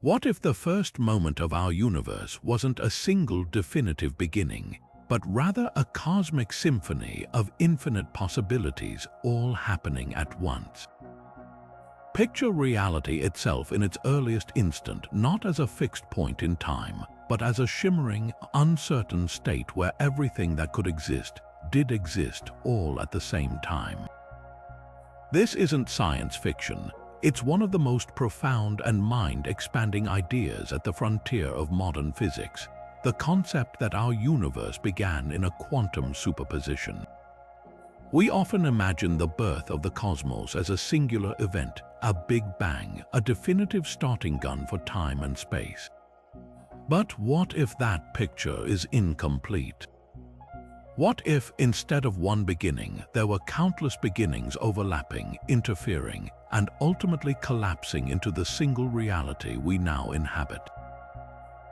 What if the first moment of our universe wasn't a single definitive beginning, but rather a cosmic symphony of infinite possibilities all happening at once? Picture reality itself in its earliest instant not as a fixed point in time, but as a shimmering, uncertain state where everything that could exist did exist all at the same time. This isn't science fiction. It's one of the most profound and mind-expanding ideas at the frontier of modern physics, the concept that our universe began in a quantum superposition. We often imagine the birth of the cosmos as a singular event, a Big Bang, a definitive starting gun for time and space. But what if that picture is incomplete? What if, instead of one beginning, there were countless beginnings overlapping, interfering, and ultimately collapsing into the single reality we now inhabit?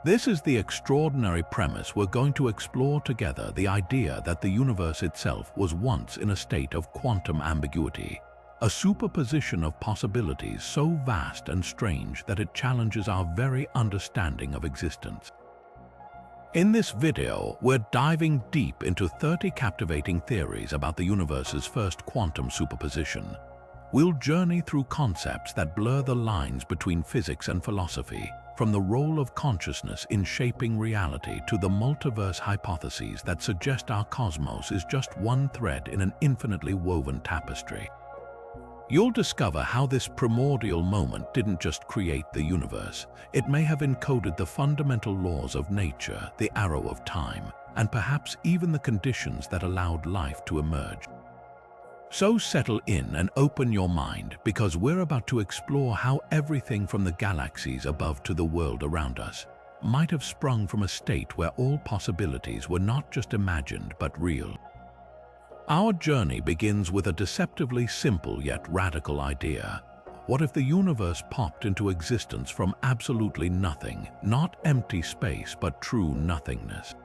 This is the extraordinary premise we're going to explore together, the idea that the universe itself was once in a state of quantum ambiguity, a superposition of possibilities so vast and strange that it challenges our very understanding of existence. In this video, we're diving deep into 30 captivating theories about the universe's first quantum superposition. We'll journey through concepts that blur the lines between physics and philosophy, from the role of consciousness in shaping reality to the multiverse hypotheses that suggest our cosmos is just one thread in an infinitely woven tapestry. You'll discover how this primordial moment didn't just create the universe. It may have encoded the fundamental laws of nature, the arrow of time, and perhaps even the conditions that allowed life to emerge. So settle in and open your mind, because we're about to explore how everything from the galaxies above to the world around us might have sprung from a state where all possibilities were not just imagined but real. Our journey begins with a deceptively simple yet radical idea. What if the universe popped into existence from absolutely nothing, not empty space but true nothingness?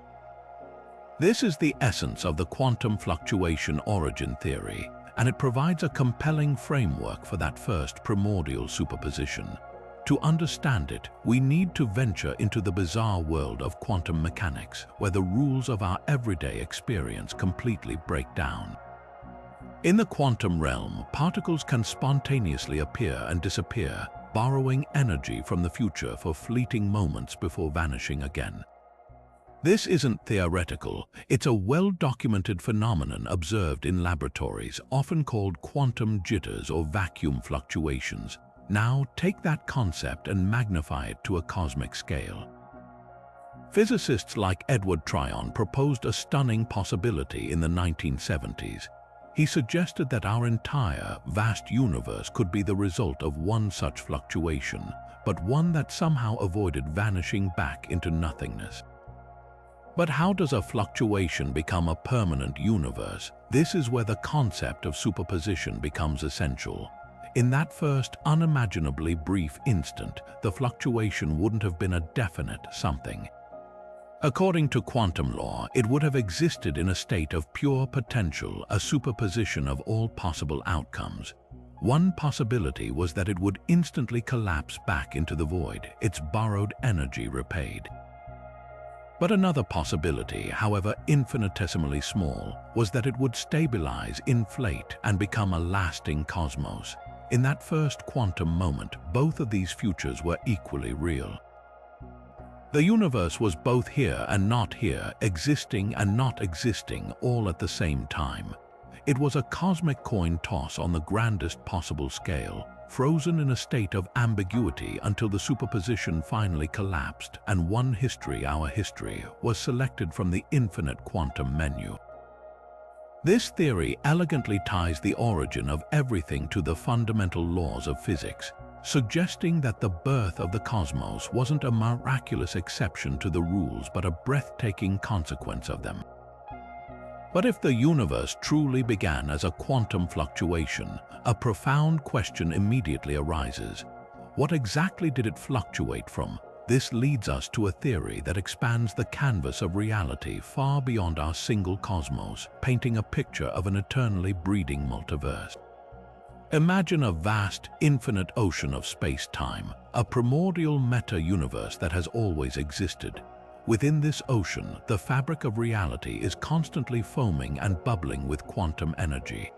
This is the essence of the quantum fluctuation origin theory, and it provides a compelling framework for that first primordial superposition. To understand it, we need to venture into the bizarre world of quantum mechanics, where the rules of our everyday experience completely break down. In the quantum realm, particles can spontaneously appear and disappear, borrowing energy from the future for fleeting moments before vanishing again. This isn't theoretical, it's a well-documented phenomenon observed in laboratories, often called quantum jitters or vacuum fluctuations. Now take that concept and magnify it to a cosmic scale. Physicists like Edward Tryon proposed a stunning possibility in the 1970s. He suggested that our entire, vast universe could be the result of one such fluctuation, but one that somehow avoided vanishing back into nothingness. But how does a fluctuation become a permanent universe? This is where the concept of superposition becomes essential. In that first unimaginably brief instant, the fluctuation wouldn't have been a definite something. According to quantum law, it would have existed in a state of pure potential, a superposition of all possible outcomes. One possibility was that it would instantly collapse back into the void, its borrowed energy repaid. But another possibility, however infinitesimally small, was that it would stabilize, inflate, and become a lasting cosmos. In that first quantum moment, both of these futures were equally real. The universe was both here and not here, existing and not existing, all at the same time. It was a cosmic coin toss on the grandest possible scale, frozen in a state of ambiguity until the superposition finally collapsed and one history, our history, was selected from the infinite quantum menu. This theory elegantly ties the origin of everything to the fundamental laws of physics, suggesting that the birth of the cosmos wasn't a miraculous exception to the rules but a breathtaking consequence of them. But if the universe truly began as a quantum fluctuation, a profound question immediately arises. What exactly did it fluctuate from? This leads us to a theory that expands the canvas of reality far beyond our single cosmos, painting a picture of an eternally breeding multiverse. Imagine a vast, infinite ocean of space-time, a primordial meta-universe that has always existed. Within this ocean, the fabric of reality is constantly foaming and bubbling with quantum energy.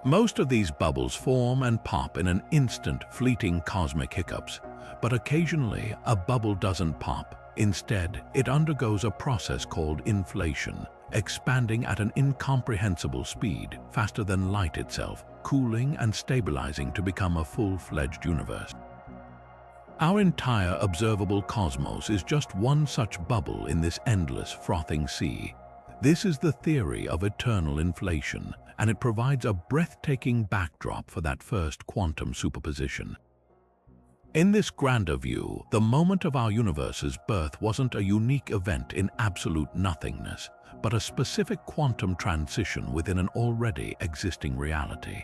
Most of these bubbles form and pop in an instant, fleeting cosmic hiccups, but occasionally a bubble doesn't pop. Instead, it undergoes a process called inflation, expanding at an incomprehensible speed, faster than light itself, cooling and stabilizing to become a full-fledged universe. Our entire observable cosmos is just one such bubble in this endless, frothing sea. This is the theory of eternal inflation, and it provides a breathtaking backdrop for that first quantum superposition. In this grander view, the moment of our universe's birth wasn't a unique event in absolute nothingness, but a specific quantum transition within an already existing reality.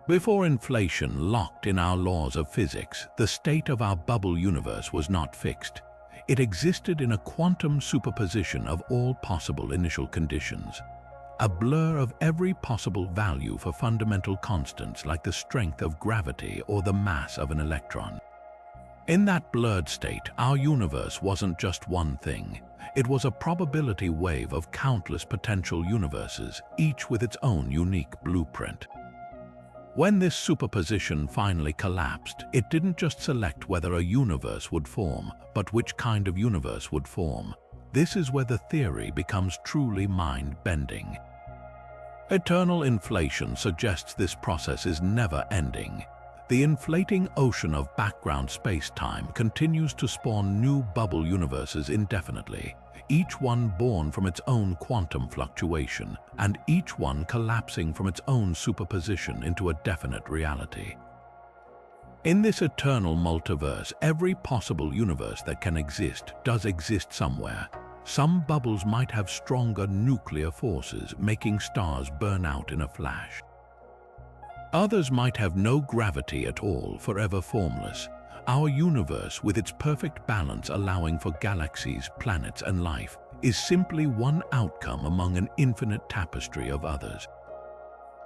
Before inflation locked in our laws of physics, the state of our bubble universe was not fixed. It existed in a quantum superposition of all possible initial conditions, a blur of every possible value for fundamental constants like the strength of gravity or the mass of an electron. In that blurred state, our universe wasn't just one thing. It was a probability wave of countless potential universes, each with its own unique blueprint. When this superposition finally collapsed, it didn't just select whether a universe would form, but which kind of universe would form. This is where the theory becomes truly mind-bending. Eternal inflation suggests this process is never ending. The inflating ocean of background space-time continues to spawn new bubble universes indefinitely, each one born from its own quantum fluctuation, and each one collapsing from its own superposition into a definite reality. In this eternal multiverse, every possible universe that can exist does exist somewhere. Some bubbles might have stronger nuclear forces, making stars burn out in a flash. Others might have no gravity at all, forever formless. Our universe, with its perfect balance allowing for galaxies, planets, and life, is simply one outcome among an infinite tapestry of others.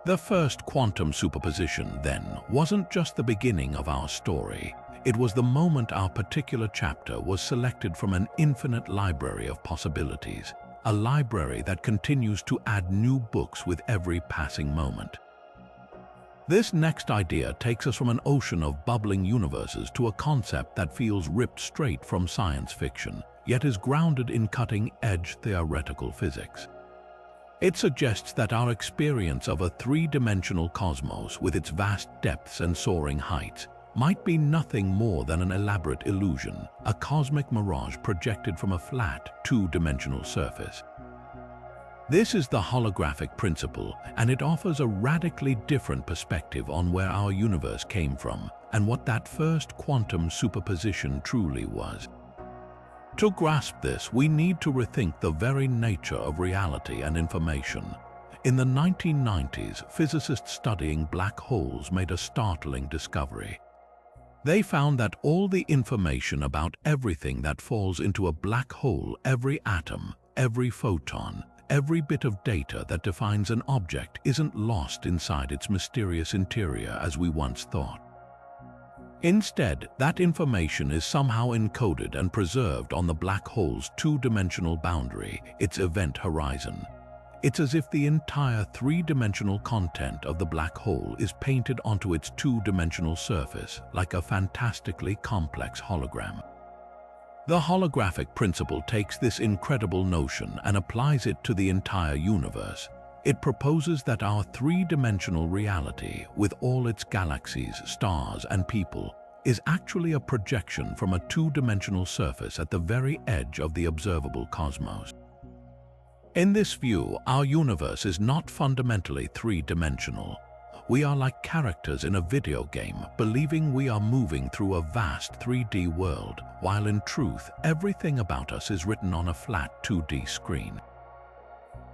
The first quantum superposition, then, wasn't just the beginning of our story. It was the moment our particular chapter was selected from an infinite library of possibilities, a library that continues to add new books with every passing moment. This next idea takes us from an ocean of bubbling universes to a concept that feels ripped straight from science fiction, yet is grounded in cutting-edge theoretical physics. It suggests that our experience of a three-dimensional cosmos with its vast depths and soaring heights might be nothing more than an elaborate illusion, a cosmic mirage projected from a flat, two-dimensional surface. This is the holographic principle, and it offers a radically different perspective on where our universe came from and what that first quantum superposition truly was. To grasp this, we need to rethink the very nature of reality and information. In the 1990s, physicists studying black holes made a startling discovery. They found that all the information about everything that falls into a black hole, every atom, every photon, every bit of data that defines an object isn't lost inside its mysterious interior as we once thought. Instead, that information is somehow encoded and preserved on the black hole's two-dimensional boundary, its event horizon. It's as if the entire three-dimensional content of the black hole is painted onto its two-dimensional surface, like a fantastically complex hologram. The holographic principle takes this incredible notion and applies it to the entire universe. It proposes that our three-dimensional reality, with all its galaxies, stars, and people, is actually a projection from a two-dimensional surface at the very edge of the observable cosmos. In this view, our universe is not fundamentally three-dimensional. We are like characters in a video game, believing we are moving through a vast 3D world, while in truth, everything about us is written on a flat 2D screen.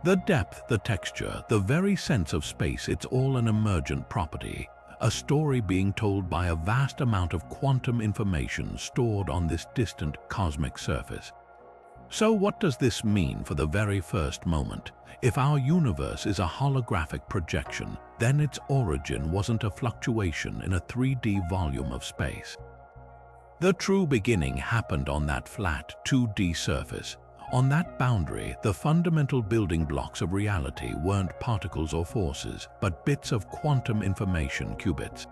The depth, the texture, the very sense of space, it's all an emergent property, a story being told by a vast amount of quantum information stored on this distant cosmic surface. So what does this mean for the very first moment? If our universe is a holographic projection, then its origin wasn't a fluctuation in a 3D volume of space. The true beginning happened on that flat 2D surface. On that boundary, the fundamental building blocks of reality weren't particles or forces, but bits of quantum information, qubits.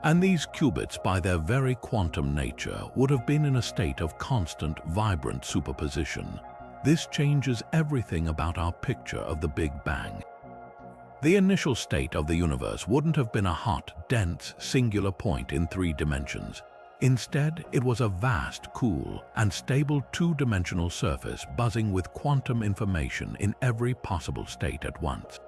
And these qubits, by their very quantum nature, would have been in a state of constant, vibrant superposition. This changes everything about our picture of the Big Bang. The initial state of the universe wouldn't have been a hot, dense, singular point in 3 dimensions. Instead, it was a vast, cool, and stable 2-dimensional surface buzzing with quantum information in every possible state at once.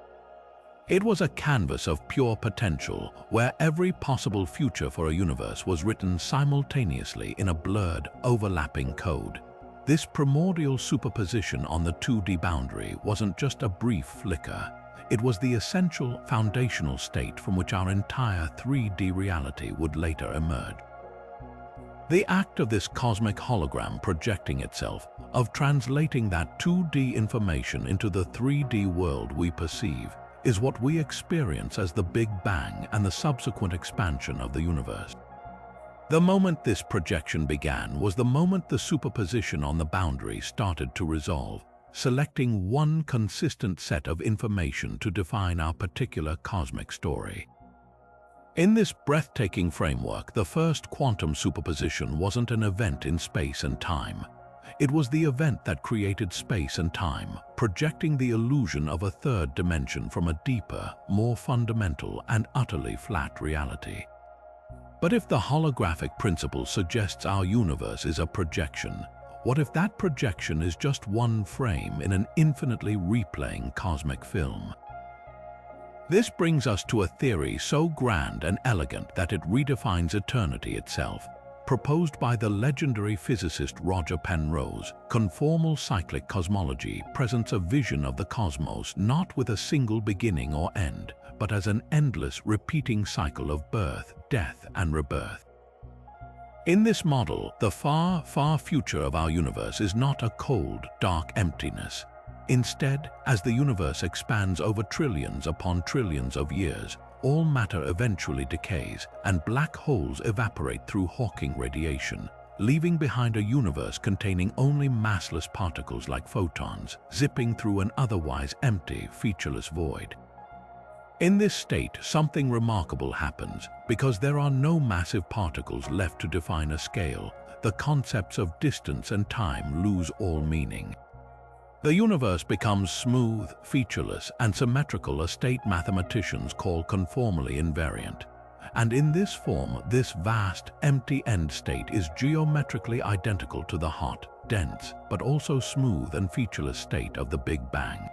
It was a canvas of pure potential, where every possible future for a universe was written simultaneously in a blurred, overlapping code. This primordial superposition on the 2D boundary wasn't just a brief flicker. It was the essential, foundational state from which our entire 3D reality would later emerge. The act of this cosmic hologram projecting itself, of translating that 2D information into the 3D world we perceive, is what we experience as the Big Bang and the subsequent expansion of the universe. The moment this projection began was the moment the superposition on the boundary started to resolve, selecting one consistent set of information to define our particular cosmic story. In this breathtaking framework, the first quantum superposition wasn't an event in space and time. It was the event that created space and time, projecting the illusion of a third dimension from a deeper, more fundamental and utterly flat reality. But if the holographic principle suggests our universe is a projection, what if that projection is just one frame in an infinitely replaying cosmic film? This brings us to a theory so grand and elegant that it redefines eternity itself. Proposed by the legendary physicist Roger Penrose, conformal cyclic cosmology presents a vision of the cosmos not with a single beginning or end, but as an endless, repeating cycle of birth, death, and rebirth. In this model, the far, far future of our universe is not a cold, dark emptiness. Instead, as the universe expands over trillions upon trillions of years, all matter eventually decays, and black holes evaporate through Hawking radiation, leaving behind a universe containing only massless particles like photons, zipping through an otherwise empty, featureless void. In this state, something remarkable happens. Because there are no massive particles left to define a scale, the concepts of distance and time lose all meaning. The universe becomes smooth, featureless, and symmetrical, a state mathematicians call conformally invariant. And in this form, this vast, empty end state is geometrically identical to the hot, dense, but also smooth and featureless state of the Big Bang.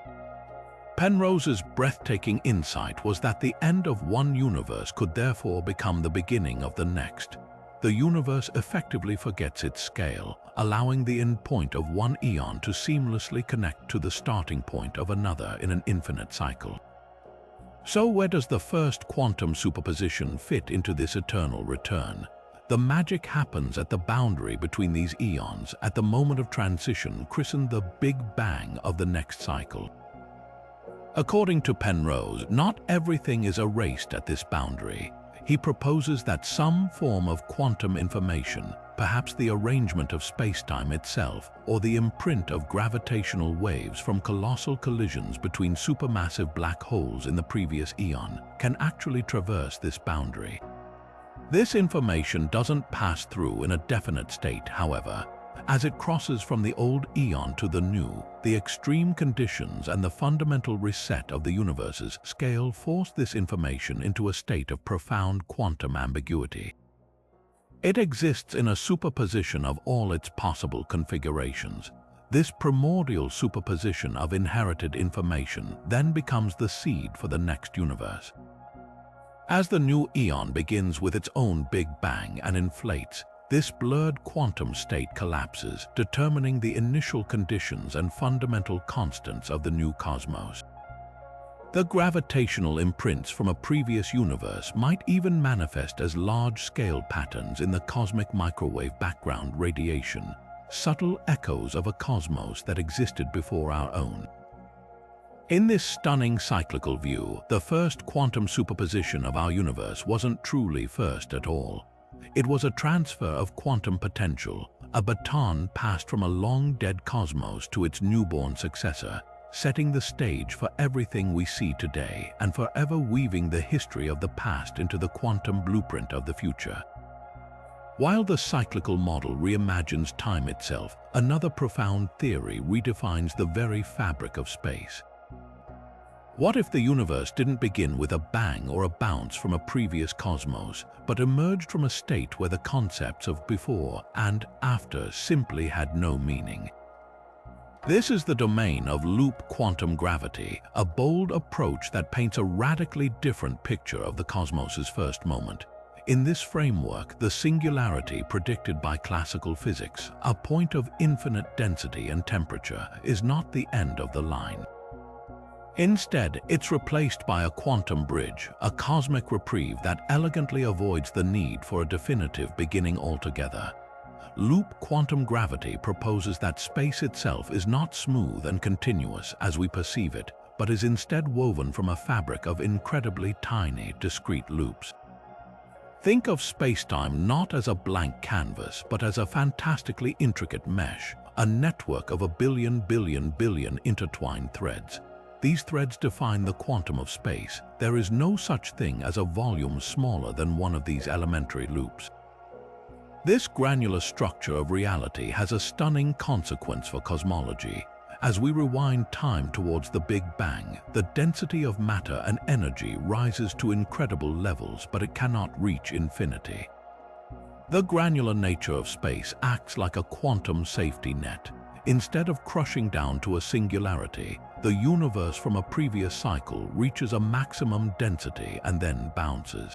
Penrose's breathtaking insight was that the end of one universe could therefore become the beginning of the next. The universe effectively forgets its scale, allowing the endpoint of one eon to seamlessly connect to the starting point of another in an infinite cycle. So where does the first quantum superposition fit into this eternal return? The magic happens at the boundary between these eons, at the moment of transition christened the Big Bang of the next cycle. According to Penrose, not everything is erased at this boundary. He proposes that some form of quantum information, perhaps the arrangement of spacetime itself, or the imprint of gravitational waves from colossal collisions between supermassive black holes in the previous eon, can actually traverse this boundary. This information doesn't pass through in a definite state, however. As it crosses from the old eon to the new, the extreme conditions and the fundamental reset of the universe's scale force this information into a state of profound quantum ambiguity. It exists in a superposition of all its possible configurations. This primordial superposition of inherited information then becomes the seed for the next universe. As the new eon begins with its own Big Bang and inflates, this blurred quantum state collapses, determining the initial conditions and fundamental constants of the new cosmos. The gravitational imprints from a previous universe might even manifest as large-scale patterns in the cosmic microwave background radiation, subtle echoes of a cosmos that existed before our own. In this stunning cyclical view, the first quantum superposition of our universe wasn't truly first at all. It was a transfer of quantum potential, a baton passed from a long-dead cosmos to its newborn successor, setting the stage for everything we see today and forever weaving the history of the past into the quantum blueprint of the future. While the cyclical model reimagines time itself, another profound theory redefines the very fabric of space. What if the universe didn't begin with a bang or a bounce from a previous cosmos, but emerged from a state where the concepts of before and after simply had no meaning? This is the domain of loop quantum gravity, a bold approach that paints a radically different picture of the cosmos's first moment. In this framework, the singularity predicted by classical physics, a point of infinite density and temperature, is not the end of the line. Instead, it's replaced by a quantum bridge, a cosmic reprieve that elegantly avoids the need for a definitive beginning altogether. Loop quantum gravity proposes that space itself is not smooth and continuous as we perceive it, but is instead woven from a fabric of incredibly tiny, discrete loops. Think of spacetime not as a blank canvas, but as a fantastically intricate mesh, a network of a billion intertwined threads. These threads define the quantum of space. There is no such thing as a volume smaller than one of these elementary loops. This granular structure of reality has a stunning consequence for cosmology. As we rewind time towards the Big Bang, the density of matter and energy rises to incredible levels, but it cannot reach infinity. The granular nature of space acts like a quantum safety net. Instead of crushing down to a singularity, the universe from a previous cycle reaches a maximum density and then bounces.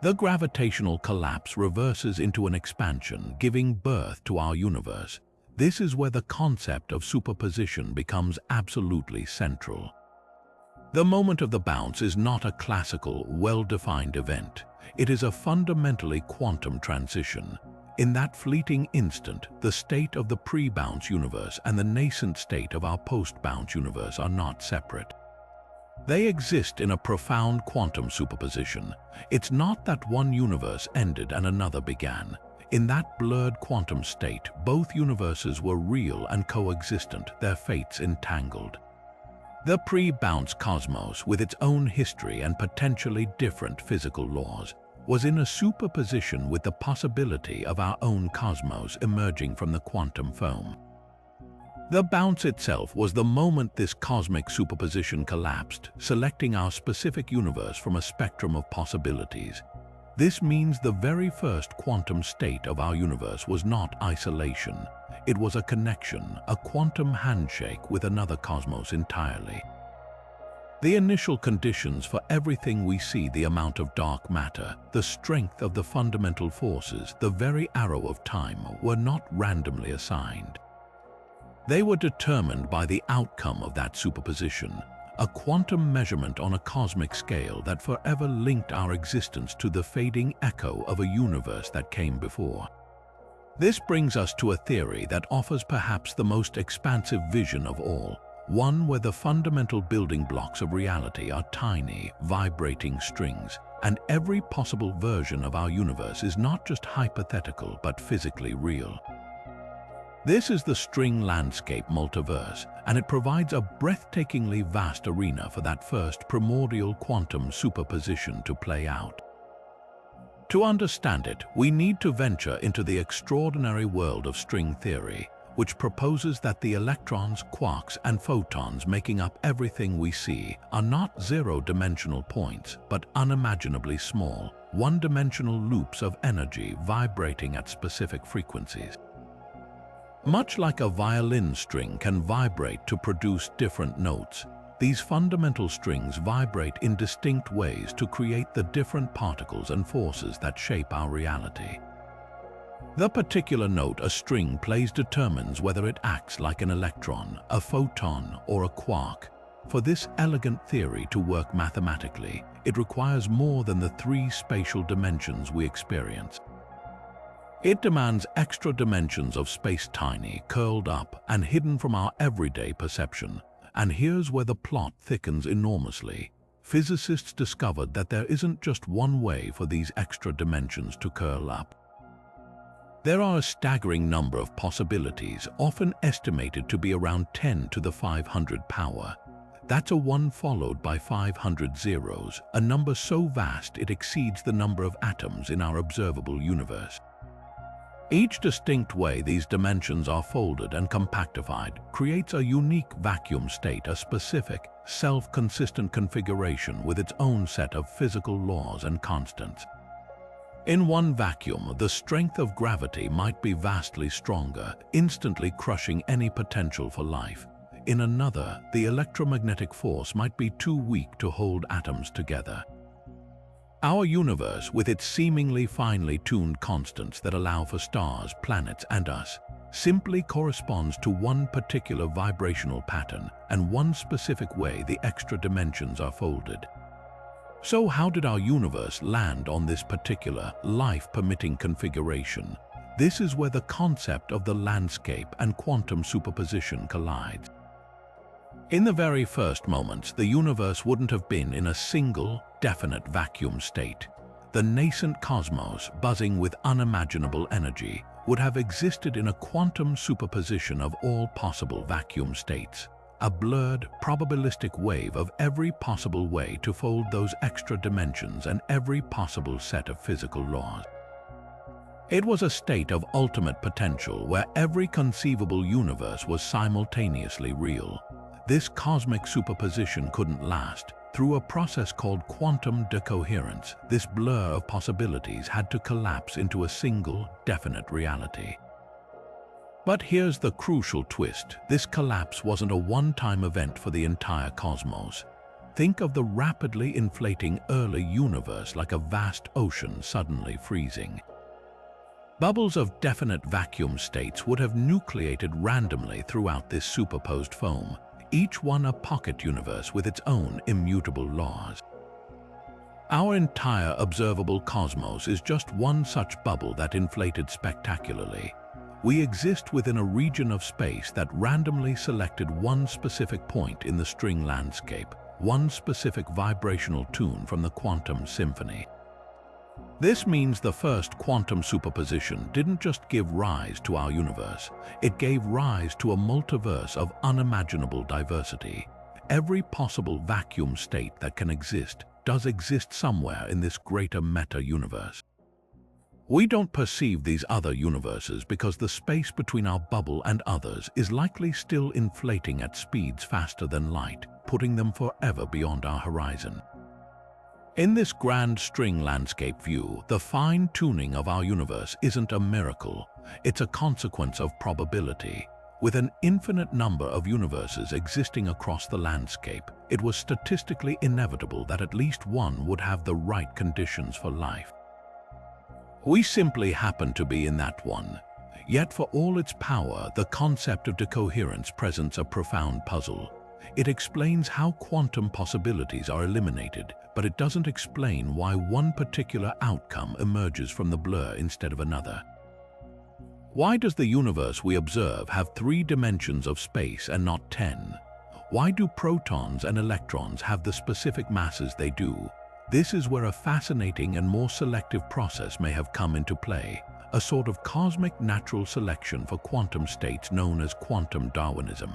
The gravitational collapse reverses into an expansion, giving birth to our universe. This is where the concept of superposition becomes absolutely central. The moment of the bounce is not a classical, well-defined event. It is a fundamentally quantum transition. In that fleeting instant, the state of the pre-bounce universe and the nascent state of our post-bounce universe are not separate. They exist in a profound quantum superposition. It's not that one universe ended and another began. In that blurred quantum state, both universes were real and coexistent, their fates entangled. The pre-bounce cosmos, with its own history and potentially different physical laws, was in a superposition with the possibility of our own cosmos emerging from the quantum foam. The bounce itself was the moment this cosmic superposition collapsed, selecting our specific universe from a spectrum of possibilities. This means the very first quantum state of our universe was not isolation. It was a connection, a quantum handshake with another cosmos entirely. The initial conditions for everything we see, the amount of dark matter, the strength of the fundamental forces, the very arrow of time, were not randomly assigned. They were determined by the outcome of that superposition, a quantum measurement on a cosmic scale that forever linked our existence to the fading echo of a universe that came before. This brings us to a theory that offers perhaps the most expansive vision of all, one where the fundamental building blocks of reality are tiny, vibrating strings, and every possible version of our universe is not just hypothetical but physically real. This is the string landscape multiverse, and it provides a breathtakingly vast arena for that first primordial quantum superposition to play out. To understand it, we need to venture into the extraordinary world of string theory, which proposes that the electrons, quarks, and photons making up everything we see are not zero-dimensional points, but unimaginably small, one-dimensional loops of energy vibrating at specific frequencies. Much like a violin string can vibrate to produce different notes, these fundamental strings vibrate in distinct ways to create the different particles and forces that shape our reality. The particular note a string plays determines whether it acts like an electron, a photon, or a quark. For this elegant theory to work mathematically, it requires more than the three spatial dimensions we experience. It demands extra dimensions of space, tiny, curled up, and hidden from our everyday perception. And here's where the plot thickens enormously. Physicists discovered that there isn't just one way for these extra dimensions to curl up. There are a staggering number of possibilities, often estimated to be around 10 to the 500 power. That's a 1 followed by 500 zeros, a number so vast it exceeds the number of atoms in our observable universe. Each distinct way these dimensions are folded and compactified creates a unique vacuum state, a specific, self-consistent configuration with its own set of physical laws and constants. In one vacuum, the strength of gravity might be vastly stronger, instantly crushing any potential for life. In another, the electromagnetic force might be too weak to hold atoms together. Our universe, with its seemingly finely tuned constants that allow for stars, planets, and us, simply corresponds to one particular vibrational pattern and one specific way the extra dimensions are folded. So how did our universe land on this particular, life-permitting configuration? This is where the concept of the landscape and quantum superposition collides. In the very first moments, the universe wouldn't have been in a single, definite vacuum state. The nascent cosmos, buzzing with unimaginable energy, would have existed in a quantum superposition of all possible vacuum states. A blurred, probabilistic wave of every possible way to fold those extra dimensions and every possible set of physical laws. It was a state of ultimate potential where every conceivable universe was simultaneously real. This cosmic superposition couldn't last. Through a process called quantum decoherence, this blur of possibilities had to collapse into a single, definite reality. But here's the crucial twist. This collapse wasn't a one-time event for the entire cosmos. Think of the rapidly inflating early universe like a vast ocean suddenly freezing. Bubbles of definite vacuum states would have nucleated randomly throughout this superposed foam, each one a pocket universe with its own immutable laws. Our entire observable cosmos is just one such bubble that inflated spectacularly. We exist within a region of space that randomly selected one specific point in the string landscape, one specific vibrational tune from the quantum symphony. This means the first quantum superposition didn't just give rise to our universe, it gave rise to a multiverse of unimaginable diversity. Every possible vacuum state that can exist does exist somewhere in this greater meta-universe. We don't perceive these other universes because the space between our bubble and others is likely still inflating at speeds faster than light, putting them forever beyond our horizon. In this grand string landscape view, the fine-tuning of our universe isn't a miracle, it's a consequence of probability. With an infinite number of universes existing across the landscape, it was statistically inevitable that at least one would have the right conditions for life. We simply happen to be in that one. Yet for all its power, the concept of decoherence presents a profound puzzle. It explains how quantum possibilities are eliminated, but it doesn't explain why one particular outcome emerges from the blur instead of another. Why does the universe we observe have 3 dimensions of space and not 10? Why do protons and electrons have the specific masses they do? This is where a fascinating and more selective process may have come into play, a sort of cosmic natural selection for quantum states known as quantum Darwinism.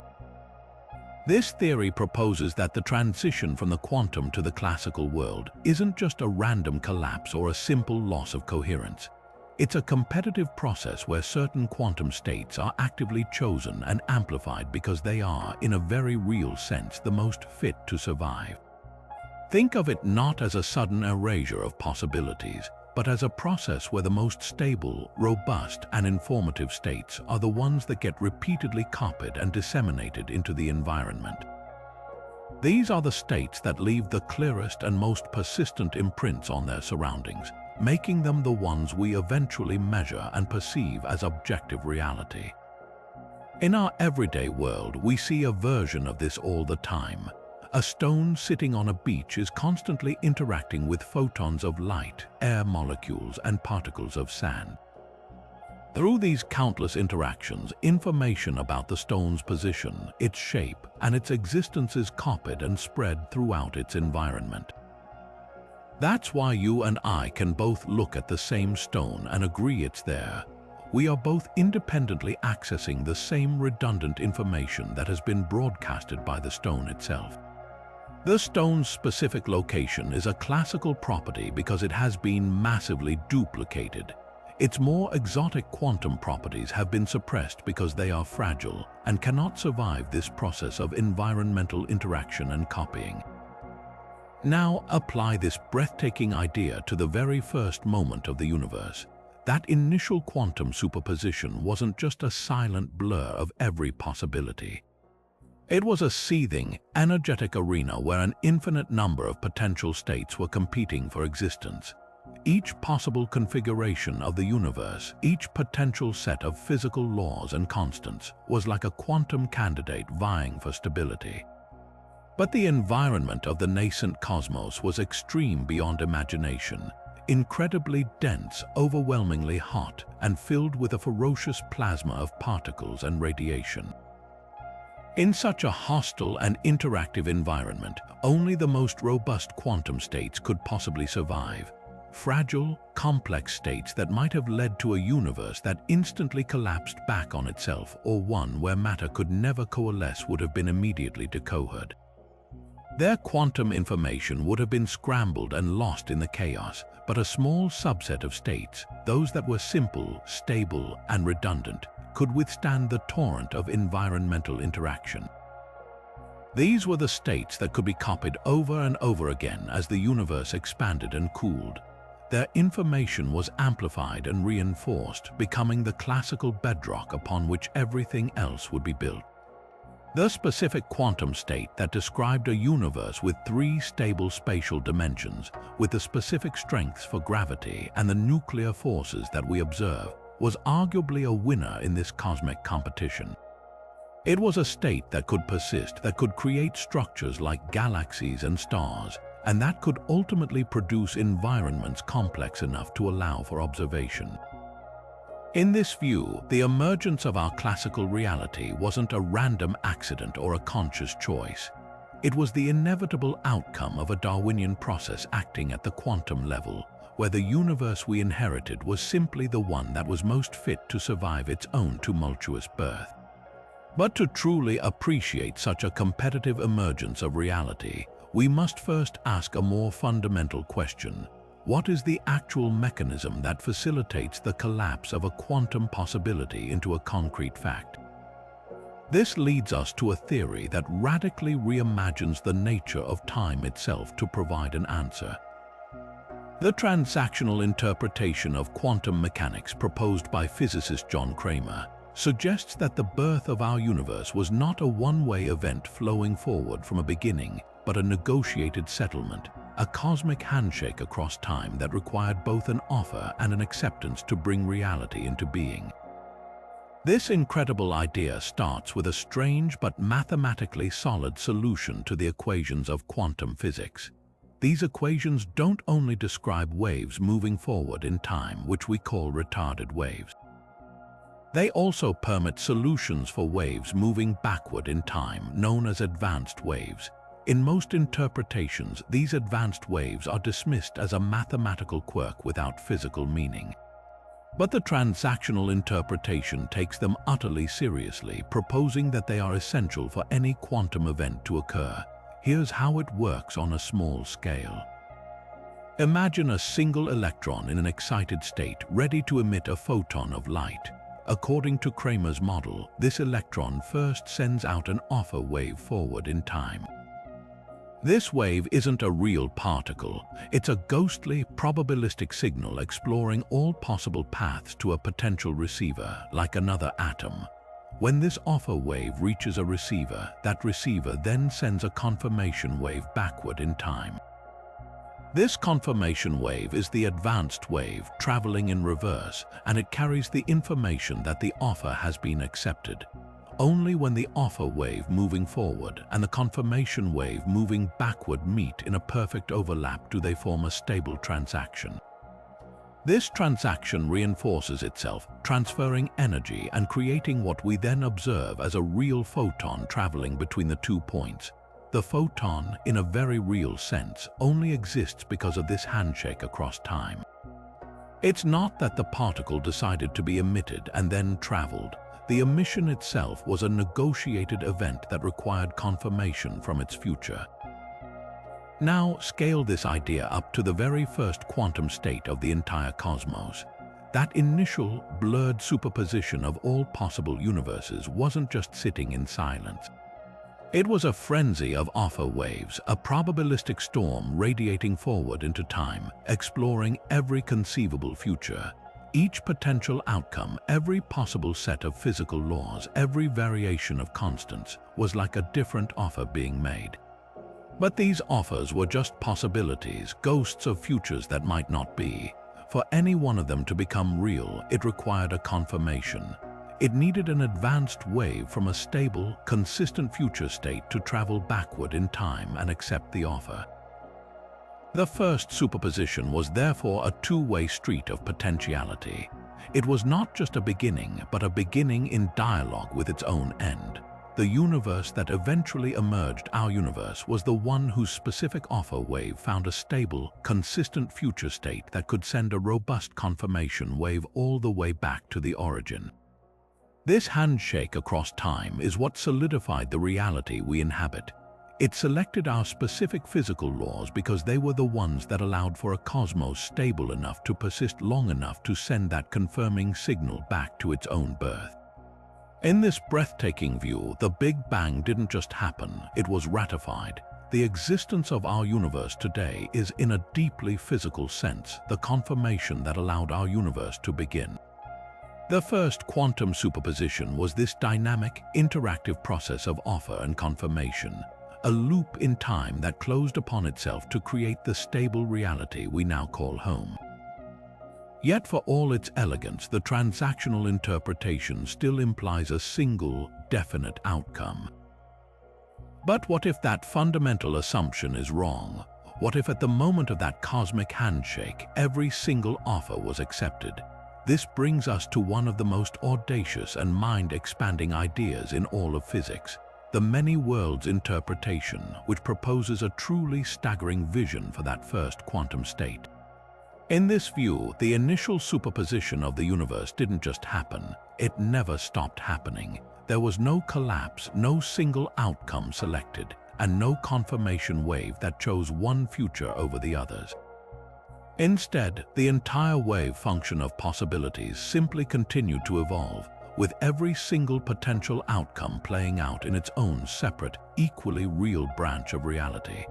This theory proposes that the transition from the quantum to the classical world isn't just a random collapse or a simple loss of coherence. It's a competitive process where certain quantum states are actively chosen and amplified because they are, in a very real sense, the most fit to survive. Think of it not as a sudden erasure of possibilities, but as a process where the most stable, robust, and informative states are the ones that get repeatedly copied and disseminated into the environment. These are the states that leave the clearest and most persistent imprints on their surroundings, making them the ones we eventually measure and perceive as objective reality. In our everyday world, we see a version of this all the time. A stone sitting on a beach is constantly interacting with photons of light, air molecules, and particles of sand. Through these countless interactions, information about the stone's position, its shape, and its existence is copied and spread throughout its environment. That's why you and I can both look at the same stone and agree it's there. We are both independently accessing the same redundant information that has been broadcasted by the stone itself. The stone's specific location is a classical property because it has been massively duplicated. Its more exotic quantum properties have been suppressed because they are fragile and cannot survive this process of environmental interaction and copying. Now apply this breathtaking idea to the very first moment of the universe. That initial quantum superposition wasn't just a silent blur of every possibility. It was a seething, energetic arena where an infinite number of potential states were competing for existence. Each possible configuration of the universe, each potential set of physical laws and constants, was like a quantum candidate vying for stability. But the environment of the nascent cosmos was extreme beyond imagination, incredibly dense, overwhelmingly hot, and filled with a ferocious plasma of particles and radiation. In such a hostile and interactive environment, only the most robust quantum states could possibly survive. Fragile, complex states that might have led to a universe that instantly collapsed back on itself, or one where matter could never coalesce would have been immediately decohered. Their quantum information would have been scrambled and lost in the chaos, but a small subset of states, those that were simple, stable, and redundant, could withstand the torrent of environmental interaction. These were the states that could be copied over and over again as the universe expanded and cooled. Their information was amplified and reinforced, becoming the classical bedrock upon which everything else would be built. The specific quantum state that described a universe with 3 stable spatial dimensions, with the specific strengths for gravity and the nuclear forces that we observe, was arguably a winner in this cosmic competition. It was a state that could persist, that could create structures like galaxies and stars, and that could ultimately produce environments complex enough to allow for observation. In this view, the emergence of our classical reality wasn't a random accident or a conscious choice. It was the inevitable outcome of a Darwinian process acting at the quantum level, where the universe we inherited was simply the one that was most fit to survive its own tumultuous birth. But to truly appreciate such a competitive emergence of reality, we must first ask a more fundamental question. What is the actual mechanism that facilitates the collapse of a quantum possibility into a concrete fact? This leads us to a theory that radically reimagines the nature of time itself to provide an answer. The transactional interpretation of quantum mechanics proposed by physicist John Cramer suggests that the birth of our universe was not a one-way event flowing forward from a beginning, but a negotiated settlement, a cosmic handshake across time that required both an offer and an acceptance to bring reality into being. This incredible idea starts with a strange but mathematically solid solution to the equations of quantum physics. These equations don't only describe waves moving forward in time, which we call retarded waves. They also permit solutions for waves moving backward in time, known as advanced waves. In most interpretations, these advanced waves are dismissed as a mathematical quirk without physical meaning. But the transactional interpretation takes them utterly seriously, proposing that they are essential for any quantum event to occur. Here's how it works on a small scale. Imagine a single electron in an excited state, ready to emit a photon of light. According to Cramer's model, this electron first sends out an offer wave forward in time. This wave isn't a real particle. It's a ghostly, probabilistic signal exploring all possible paths to a potential receiver, like another atom. When this offer wave reaches a receiver, that receiver then sends a confirmation wave backward in time. This confirmation wave is the advanced wave traveling in reverse, and it carries the information that the offer has been accepted. Only when the offer wave moving forward and the confirmation wave moving backward meet in a perfect overlap do they form a stable transaction. This transaction reinforces itself, transferring energy and creating what we then observe as a real photon traveling between the 2 points. The photon, in a very real sense, only exists because of this handshake across time. It's not that the particle decided to be emitted and then traveled. The emission itself was a negotiated event that required confirmation from its future. Now scale this idea up to the very first quantum state of the entire cosmos. That initial, blurred superposition of all possible universes wasn't just sitting in silence. It was a frenzy of alpha waves, a probabilistic storm radiating forward into time, exploring every conceivable future. Each potential outcome, every possible set of physical laws, every variation of constants, was like a different offer being made. But these offers were just possibilities, ghosts of futures that might not be. For any one of them to become real, it required a confirmation. It needed an advanced wave from a stable, consistent future state to travel backward in time and accept the offer. The first superposition was therefore a two-way street of potentiality. It was not just a beginning, but a beginning in dialogue with its own end. The universe that eventually emerged, our universe, was the one whose specific offer wave found a stable, consistent future state that could send a robust confirmation wave all the way back to the origin. This handshake across time is what solidified the reality we inhabit. It selected our specific physical laws because they were the ones that allowed for a cosmos stable enough to persist long enough to send that confirming signal back to its own birth. In this breathtaking view, the Big Bang didn't just happen, it was ratified. The existence of our universe today is, in a deeply physical sense, the confirmation that allowed our universe to begin. The first quantum superposition was this dynamic, interactive process of offer and confirmation, a loop in time that closed upon itself to create the stable reality we now call home. Yet for all its elegance, the transactional interpretation still implies a single, definite outcome. But what if that fundamental assumption is wrong? What if at the moment of that cosmic handshake, every single offer was accepted? This brings us to one of the most audacious and mind-expanding ideas in all of physics, the many worlds interpretation, which proposes a truly staggering vision for that first quantum state. In this view, the initial superposition of the universe didn't just happen, it never stopped happening. There was no collapse, no single outcome selected, and no confirmation wave that chose one future over the others. Instead, the entire wave function of possibilities simply continued to evolve, with every single potential outcome playing out in its own separate, equally real branch of reality.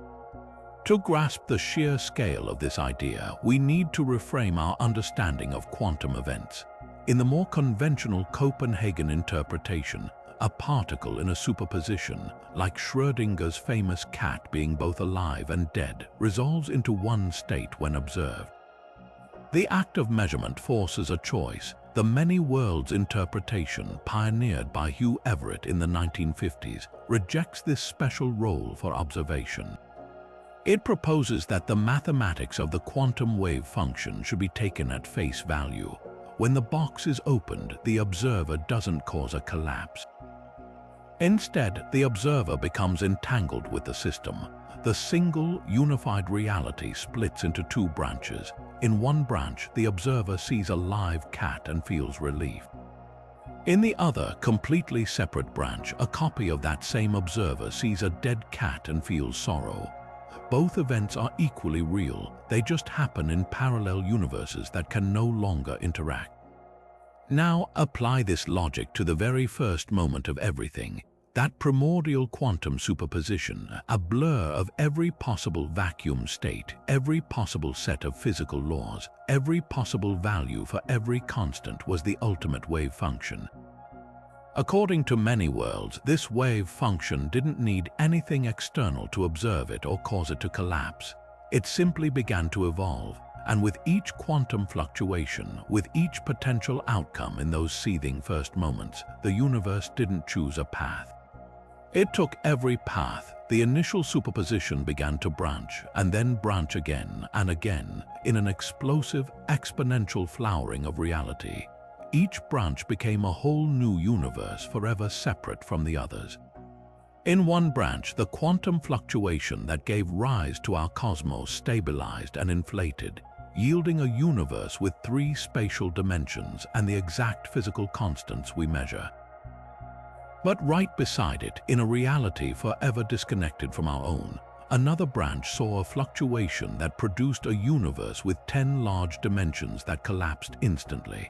To grasp the sheer scale of this idea, we need to reframe our understanding of quantum events. In the more conventional Copenhagen interpretation, a particle in a superposition, like Schrödinger's famous cat being both alive and dead, resolves into one state when observed. The act of measurement forces a choice. The many worlds interpretation, pioneered by Hugh Everett in the 1950s, rejects this special role for observation. It proposes that the mathematics of the quantum wave function should be taken at face value. When the box is opened, the observer doesn't cause a collapse. Instead, the observer becomes entangled with the system. The single, unified reality splits into two branches. In one branch, the observer sees a live cat and feels relief. In the other, completely separate branch, a copy of that same observer sees a dead cat and feels sorrow. Both events are equally real, they just happen in parallel universes that can no longer interact. Now apply this logic to the very first moment of everything, that primordial quantum superposition, a blur of every possible vacuum state, every possible set of physical laws, every possible value for every constant was the ultimate wave function. According to many worlds, this wave function didn't need anything external to observe it or cause it to collapse. It simply began to evolve, and with each quantum fluctuation, with each potential outcome in those seething first moments, the universe didn't choose a path. It took every path, the initial superposition began to branch and then branch again and again in an explosive, exponential flowering of reality. Each branch became a whole new universe forever separate from the others. In one branch, the quantum fluctuation that gave rise to our cosmos stabilized and inflated, yielding a universe with 3 spatial dimensions and the exact physical constants we measure. But right beside it, in a reality forever disconnected from our own, another branch saw a fluctuation that produced a universe with 10 large dimensions that collapsed instantly.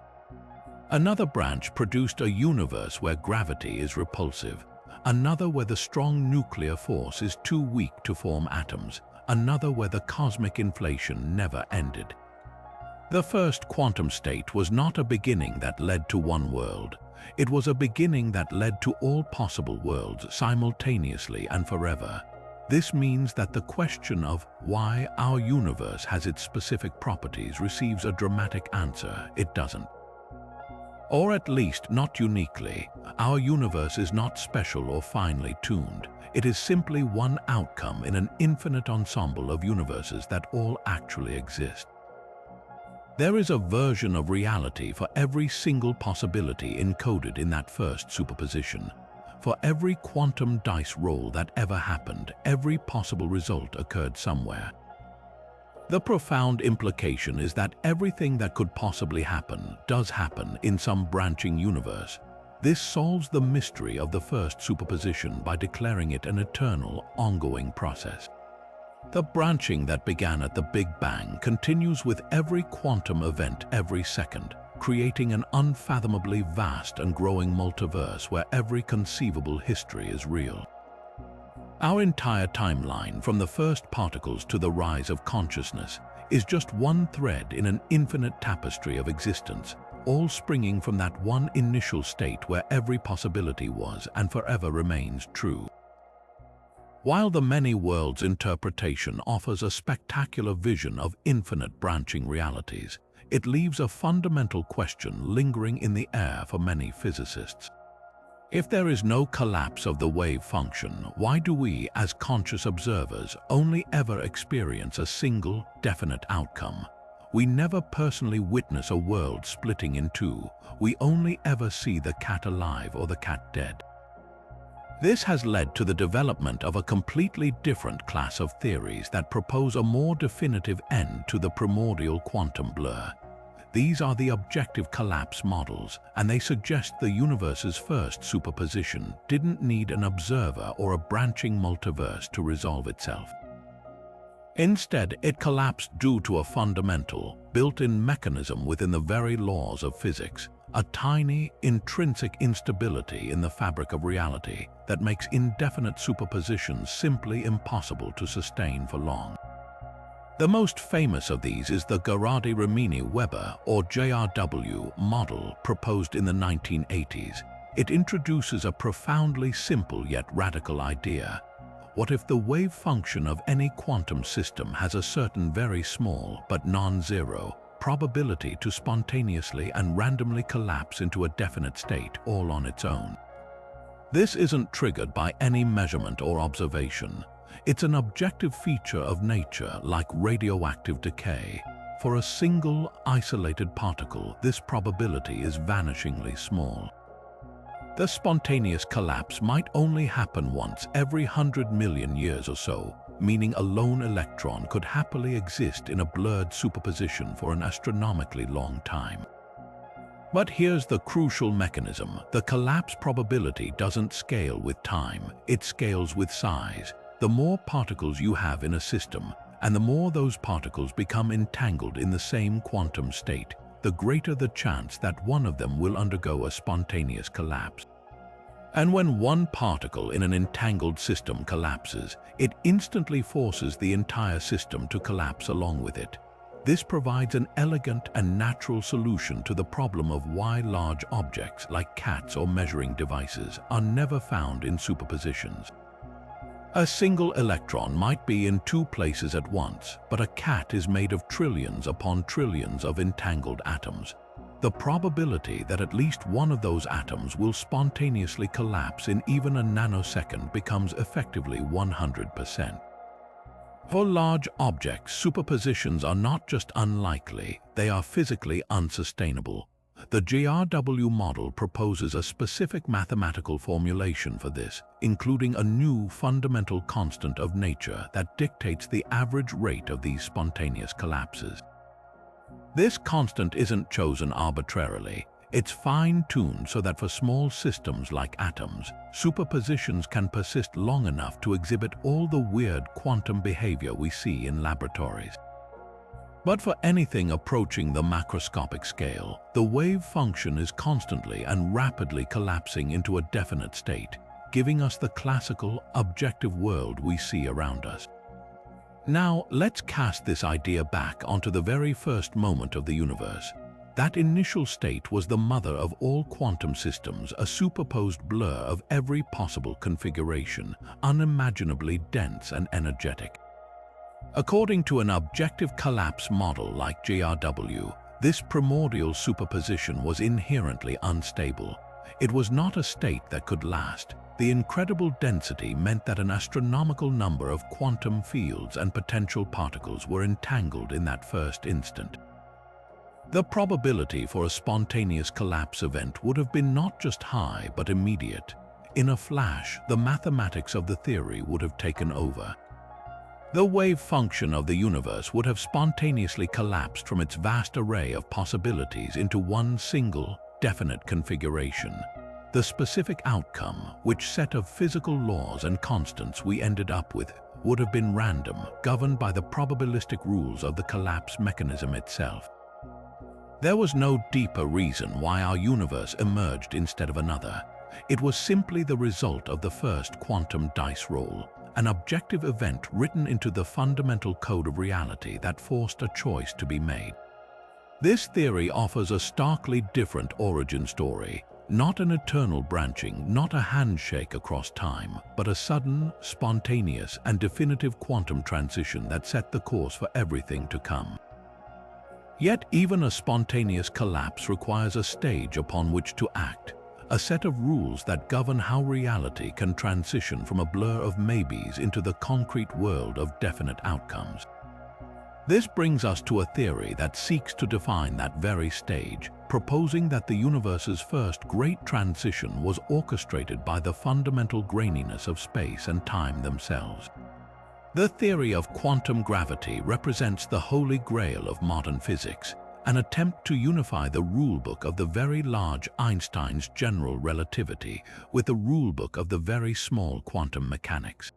Another branch produced a universe where gravity is repulsive, another where the strong nuclear force is too weak to form atoms, another where the cosmic inflation never ended. The first quantum state was not a beginning that led to one world. It was a beginning that led to all possible worlds simultaneously and forever. This means that the question of why our universe has its specific properties receives a dramatic answer. It doesn't. Or at least not uniquely. Our universe is not special or finely tuned. It is simply one outcome in an infinite ensemble of universes that all actually exist. There is a version of reality for every single possibility encoded in that first superposition. For every quantum dice roll that ever happened, every possible result occurred somewhere. The profound implication is that everything that could possibly happen does happen in some branching universe. This solves the mystery of the first superposition by declaring it an eternal, ongoing process. The branching that began at the Big Bang continues with every quantum event every second, creating an unfathomably vast and growing multiverse where every conceivable history is real. Our entire timeline, from the first particles to the rise of consciousness, is just one thread in an infinite tapestry of existence, all springing from that one initial state where every possibility was and forever remains true. While the many worlds interpretation offers a spectacular vision of infinite branching realities, it leaves a fundamental question lingering in the air for many physicists. If there is no collapse of the wave function, why do we, as conscious observers, only ever experience a single, definite outcome? We never personally witness a world splitting in two. We only ever see the cat alive or the cat dead. This has led to the development of a completely different class of theories that propose a more definitive end to the primordial quantum blur. These are the objective collapse models, and they suggest the universe's first superposition didn't need an observer or a branching multiverse to resolve itself. Instead, it collapsed due to a fundamental, built-in mechanism within the very laws of physics, a tiny, intrinsic instability in the fabric of reality that makes indefinite superpositions simply impossible to sustain for long. The most famous of these is the Garadi-Rimini-Weber, or JRW, model proposed in the 1980s. It introduces a profoundly simple yet radical idea. What if the wave function of any quantum system has a certain very small but non-zero probability to spontaneously and randomly collapse into a definite state all on its own? This isn't triggered by any measurement or observation. It's an objective feature of nature, like radioactive decay. For a single, isolated particle, this probability is vanishingly small. The spontaneous collapse might only happen once every 100 million years or so, meaning a lone electron could happily exist in a blurred superposition for an astronomically long time. But here's the crucial mechanism. The collapse probability doesn't scale with time, it scales with size. The more particles you have in a system, and the more those particles become entangled in the same quantum state, the greater the chance that one of them will undergo a spontaneous collapse. And when one particle in an entangled system collapses, it instantly forces the entire system to collapse along with it. This provides an elegant and natural solution to the problem of why large objects like cats or measuring devices are never found in superpositions. A single electron might be in two places at once, but a cat is made of trillions upon trillions of entangled atoms. the probability that at least one of those atoms will spontaneously collapse in even a nanosecond becomes effectively 100%. For large objects, superpositions are not just unlikely, they are physically unsustainable. The GRW model proposes a specific mathematical formulation for this, including a new fundamental constant of nature that dictates the average rate of these spontaneous collapses. This constant isn't chosen arbitrarily. It's fine-tuned so that for small systems like atoms, superpositions can persist long enough to exhibit all the weird quantum behavior we see in laboratories. But for anything approaching the macroscopic scale, the wave function is constantly and rapidly collapsing into a definite state, giving us the classical, objective world we see around us. Now, let's cast this idea back onto the very first moment of the universe. That initial state was the mother of all quantum systems, a superposed blur of every possible configuration, unimaginably dense and energetic. According to an objective collapse model like GRW, this primordial superposition was inherently unstable. It was not a state that could last. The incredible density meant that an astronomical number of quantum fields and potential particles were entangled in that first instant. The probability for a spontaneous collapse event would have been not just high but immediate. In a flash, the mathematics of the theory would have taken over. The wave function of the universe would have spontaneously collapsed from its vast array of possibilities into one single, definite configuration. The specific outcome, which set of physical laws and constants we ended up with, would have been random, governed by the probabilistic rules of the collapse mechanism itself. There was no deeper reason why our universe emerged instead of another. It was simply the result of the first quantum dice roll, an objective event written into the fundamental code of reality that forced a choice to be made. This theory offers a starkly different origin story, not an eternal branching, not a handshake across time, but a sudden, spontaneous, and definitive quantum transition that set the course for everything to come. Yet even a spontaneous collapse requires a stage upon which to act, a set of rules that govern how reality can transition from a blur of maybes into the concrete world of definite outcomes. This brings us to a theory that seeks to define that very stage, proposing that the universe's first great transition was orchestrated by the fundamental graininess of space and time themselves. The theory of quantum gravity represents the holy grail of modern physics, an attempt to unify the rulebook of the very large Einstein's general relativity with the rulebook of the very small quantum mechanics.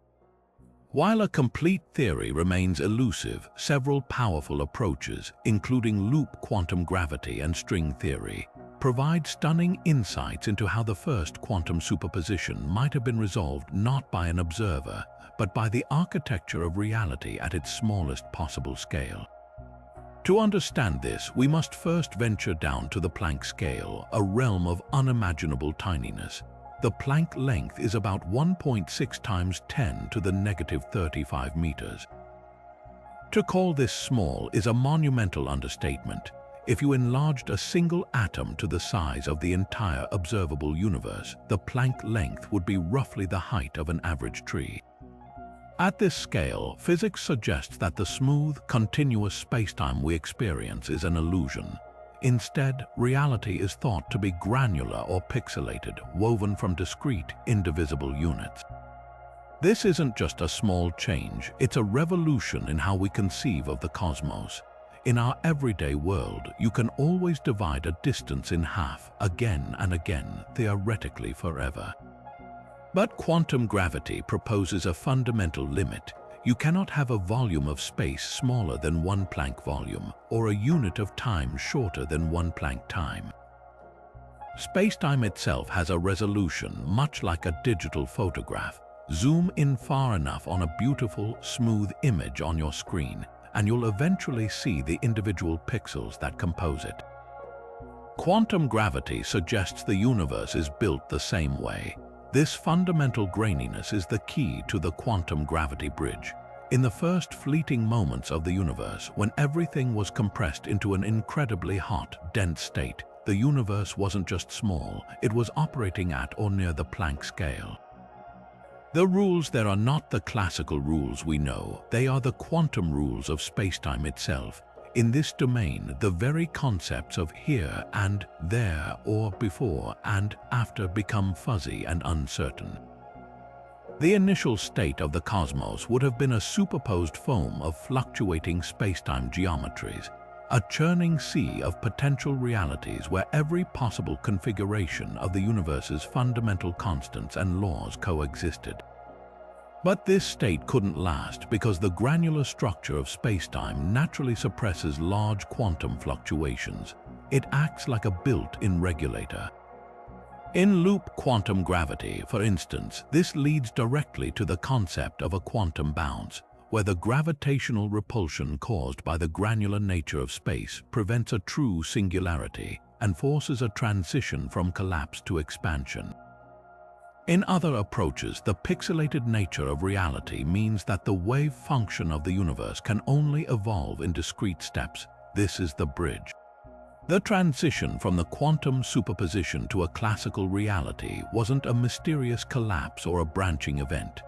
While a complete theory remains elusive, several powerful approaches, including loop quantum gravity and string theory, provide stunning insights into how the first quantum superposition might have been resolved not by an observer, but by the architecture of reality at its smallest possible scale. To understand this, we must first venture down to the Planck scale, a realm of unimaginable tininess. The Planck length is about 1.6 times 10 to the negative 35 meters. To call this small is a monumental understatement. If you enlarged a single atom to the size of the entire observable universe, the Planck length would be roughly the height of an average tree. At this scale, physics suggests that the smooth, continuous spacetime we experience is an illusion. Instead, reality is thought to be granular or pixelated, woven from discrete, indivisible units. This isn't just a small change, it's a revolution in how we conceive of the cosmos. In our everyday world, you can always divide a distance in half, again and again, theoretically forever. But quantum gravity proposes a fundamental limit. You cannot have a volume of space smaller than one Planck volume, or a unit of time shorter than one Planck time. Spacetime itself has a resolution much like a digital photograph. Zoom in far enough on a beautiful, smooth image on your screen, and you'll eventually see the individual pixels that compose it. Quantum gravity suggests the universe is built the same way. This fundamental graininess is the key to the quantum gravity bridge. In the first fleeting moments of the universe, when everything was compressed into an incredibly hot, dense state, the universe wasn't just small, it was operating at or near the Planck scale. The rules there are not the classical rules we know, they are the quantum rules of spacetime itself. In this domain, the very concepts of here and there or before and after become fuzzy and uncertain. The initial state of the cosmos would have been a superposed foam of fluctuating spacetime geometries, a churning sea of potential realities where every possible configuration of the universe's fundamental constants and laws coexisted. But this state couldn't last because the granular structure of spacetime naturally suppresses large quantum fluctuations. It acts like a built-in regulator. In loop quantum gravity, for instance, this leads directly to the concept of a quantum bounce, where the gravitational repulsion caused by the granular nature of space prevents a true singularity and forces a transition from collapse to expansion. In other approaches, the pixelated nature of reality means that the wave function of the universe can only evolve in discrete steps. This is the bridge. The transition from the quantum superposition to a classical reality wasn't a mysterious collapse or a branching event.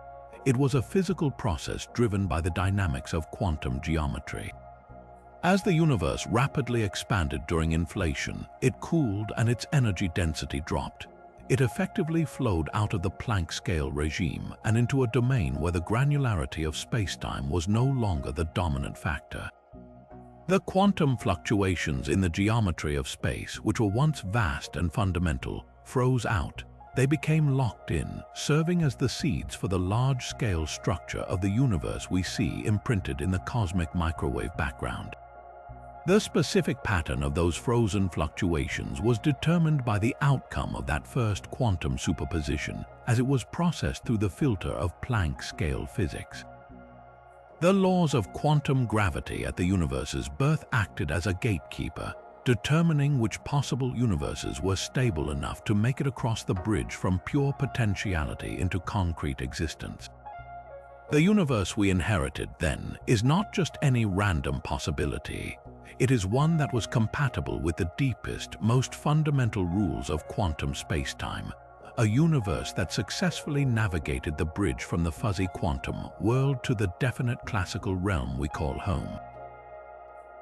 It was a physical process driven by the dynamics of quantum geometry. As the universe rapidly expanded during inflation, it cooled and its energy density dropped. It effectively flowed out of the Planck scale regime and into a domain where the granularity of spacetime was no longer the dominant factor. The quantum fluctuations in the geometry of space, which were once vast and fundamental, froze out. They became locked in, serving as the seeds for the large-scale structure of the universe we see imprinted in the cosmic microwave background. The specific pattern of those frozen fluctuations was determined by the outcome of that first quantum superposition, as it was processed through the filter of Planck scale physics. The laws of quantum gravity at the universe's birth acted as a gatekeeper, determining which possible universes were stable enough to make it across the bridge from pure potentiality into concrete existence. The universe we inherited, then, is not just any random possibility. It is one that was compatible with the deepest, most fundamental rules of quantum spacetime, a universe that successfully navigated the bridge from the fuzzy quantum world to the definite classical realm we call home.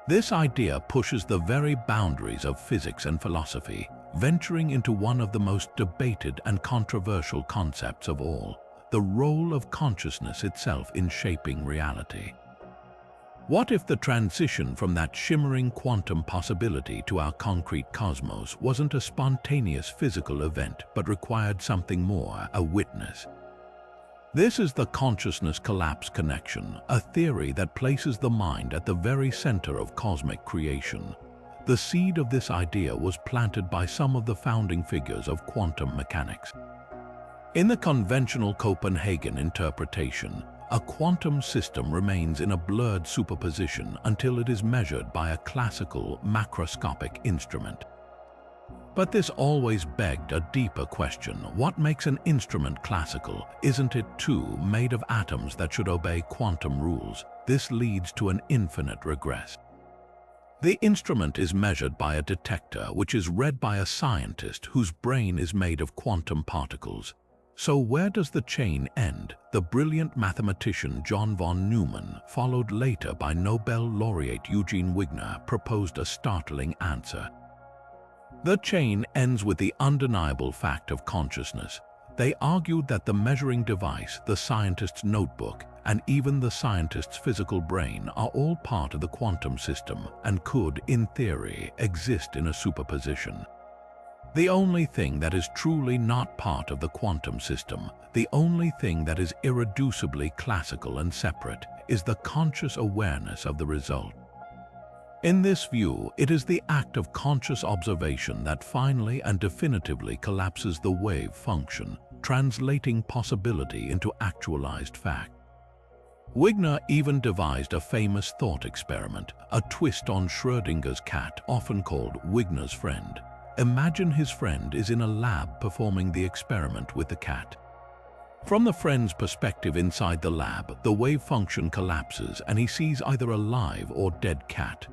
This idea pushes the very boundaries of physics and philosophy, venturing into one of the most debated and controversial concepts of all, the role of consciousness itself in shaping reality. What if the transition from that shimmering quantum possibility to our concrete cosmos wasn't a spontaneous physical event but required something more, a witness? This is the consciousness collapse connection, a theory that places the mind at the very center of cosmic creation. The seed of this idea was planted by some of the founding figures of quantum mechanics. In the conventional Copenhagen interpretation, a quantum system remains in a blurred superposition until it is measured by a classical macroscopic instrument. But this always begged a deeper question. What makes an instrument classical? Isn't it too made of atoms that should obey quantum rules? This leads to an infinite regress. The instrument is measured by a detector, which is read by a scientist whose brain is made of quantum particles. So where does the chain end? The brilliant mathematician John von Neumann, followed later by Nobel laureate Eugene Wigner, proposed a startling answer. The chain ends with the undeniable fact of consciousness. They argued that the measuring device, the scientist's notebook, and even the scientist's physical brain are all part of the quantum system and could, in theory, exist in a superposition. The only thing that is truly not part of the quantum system, the only thing that is irreducibly classical and separate, is the conscious awareness of the result. In this view, it is the act of conscious observation that finally and definitively collapses the wave function, translating possibility into actualized fact. Wigner even devised a famous thought experiment, a twist on Schrödinger's cat, often called Wigner's friend. Imagine his friend is in a lab performing the experiment with the cat. From the friend's perspective inside the lab, the wave function collapses and he sees either a live or dead cat.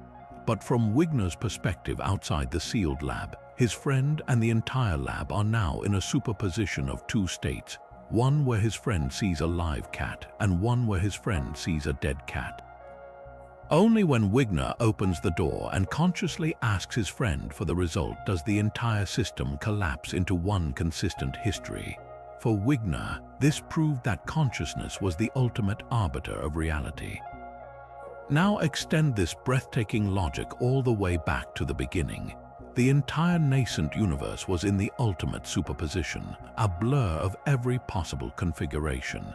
But from Wigner's perspective outside the sealed lab, his friend and the entire lab are now in a superposition of two states, one where his friend sees a live cat and one where his friend sees a dead cat. Only when Wigner opens the door and consciously asks his friend for the result does the entire system collapse into one consistent history. For Wigner, this proved that consciousness was the ultimate arbiter of reality. Now extend this breathtaking logic all the way back to the beginning. The entire nascent universe was in the ultimate superposition, a blur of every possible configuration.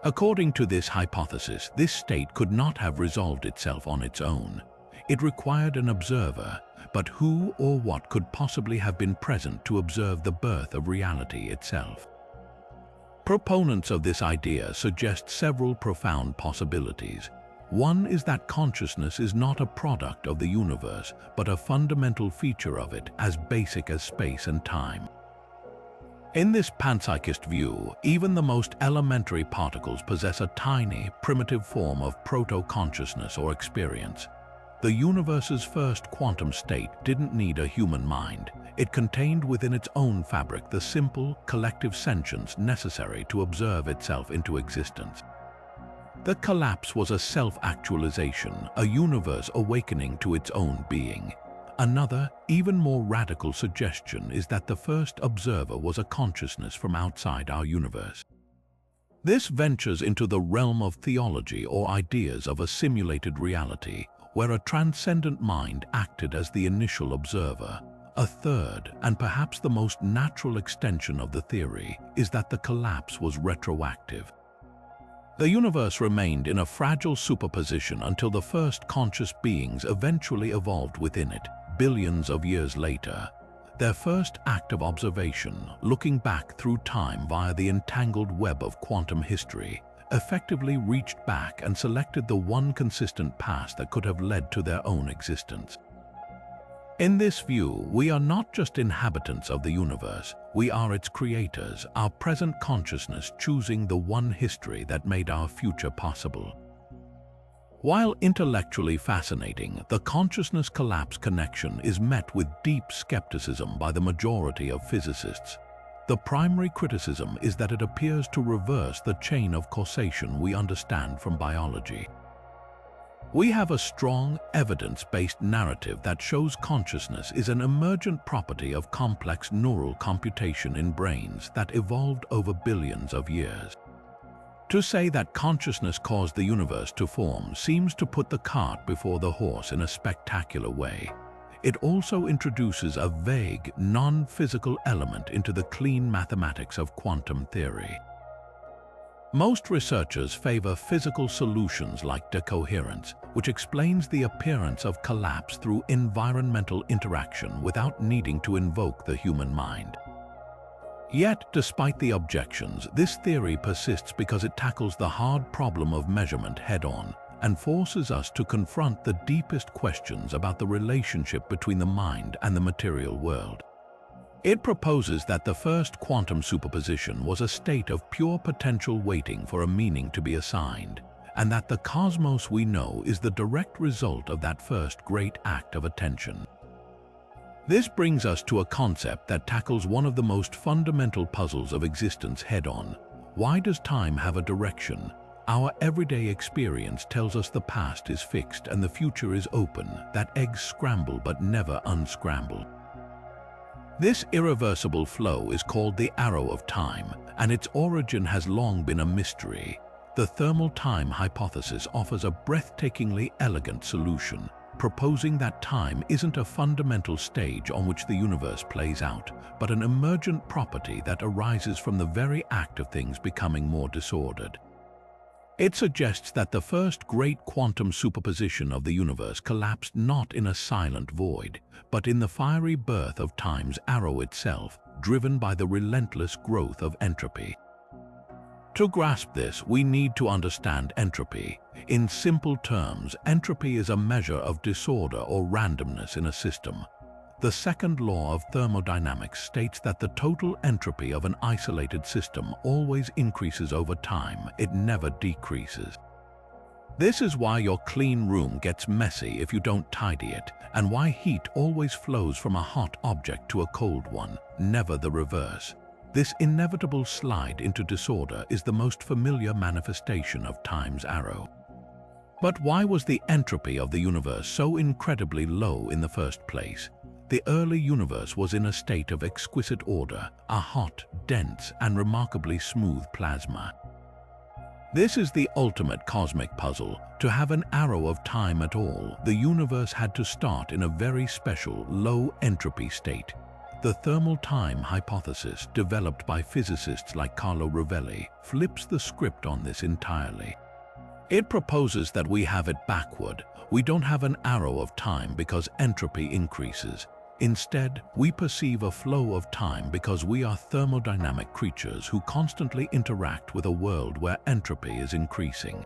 According to this hypothesis, this state could not have resolved itself on its own. It required an observer, but who or what could possibly have been present to observe the birth of reality itself? Proponents of this idea suggest several profound possibilities. One is that consciousness is not a product of the universe, but a fundamental feature of it, as basic as space and time. In this panpsychist view, even the most elementary particles possess a tiny, primitive form of proto-consciousness or experience. The universe's first quantum state didn't need a human mind. It contained within its own fabric the simple, collective sentience necessary to observe itself into existence. The collapse was a self-actualization, a universe awakening to its own being. Another, even more radical suggestion is that the first observer was a consciousness from outside our universe. This ventures into the realm of theology or ideas of a simulated reality, where a transcendent mind acted as the initial observer. A third, and perhaps the most natural extension of the theory, is that the collapse was retroactive. The universe remained in a fragile superposition until the first conscious beings eventually evolved within it, billions of years later. Their first act of observation, looking back through time via the entangled web of quantum history, effectively reached back and selected the one consistent past that could have led to their own existence. In this view, we are not just inhabitants of the universe, we are its creators, our present consciousness choosing the one history that made our future possible. While intellectually fascinating, the consciousness collapse connection is met with deep skepticism by the majority of physicists. The primary criticism is that it appears to reverse the chain of causation we understand from biology. We have a strong, evidence-based narrative that shows consciousness is an emergent property of complex neural computation in brains that evolved over billions of years. To say that consciousness caused the universe to form seems to put the cart before the horse in a spectacular way. It also introduces a vague, non-physical element into the clean mathematics of quantum theory. Most researchers favor physical solutions like decoherence, which explains the appearance of collapse through environmental interaction without needing to invoke the human mind. Yet, despite the objections, this theory persists because it tackles the hard problem of measurement head-on and forces us to confront the deepest questions about the relationship between the mind and the material world. It proposes that the first quantum superposition was a state of pure potential waiting for a meaning to be assigned, and that the cosmos we know is the direct result of that first great act of attention. This brings us to a concept that tackles one of the most fundamental puzzles of existence head-on. Why does time have a direction? Our everyday experience tells us the past is fixed and the future is open, that eggs scramble but never unscramble. This irreversible flow is called the arrow of time, and its origin has long been a mystery. The thermal time hypothesis offers a breathtakingly elegant solution, proposing that time isn't a fundamental stage on which the universe plays out, but an emergent property that arises from the very act of things becoming more disordered. It suggests that the first great quantum superposition of the universe collapsed not in a silent void, but in the fiery birth of time's arrow itself, driven by the relentless growth of entropy. To grasp this, we need to understand entropy. In simple terms, entropy is a measure of disorder or randomness in a system. The second law of thermodynamics states that the total entropy of an isolated system always increases over time, it never decreases. This is why your clean room gets messy if you don't tidy it, and why heat always flows from a hot object to a cold one, never the reverse. This inevitable slide into disorder is the most familiar manifestation of time's arrow. But why was the entropy of the universe so incredibly low in the first place? The early universe was in a state of exquisite order, a hot, dense, and remarkably smooth plasma. This is the ultimate cosmic puzzle. To have an arrow of time at all, the universe had to start in a very special, low-entropy state. The thermal time hypothesis, developed by physicists like Carlo Rovelli, flips the script on this entirely. It proposes that we have it backward. We don't have an arrow of time because entropy increases. Instead, we perceive a flow of time because we are thermodynamic creatures who constantly interact with a world where entropy is increasing.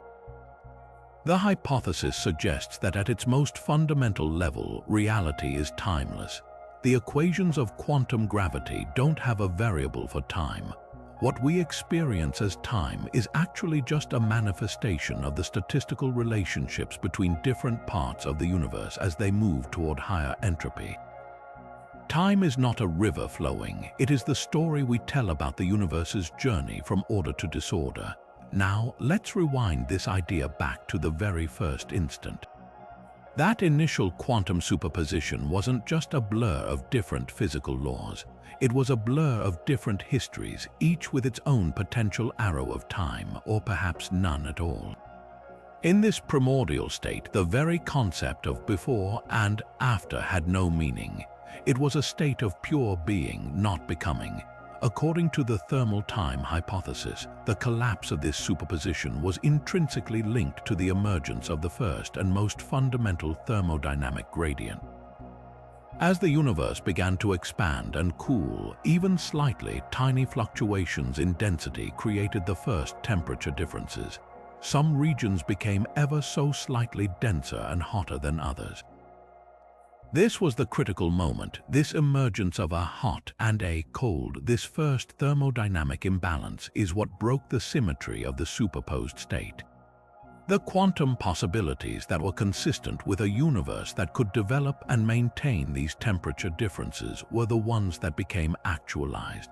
The hypothesis suggests that at its most fundamental level, reality is timeless. The equations of quantum gravity don't have a variable for time. What we experience as time is actually just a manifestation of the statistical relationships between different parts of the universe as they move toward higher entropy. Time is not a river flowing, it is the story we tell about the universe's journey from order to disorder. Now, let's rewind this idea back to the very first instant. That initial quantum superposition wasn't just a blur of different physical laws. It was a blur of different histories, each with its own potential arrow of time, or perhaps none at all. In this primordial state, the very concept of before and after had no meaning. It was a state of pure being, not becoming. According to the thermal time hypothesis, the collapse of this superposition was intrinsically linked to the emergence of the first and most fundamental thermodynamic gradient. As the universe began to expand and cool, even slightly, tiny fluctuations in density created the first temperature differences. Some regions became ever so slightly denser and hotter than others. This was the critical moment, this emergence of a hot and a cold, this first thermodynamic imbalance is what broke the symmetry of the superposed state. The quantum possibilities that were consistent with a universe that could develop and maintain these temperature differences were the ones that became actualized.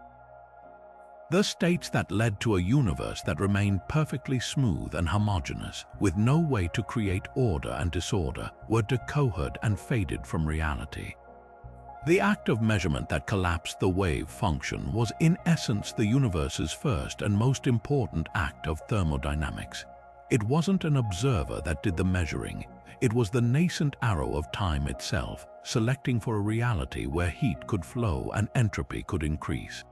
The states that led to a universe that remained perfectly smooth and homogeneous, with no way to create order and disorder, were decohered and faded from reality. The act of measurement that collapsed the wave function was in essence the universe's first and most important act of thermodynamics. It wasn't an observer that did the measuring, it was the nascent arrow of time itself, selecting for a reality where heat could flow and entropy could increase.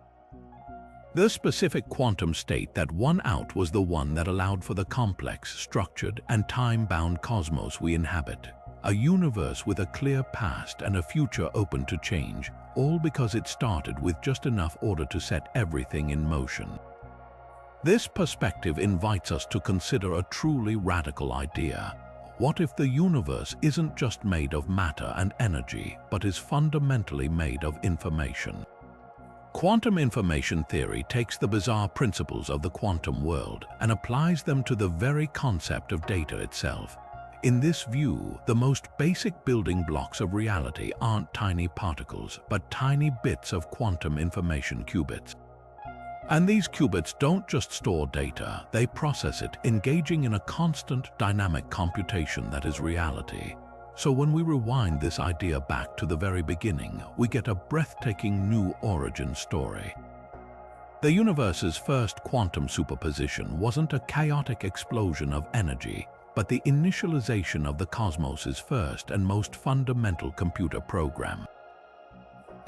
The specific quantum state that won out was the one that allowed for the complex, structured, and time-bound cosmos we inhabit. A universe with a clear past and a future open to change, all because it started with just enough order to set everything in motion. This perspective invites us to consider a truly radical idea. What if the universe isn't just made of matter and energy, but is fundamentally made of information? Quantum information theory takes the bizarre principles of the quantum world and applies them to the very concept of data itself. In this view, the most basic building blocks of reality aren't tiny particles, but tiny bits of quantum information qubits. And these qubits don't just store data, they process it, engaging in a constant dynamic computation that is reality. So when we rewind this idea back to the very beginning, we get a breathtaking new origin story. The universe's first quantum superposition wasn't a chaotic explosion of energy, but the initialization of the cosmos's first and most fundamental computer program.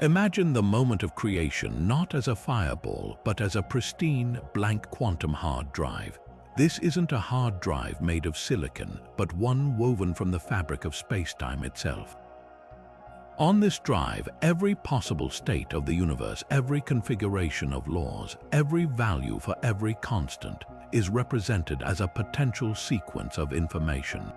Imagine the moment of creation not as a fireball, but as a pristine, blank quantum hard drive. This isn't a hard drive made of silicon, but one woven from the fabric of spacetime itself. On this drive, every possible state of the universe, every configuration of laws, every value for every constant, is represented as a potential sequence of information.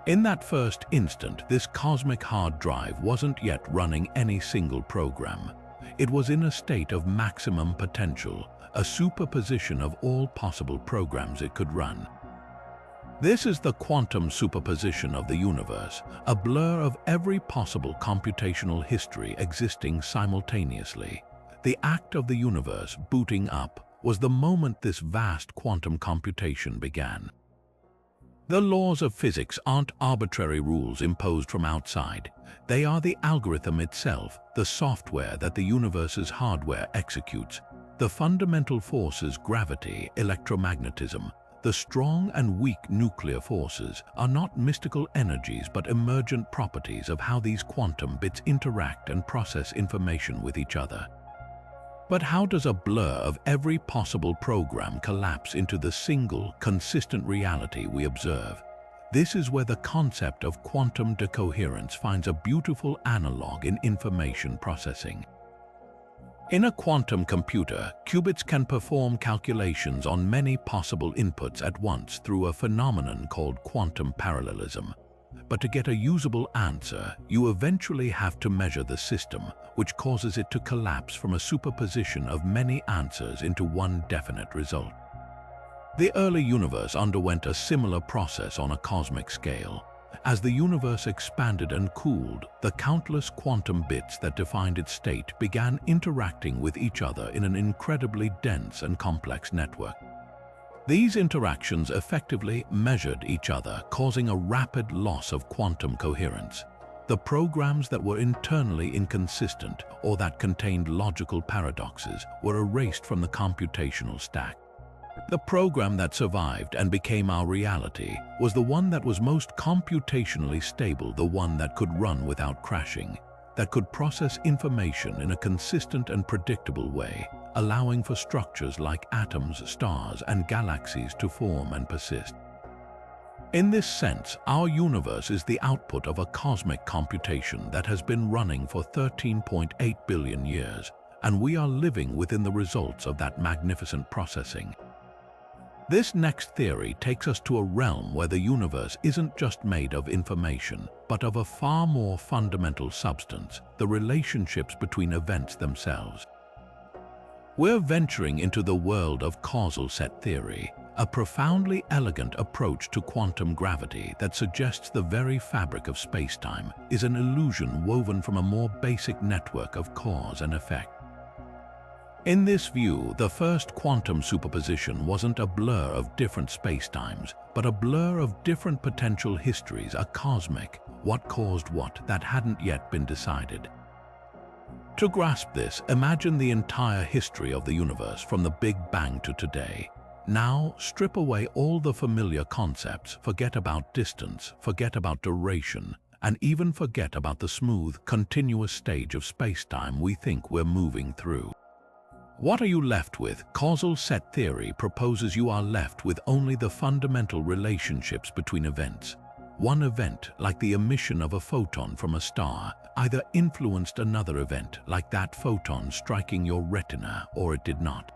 In that first instant, this cosmic hard drive wasn't yet running any single program. It was in a state of maximum potential, a superposition of all possible programs it could run. This is the quantum superposition of the universe, a blur of every possible computational history existing simultaneously. The act of the universe booting up was the moment this vast quantum computation began. The laws of physics aren't arbitrary rules imposed from outside. They are the algorithm itself, the software that the universe's hardware executes. The fundamental forces, gravity, electromagnetism, the strong and weak nuclear forces, are not mystical energies but emergent properties of how these quantum bits interact and process information with each other. But how does a blur of every possible program collapse into the single, consistent reality we observe? This is where the concept of quantum decoherence finds a beautiful analog in information processing. In a quantum computer, qubits can perform calculations on many possible inputs at once through a phenomenon called quantum parallelism. But to get a usable answer, you eventually have to measure the system, which causes it to collapse from a superposition of many answers into one definite result. The early universe underwent a similar process on a cosmic scale. As the universe expanded and cooled, the countless quantum bits that defined its state began interacting with each other in an incredibly dense and complex network. These interactions effectively measured each other, causing a rapid loss of quantum coherence. The programs that were internally inconsistent or that contained logical paradoxes were erased from the computational stack. The program that survived and became our reality was the one that was most computationally stable, the one that could run without crashing, that could process information in a consistent and predictable way, allowing for structures like atoms, stars, and galaxies to form and persist. In this sense, our universe is the output of a cosmic computation that has been running for 13.8 billion years, and we are living within the results of that magnificent processing. This next theory takes us to a realm where the universe isn't just made of information, but of a far more fundamental substance, the relationships between events themselves. We're venturing into the world of causal set theory, a profoundly elegant approach to quantum gravity that suggests the very fabric of spacetime is an illusion woven from a more basic network of cause and effect. In this view, the first quantum superposition wasn't a blur of different spacetimes, but a blur of different potential histories, a cosmic what caused what that hadn't yet been decided. To grasp this, imagine the entire history of the universe from the Big Bang to today. Now, strip away all the familiar concepts, forget about distance, forget about duration, and even forget about the smooth, continuous stage of spacetime we think we're moving through. What are you left with? Causal set theory proposes you are left with only the fundamental relationships between events. One event, like the emission of a photon from a star, either influenced another event, like that photon striking your retina, or it did not.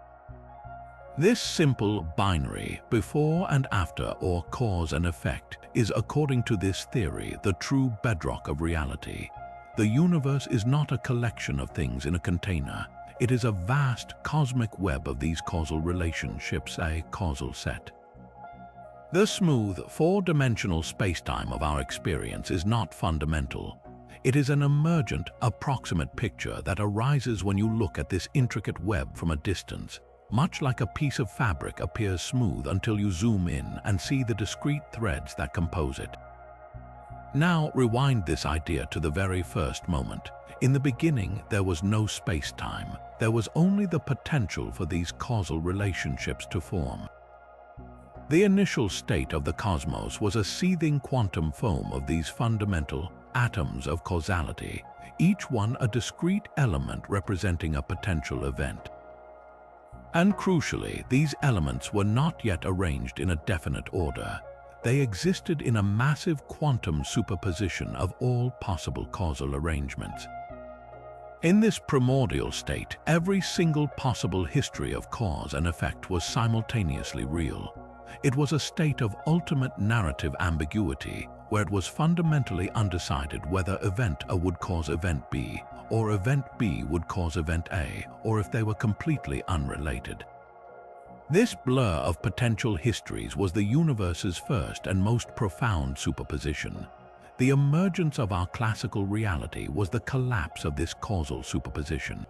This simple binary, before and after or cause and effect, is, according to this theory, the true bedrock of reality. The universe is not a collection of things in a container. It is a vast cosmic web of these causal relationships, a causal set. The smooth, four-dimensional spacetime of our experience is not fundamental. It is an emergent, approximate picture that arises when you look at this intricate web from a distance. Much like a piece of fabric appears smooth until you zoom in and see the discrete threads that compose it. Now rewind this idea to the very first moment. In the beginning, there was no space-time. There was only the potential for these causal relationships to form. The initial state of the cosmos was a seething quantum foam of these fundamental atoms of causality, each one a discrete element representing a potential event. And crucially, these elements were not yet arranged in a definite order. They existed in a massive quantum superposition of all possible causal arrangements. In this primordial state, every single possible history of cause and effect was simultaneously real. It was a state of ultimate narrative ambiguity, where it was fundamentally undecided whether event A would cause event B, or event B would cause event A, or if they were completely unrelated. This blur of potential histories was the universe's first and most profound superposition. The emergence of our classical reality was the collapse of this causal superposition.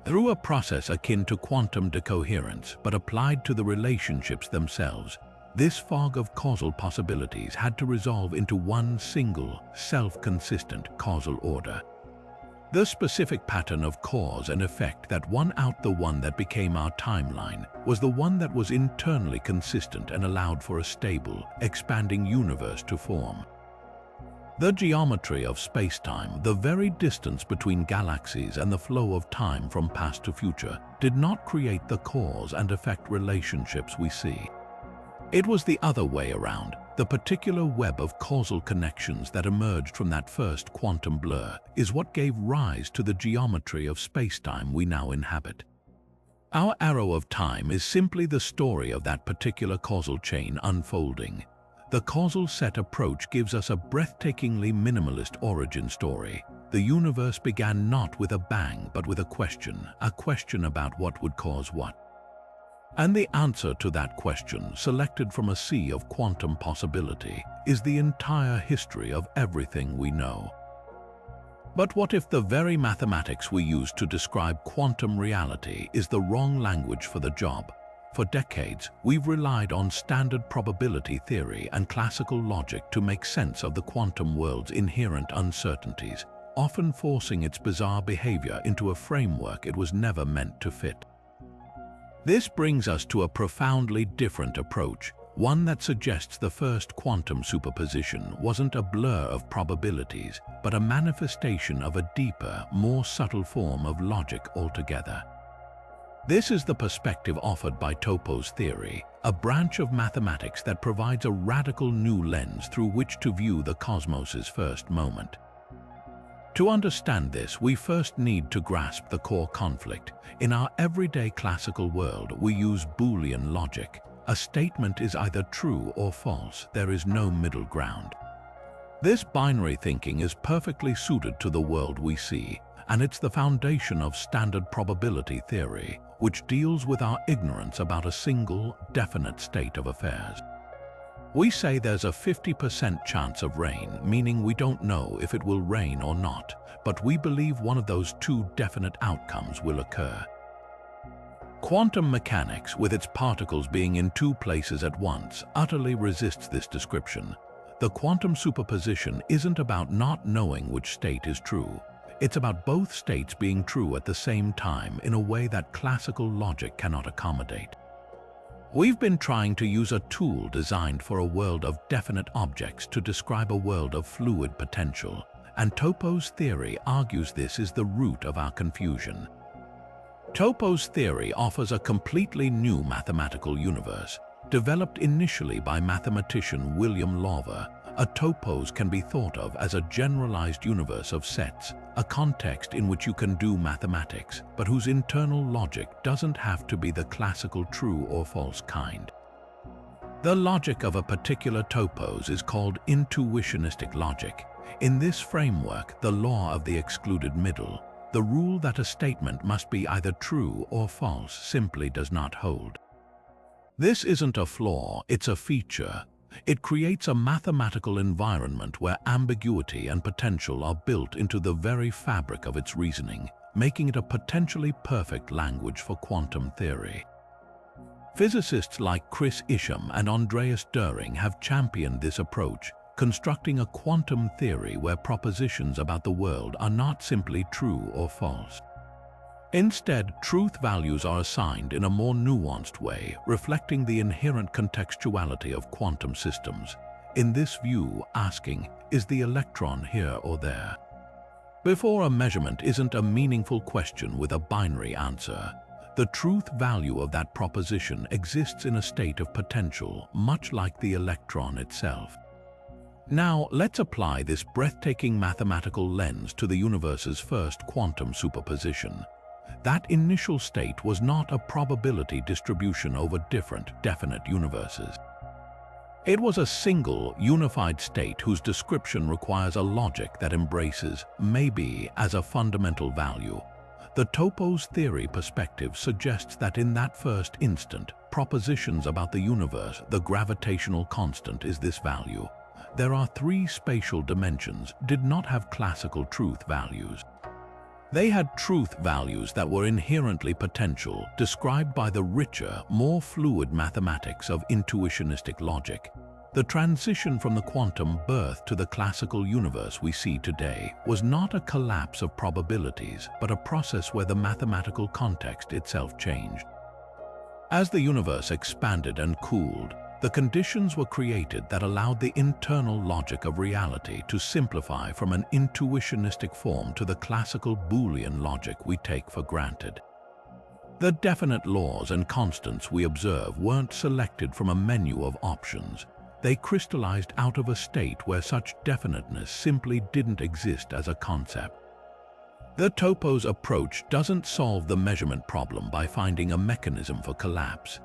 Through a process akin to quantum decoherence, but applied to the relationships themselves, this fog of causal possibilities had to resolve into one single, self-consistent causal order. The specific pattern of cause and effect that won out the one that became our timeline was the one that was internally consistent and allowed for a stable, expanding universe to form. The geometry of spacetime, the very distance between galaxies and the flow of time from past to future, did not create the cause and effect relationships we see. It was the other way around. The particular web of causal connections that emerged from that first quantum blur is what gave rise to the geometry of spacetime we now inhabit. Our arrow of time is simply the story of that particular causal chain unfolding. The causal set approach gives us a breathtakingly minimalist origin story. The universe began not with a bang, but with a question about what would cause what. And the answer to that question, selected from a sea of quantum possibility, is the entire history of everything we know. But what if the very mathematics we use to describe quantum reality is the wrong language for the job? For decades, we've relied on standard probability theory and classical logic to make sense of the quantum world's inherent uncertainties, often forcing its bizarre behavior into a framework it was never meant to fit. This brings us to a profoundly different approach, one that suggests the first quantum superposition wasn't a blur of probabilities, but a manifestation of a deeper, more subtle form of logic altogether. This is the perspective offered by Topos theory, a branch of mathematics that provides a radical new lens through which to view the cosmos's first moment. To understand this, we first need to grasp the core conflict. In our everyday classical world, we use Boolean logic. A statement is either true or false. There is no middle ground. This binary thinking is perfectly suited to the world we see, and it's the foundation of standard probability theory, which deals with our ignorance about a single, definite state of affairs. We say there's a 50% chance of rain, meaning we don't know if it will rain or not, but we believe one of those two definite outcomes will occur. Quantum mechanics, with its particles being in two places at once, utterly resists this description. The quantum superposition isn't about not knowing which state is true. It's about both states being true at the same time in a way that classical logic cannot accommodate. We've been trying to use a tool designed for a world of definite objects to describe a world of fluid potential, and Topos theory argues this is the root of our confusion. Topos theory offers a completely new mathematical universe. Developed initially by mathematician William Lawver, a topos can be thought of as a generalized universe of sets, a context in which you can do mathematics, but whose internal logic doesn't have to be the classical true or false kind. The logic of a particular topos is called intuitionistic logic. In this framework, the law of the excluded middle, the rule that a statement must be either true or false, simply does not hold. This isn't a flaw, it's a feature. It creates a mathematical environment where ambiguity and potential are built into the very fabric of its reasoning, making it a potentially perfect language for quantum theory. Physicists like Chris Isham and Andreas Düring have championed this approach, constructing a quantum theory where propositions about the world are not simply true or false. Instead, truth values are assigned in a more nuanced way, reflecting the inherent contextuality of quantum systems. In this view, asking, is the electron here or there? Before a measurement isn't a meaningful question with a binary answer. The truth value of that proposition exists in a state of potential, much like the electron itself. Now, let's apply this breathtaking mathematical lens to the universe's first quantum superposition. That initial state was not a probability distribution over different, definite universes. It was a single, unified state whose description requires a logic that embraces maybe as a fundamental value. The Topos theory perspective suggests that in that first instant, propositions about the universe, the gravitational constant is this value. There are three spatial dimensions, did not have classical truth values. They had truth values that were inherently potential, described by the richer, more fluid mathematics of intuitionistic logic. The transition from the quantum birth to the classical universe we see today was not a collapse of probabilities, but a process where the mathematical context itself changed. As the universe expanded and cooled, the conditions were created that allowed the internal logic of reality to simplify from an intuitionistic form to the classical Boolean logic we take for granted. The definite laws and constants we observe weren't selected from a menu of options. They crystallized out of a state where such definiteness simply didn't exist as a concept. The Topos approach doesn't solve the measurement problem by finding a mechanism for collapse.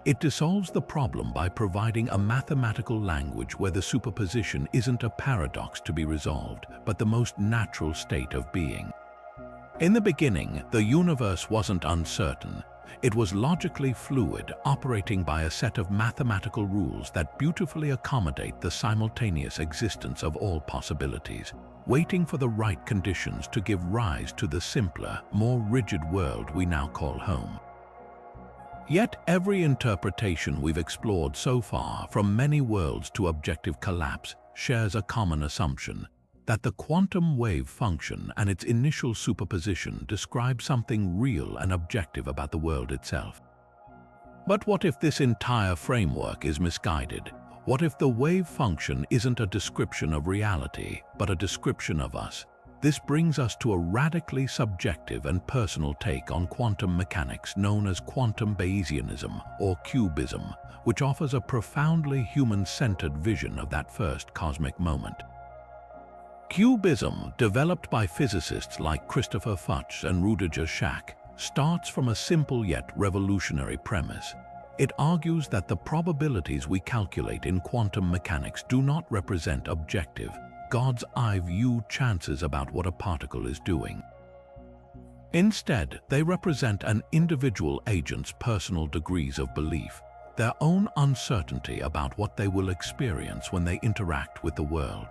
It dissolves the problem by providing a mathematical language where the superposition isn't a paradox to be resolved, but the most natural state of being. In the beginning, the universe wasn't uncertain. It was logically fluid, operating by a set of mathematical rules that beautifully accommodate the simultaneous existence of all possibilities, waiting for the right conditions to give rise to the simpler, more rigid world we now call home. Yet every interpretation we've explored so far, from many worlds to objective collapse, shares a common assumption: that the quantum wave function and its initial superposition describe something real and objective about the world itself. But what if this entire framework is misguided? What if the wave function isn't a description of reality, but a description of us? This brings us to a radically subjective and personal take on quantum mechanics known as quantum Bayesianism or cubism, which offers a profoundly human-centered vision of that first cosmic moment. Cubism, developed by physicists like Christopher Fuchs and Rudiger Schack, starts from a simple yet revolutionary premise. It argues that the probabilities we calculate in quantum mechanics do not represent objective, God's eye view chances about what a particle is doing. Instead, they represent an individual agent's personal degrees of belief, their own uncertainty about what they will experience when they interact with the world.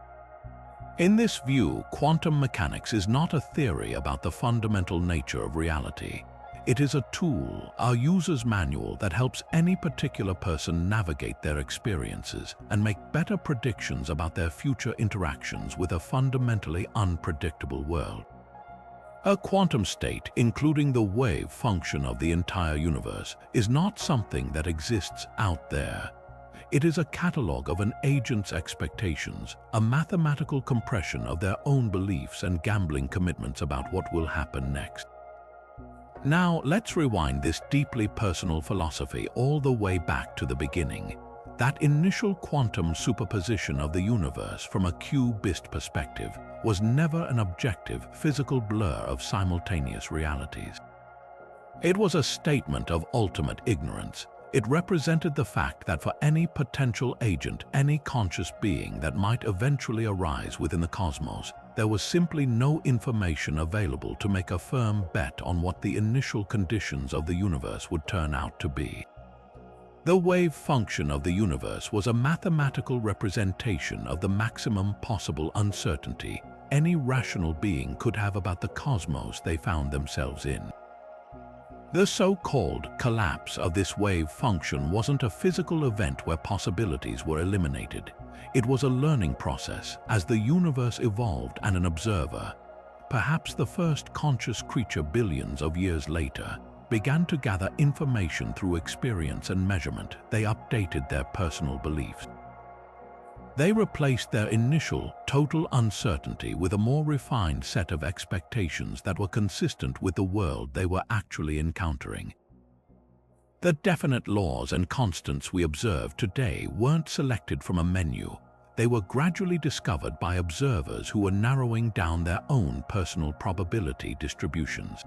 In this view, quantum mechanics is not a theory about the fundamental nature of reality. It is a tool, a user's manual that helps any particular person navigate their experiences and make better predictions about their future interactions with a fundamentally unpredictable world. A quantum state, including the wave function of the entire universe, is not something that exists out there. It is a catalog of an agent's expectations, a mathematical compression of their own beliefs and gambling commitments about what will happen next. Now, let's rewind this deeply personal philosophy all the way back to the beginning. That initial quantum superposition of the universe from a cubist perspective was never an objective, physical blur of simultaneous realities. It was a statement of ultimate ignorance. It represented the fact that for any potential agent, any conscious being that might eventually arise within the cosmos, there was simply no information available to make a firm bet on what the initial conditions of the universe would turn out to be. The wave function of the universe was a mathematical representation of the maximum possible uncertainty any rational being could have about the cosmos they found themselves in. The so-called collapse of this wave function wasn't a physical event where possibilities were eliminated. It was a learning process as the universe evolved and an observer, perhaps the first conscious creature billions of years later, began to gather information through experience and measurement. They updated their personal beliefs. They replaced their initial, total uncertainty with a more refined set of expectations that were consistent with the world they were actually encountering. The definite laws and constants we observe today weren't selected from a menu. They were gradually discovered by observers who were narrowing down their own personal probability distributions.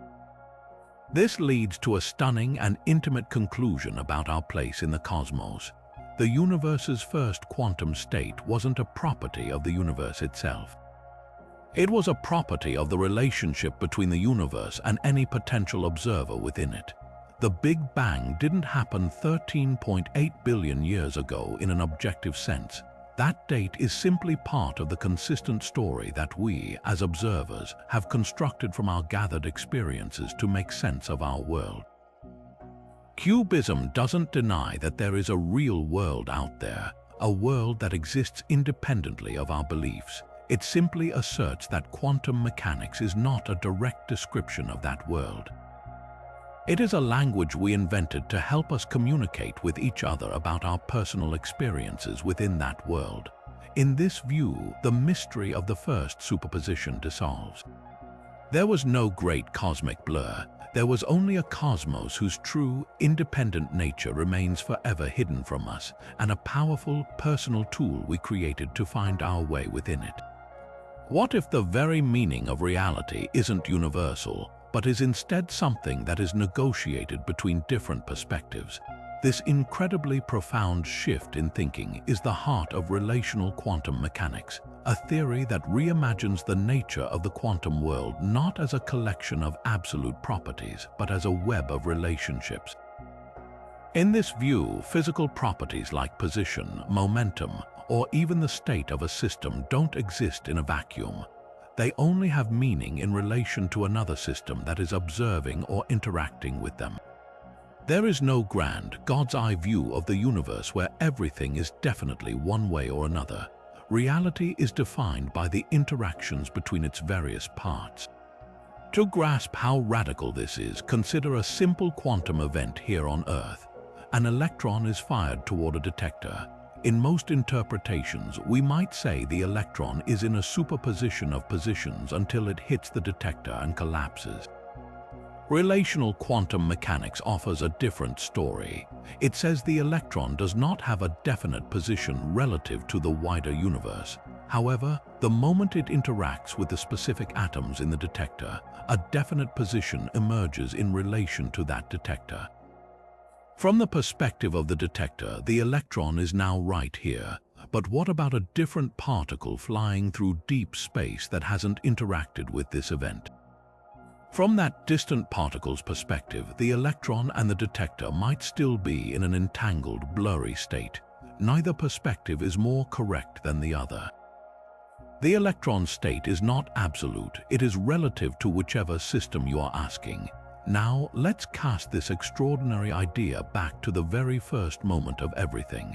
This leads to a stunning and intimate conclusion about our place in the cosmos. The universe's first quantum state wasn't a property of the universe itself. It was a property of the relationship between the universe and any potential observer within it. The Big Bang didn't happen 13.8 billion years ago in an objective sense. That date is simply part of the consistent story that we, as observers, have constructed from our gathered experiences to make sense of our world. Cubism doesn't deny that there is a real world out there, a world that exists independently of our beliefs. It simply asserts that quantum mechanics is not a direct description of that world. It is a language we invented to help us communicate with each other about our personal experiences within that world. In this view, the mystery of the first superposition dissolves. There was no great cosmic blur. There was only a cosmos whose true, independent nature remains forever hidden from us, and a powerful, personal tool we created to find our way within it. What if the very meaning of reality isn't universal, but is instead something that is negotiated between different perspectives? This incredibly profound shift in thinking is the heart of relational quantum mechanics, a theory that reimagines the nature of the quantum world not as a collection of absolute properties, but as a web of relationships. In this view, physical properties like position, momentum, or even the state of a system don't exist in a vacuum. They only have meaning in relation to another system that is observing or interacting with them. There is no grand, God's-eye view of the universe where everything is definitely one way or another. Reality is defined by the interactions between its various parts. To grasp how radical this is, consider a simple quantum event here on Earth. An electron is fired toward a detector. In most interpretations, we might say the electron is in a superposition of positions until it hits the detector and collapses. Relational quantum mechanics offers a different story. It says the electron does not have a definite position relative to the wider universe. However, the moment it interacts with the specific atoms in the detector, a definite position emerges in relation to that detector. From the perspective of the detector, the electron is now right here. But what about a different particle flying through deep space that hasn't interacted with this event? From that distant particle's perspective, the electron and the detector might still be in an entangled, blurry state. Neither perspective is more correct than the other. The electron state is not absolute, it is relative to whichever system you are asking. Now, let's cast this extraordinary idea back to the very first moment of everything.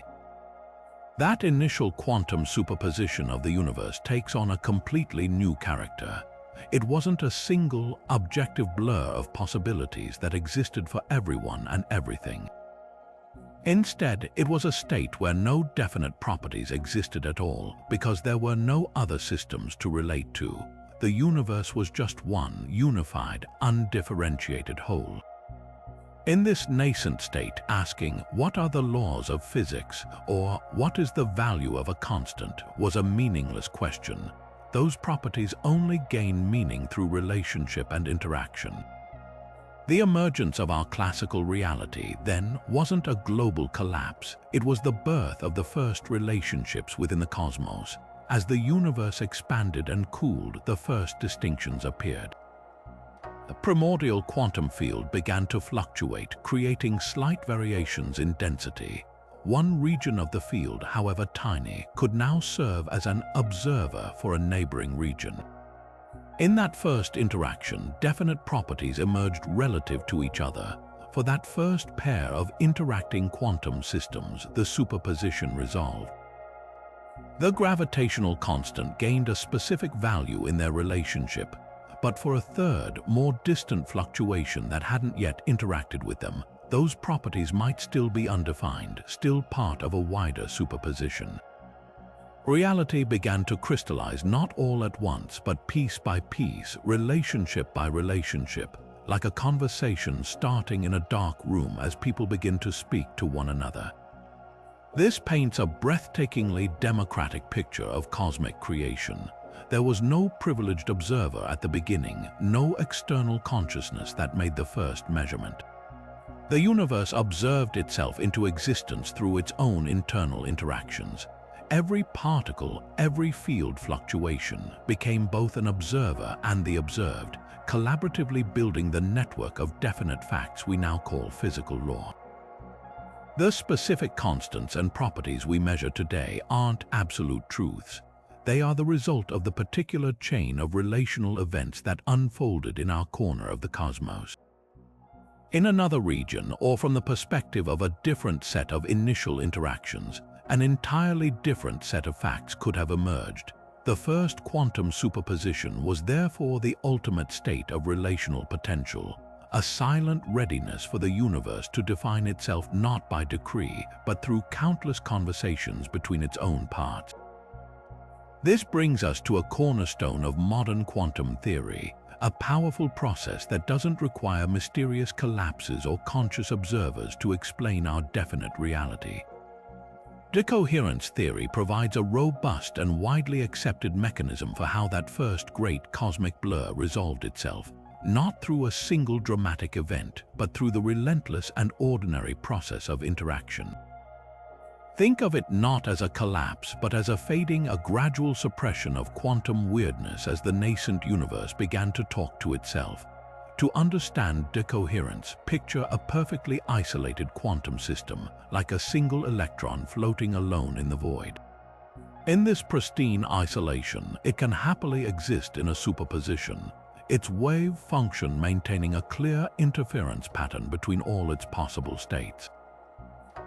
That initial quantum superposition of the universe takes on a completely new character. It wasn't a single, objective blur of possibilities that existed for everyone and everything. Instead, it was a state where no definite properties existed at all, because there were no other systems to relate to. The universe was just one unified, undifferentiated whole. In this nascent state, asking, what are the laws of physics, or what is the value of a constant, was a meaningless question. Those properties only gain meaning through relationship and interaction. The emergence of our classical reality, then, wasn't a global collapse. It was the birth of the first relationships within the cosmos. As the universe expanded and cooled, the first distinctions appeared. The primordial quantum field began to fluctuate, creating slight variations in density. One region of the field, however tiny, could now serve as an observer for a neighboring region. In that first interaction, definite properties emerged relative to each other. For that first pair of interacting quantum systems, the superposition resolved. The gravitational constant gained a specific value in their relationship, but for a third, more distant fluctuation that hadn't yet interacted with them, those properties might still be undefined, still part of a wider superposition. Reality began to crystallize not all at once, but piece by piece, relationship by relationship, like a conversation starting in a dark room as people begin to speak to one another. This paints a breathtakingly democratic picture of cosmic creation. There was no privileged observer at the beginning, no external consciousness that made the first measurement. The universe observed itself into existence through its own internal interactions. Every particle, every field fluctuation became both an observer and the observed, collaboratively building the network of definite facts we now call physical law. The specific constants and properties we measure today aren't absolute truths. They are the result of the particular chain of relational events that unfolded in our corner of the cosmos. In another region, or from the perspective of a different set of initial interactions, an entirely different set of facts could have emerged. The first quantum superposition was therefore the ultimate state of relational potential, a silent readiness for the universe to define itself not by decree, but through countless conversations between its own parts. This brings us to a cornerstone of modern quantum theory, a powerful process that doesn't require mysterious collapses or conscious observers to explain our definite reality. Decoherence theory provides a robust and widely accepted mechanism for how that first great cosmic blur resolved itself, not through a single dramatic event, but through the relentless and ordinary process of interaction. Think of it not as a collapse, but as a gradual suppression of quantum weirdness as the nascent universe began to talk to itself. To understand decoherence, picture a perfectly isolated quantum system, like a single electron floating alone in the void. In this pristine isolation, it can happily exist in a superposition, its wave function maintaining a clear interference pattern between all its possible states.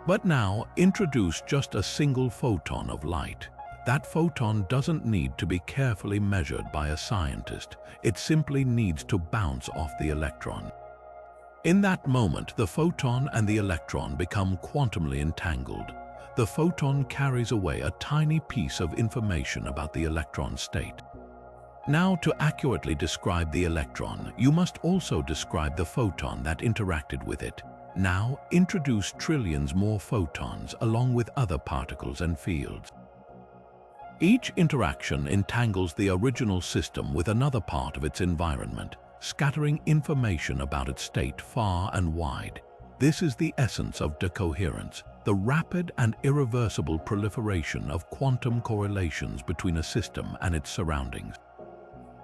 But now, introduce just a single photon of light. That photon doesn't need to be carefully measured by a scientist. It simply needs to bounce off the electron. In that moment, the photon and the electron become quantumly entangled. The photon carries away a tiny piece of information about the electron's state. Now, to accurately describe the electron, you must also describe the photon that interacted with it. Now, introduce trillions more photons along with other particles and fields. Each interaction entangles the original system with another part of its environment, scattering information about its state far and wide. This is the essence of decoherence, the rapid and irreversible proliferation of quantum correlations between a system and its surroundings.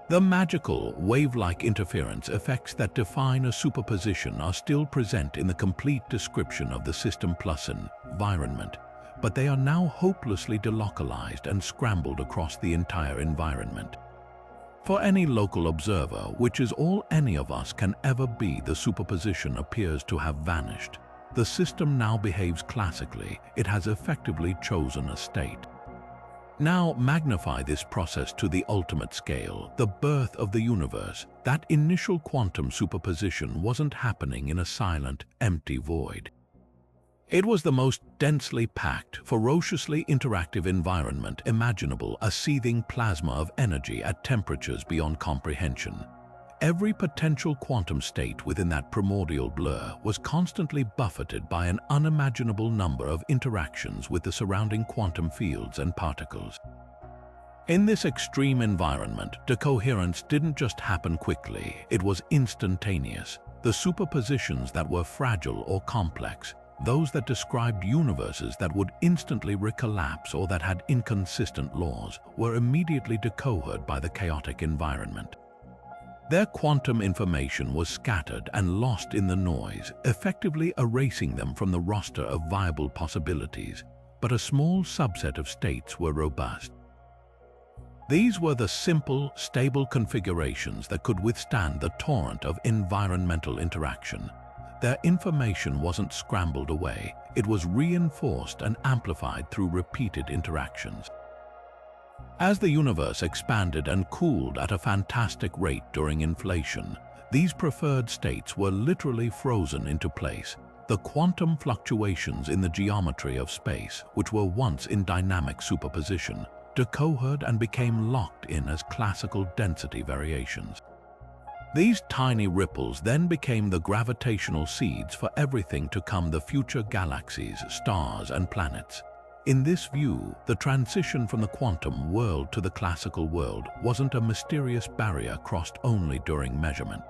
The magical, wave-like interference effects that define a superposition are still present in the complete description of the system plus an environment, but they are now hopelessly delocalized and scrambled across the entire environment. For any local observer, which is all any of us can ever be, the superposition appears to have vanished. The system now behaves classically. It has effectively chosen a state. Now magnify this process to the ultimate scale, the birth of the universe. That initial quantum superposition wasn't happening in a silent, empty void. It was the most densely packed, ferociously interactive environment imaginable, a seething plasma of energy at temperatures beyond comprehension. Every potential quantum state within that primordial blur was constantly buffeted by an unimaginable number of interactions with the surrounding quantum fields and particles. In this extreme environment, decoherence didn't just happen quickly, it was instantaneous. The superpositions that were fragile or complex, those that described universes that would instantly recollapse or that had inconsistent laws, were immediately decohered by the chaotic environment. Their quantum information was scattered and lost in the noise, effectively erasing them from the roster of viable possibilities, but a small subset of states were robust. These were the simple, stable configurations that could withstand the torrent of environmental interaction. Their information wasn't scrambled away, it was reinforced and amplified through repeated interactions. As the universe expanded and cooled at a fantastic rate during inflation, these preferred states were literally frozen into place. The quantum fluctuations in the geometry of space, which were once in dynamic superposition, decohered and became locked in as classical density variations. These tiny ripples then became the gravitational seeds for everything to come: the future galaxies, stars, and planets. In this view, the transition from the quantum world to the classical world wasn't a mysterious barrier crossed only during measurement.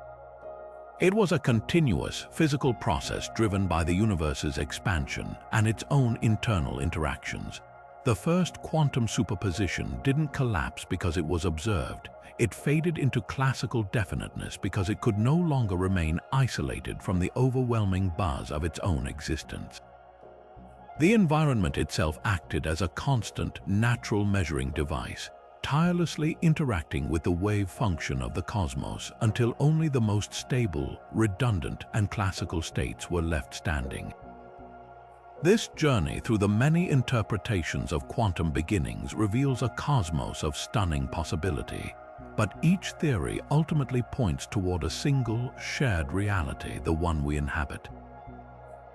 It was a continuous, physical process driven by the universe's expansion and its own internal interactions. The first quantum superposition didn't collapse because it was observed. It faded into classical definiteness because it could no longer remain isolated from the overwhelming buzz of its own existence. The environment itself acted as a constant, natural measuring device, tirelessly interacting with the wave function of the cosmos until only the most stable, redundant, and classical states were left standing. This journey through the many interpretations of quantum beginnings reveals a cosmos of stunning possibility, but each theory ultimately points toward a single, shared reality, the one we inhabit.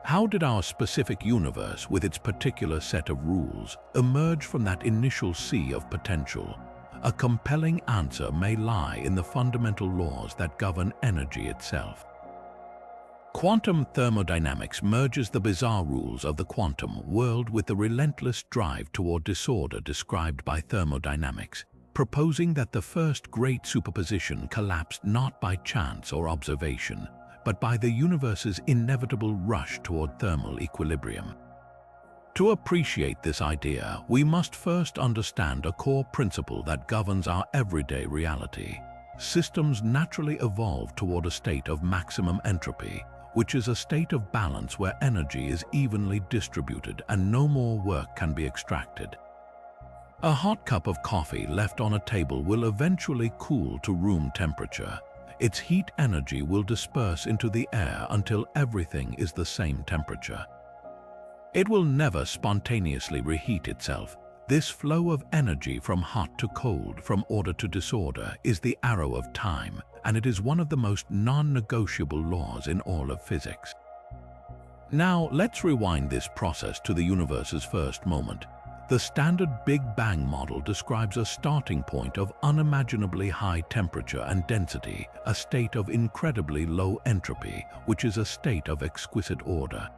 How did our specific universe, with its particular set of rules, emerge from that initial sea of potential? A compelling answer may lie in the fundamental laws that govern energy itself. Quantum thermodynamics merges the bizarre rules of the quantum world with the relentless drive toward disorder described by thermodynamics, proposing that the first great superposition collapsed not by chance or observation, but by the universe's inevitable rush toward thermal equilibrium. To appreciate this idea, we must first understand a core principle that governs our everyday reality. Systems naturally evolve toward a state of maximum entropy, which is a state of balance where energy is evenly distributed and no more work can be extracted. A hot cup of coffee left on a table will eventually cool to room temperature. Its heat energy will disperse into the air until everything is the same temperature. It will never spontaneously reheat itself. This flow of energy from hot to cold, from order to disorder, is the arrow of time, and it is one of the most non-negotiable laws in all of physics. Now, let's rewind this process to the universe's first moment. The standard Big Bang model describes a starting point of unimaginably high temperature and density, a state of incredibly low entropy, which is a state of exquisite order.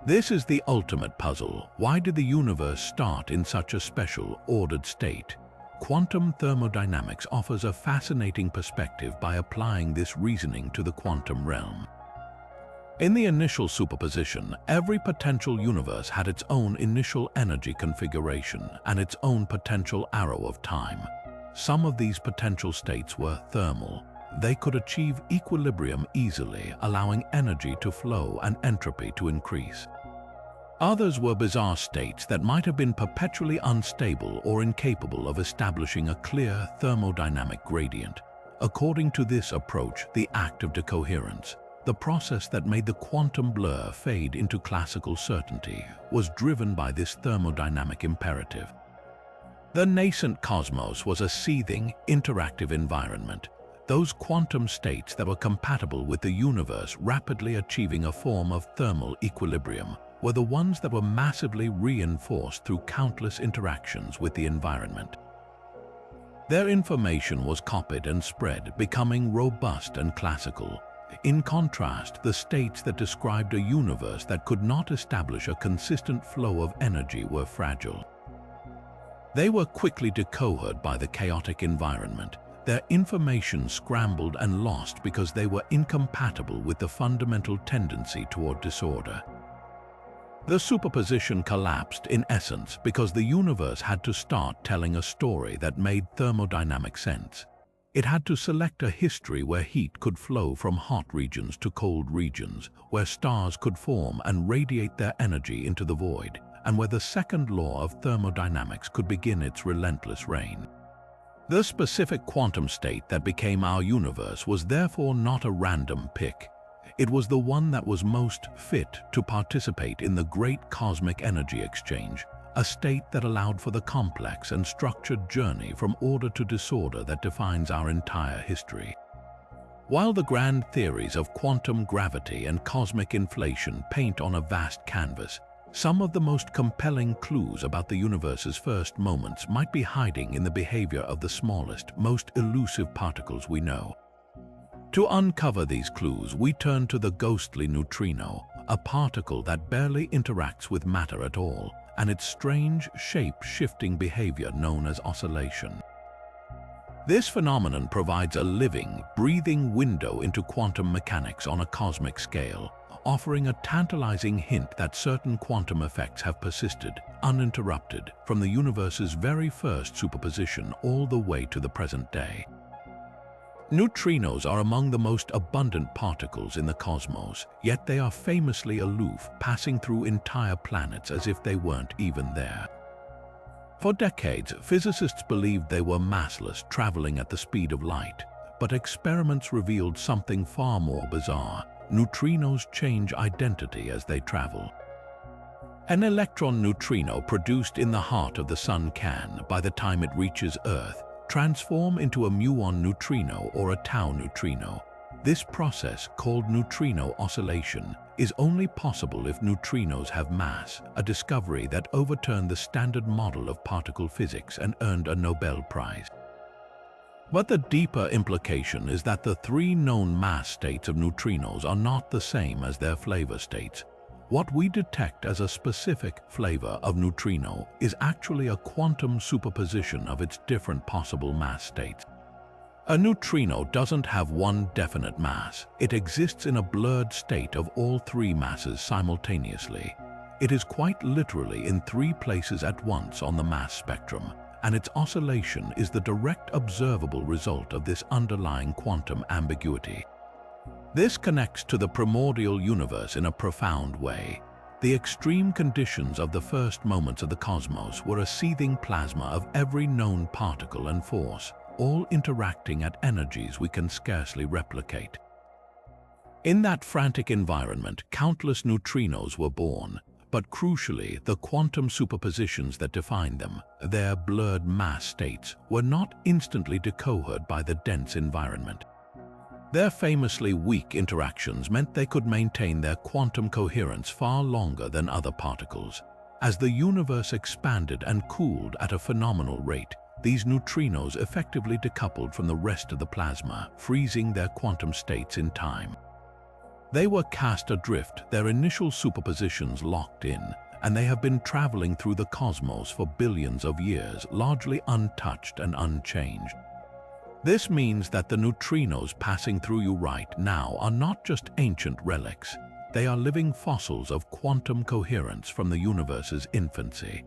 This is the ultimate puzzle. Why did the universe start in such a special, ordered state? Quantum thermodynamics offers a fascinating perspective by applying this reasoning to the quantum realm. In the initial superposition, every potential universe had its own initial energy configuration and its own potential arrow of time. Some of these potential states were thermal. They could achieve equilibrium easily, allowing energy to flow and entropy to increase. Others were bizarre states that might have been perpetually unstable or incapable of establishing a clear thermodynamic gradient. According to this approach, the act of decoherence, the process that made the quantum blur fade into classical certainty, was driven by this thermodynamic imperative. The nascent cosmos was a seething, interactive environment. Those quantum states that were compatible with the universe rapidly achieving a form of thermal equilibrium were the ones that were massively reinforced through countless interactions with the environment. Their information was copied and spread, becoming robust and classical. In contrast, the states that described a universe that could not establish a consistent flow of energy were fragile. They were quickly decohered by the chaotic environment. Their information scrambled and lost because they were incompatible with the fundamental tendency toward disorder. The superposition collapsed in essence because the universe had to start telling a story that made thermodynamic sense. It had to select a history where heat could flow from hot regions to cold regions, where stars could form and radiate their energy into the void, and where the second law of thermodynamics could begin its relentless reign. The specific quantum state that became our universe was therefore not a random pick. It was the one that was most fit to participate in the great cosmic energy exchange, a state that allowed for the complex and structured journey from order to disorder that defines our entire history. While the grand theories of quantum gravity and cosmic inflation paint on a vast canvas, some of the most compelling clues about the universe's first moments might be hiding in the behavior of the smallest, most elusive particles we know. To uncover these clues, we turn to the ghostly neutrino, a particle that barely interacts with matter at all, and its strange, shape-shifting behavior known as oscillation. This phenomenon provides a living, breathing window into quantum mechanics on a cosmic scale, offering a tantalizing hint that certain quantum effects have persisted, uninterrupted, from the universe's very first superposition all the way to the present day. Neutrinos are among the most abundant particles in the cosmos, yet they are famously aloof, passing through entire planets as if they weren't even there. For decades, physicists believed they were massless, traveling at the speed of light, but experiments revealed something far more bizarre. Neutrinos change identity as they travel. An electron neutrino produced in the heart of the Sun can, by the time it reaches Earth, transform into a muon neutrino or a tau neutrino. This process, called neutrino oscillation, is only possible if neutrinos have mass, a discovery that overturned the standard model of particle physics and earned a Nobel Prize. But the deeper implication is that the three known mass states of neutrinos are not the same as their flavor states. What we detect as a specific flavor of neutrino is actually a quantum superposition of its different possible mass states. A neutrino doesn't have one definite mass. It exists in a blurred state of all three masses simultaneously. It is quite literally in three places at once on the mass spectrum, and its oscillation is the direct observable result of this underlying quantum ambiguity. This connects to the primordial universe in a profound way. The extreme conditions of the first moments of the cosmos were a seething plasma of every known particle and force, all interacting at energies we can scarcely replicate. In that frantic environment, countless neutrinos were born, but crucially, the quantum superpositions that defined them, their blurred mass states, were not instantly decohered by the dense environment. Their famously weak interactions meant they could maintain their quantum coherence far longer than other particles. As the universe expanded and cooled at a phenomenal rate, these neutrinos effectively decoupled from the rest of the plasma, freezing their quantum states in time. They were cast adrift, their initial superpositions locked in, and they have been traveling through the cosmos for billions of years, largely untouched and unchanged. This means that the neutrinos passing through you right now are not just ancient relics. They are living fossils of quantum coherence from the universe's infancy.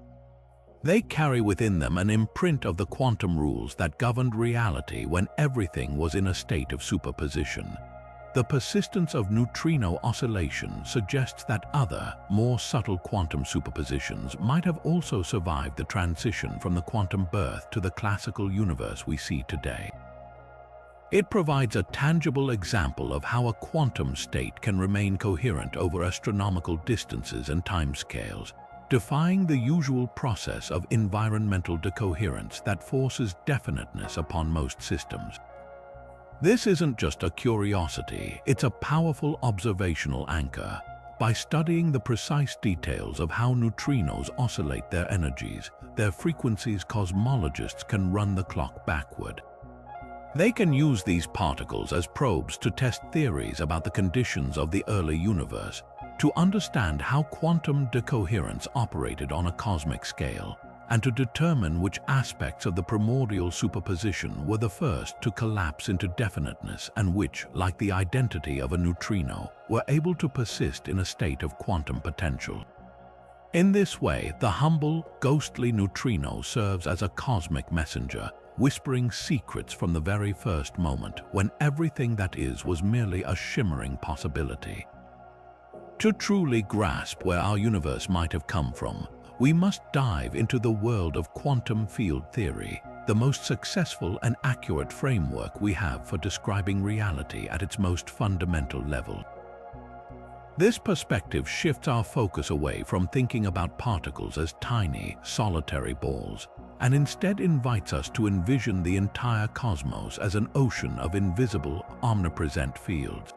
They carry within them an imprint of the quantum rules that governed reality when everything was in a state of superposition. The persistence of neutrino oscillation suggests that other, more subtle quantum superpositions might have also survived the transition from the quantum birth to the classical universe we see today. It provides a tangible example of how a quantum state can remain coherent over astronomical distances and timescales, defying the usual process of environmental decoherence that forces definiteness upon most systems. This isn't just a curiosity, it's a powerful observational anchor. By studying the precise details of how neutrinos oscillate their energies, their frequencies, cosmologists can run the clock backward. They can use these particles as probes to test theories about the conditions of the early universe, to understand how quantum decoherence operated on a cosmic scale, and to determine which aspects of the primordial superposition were the first to collapse into definiteness and which, like the identity of a neutrino, were able to persist in a state of quantum potential. In this way, the humble, ghostly neutrino serves as a cosmic messenger, whispering secrets from the very first moment when everything that is was merely a shimmering possibility. To truly grasp where our universe might have come from, we must dive into the world of quantum field theory, the most successful and accurate framework we have for describing reality at its most fundamental level. This perspective shifts our focus away from thinking about particles as tiny, solitary balls, and instead invites us to envision the entire cosmos as an ocean of invisible, omnipresent fields.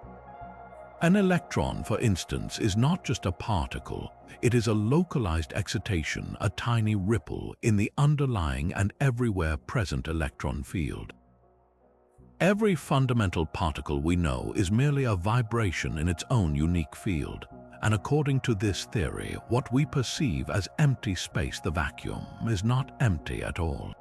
An electron, for instance, is not just a particle, it is a localized excitation, a tiny ripple in the underlying and everywhere present electron field. Every fundamental particle we know is merely a vibration in its own unique field, and according to this theory, what we perceive as empty space, the vacuum, is not empty at all.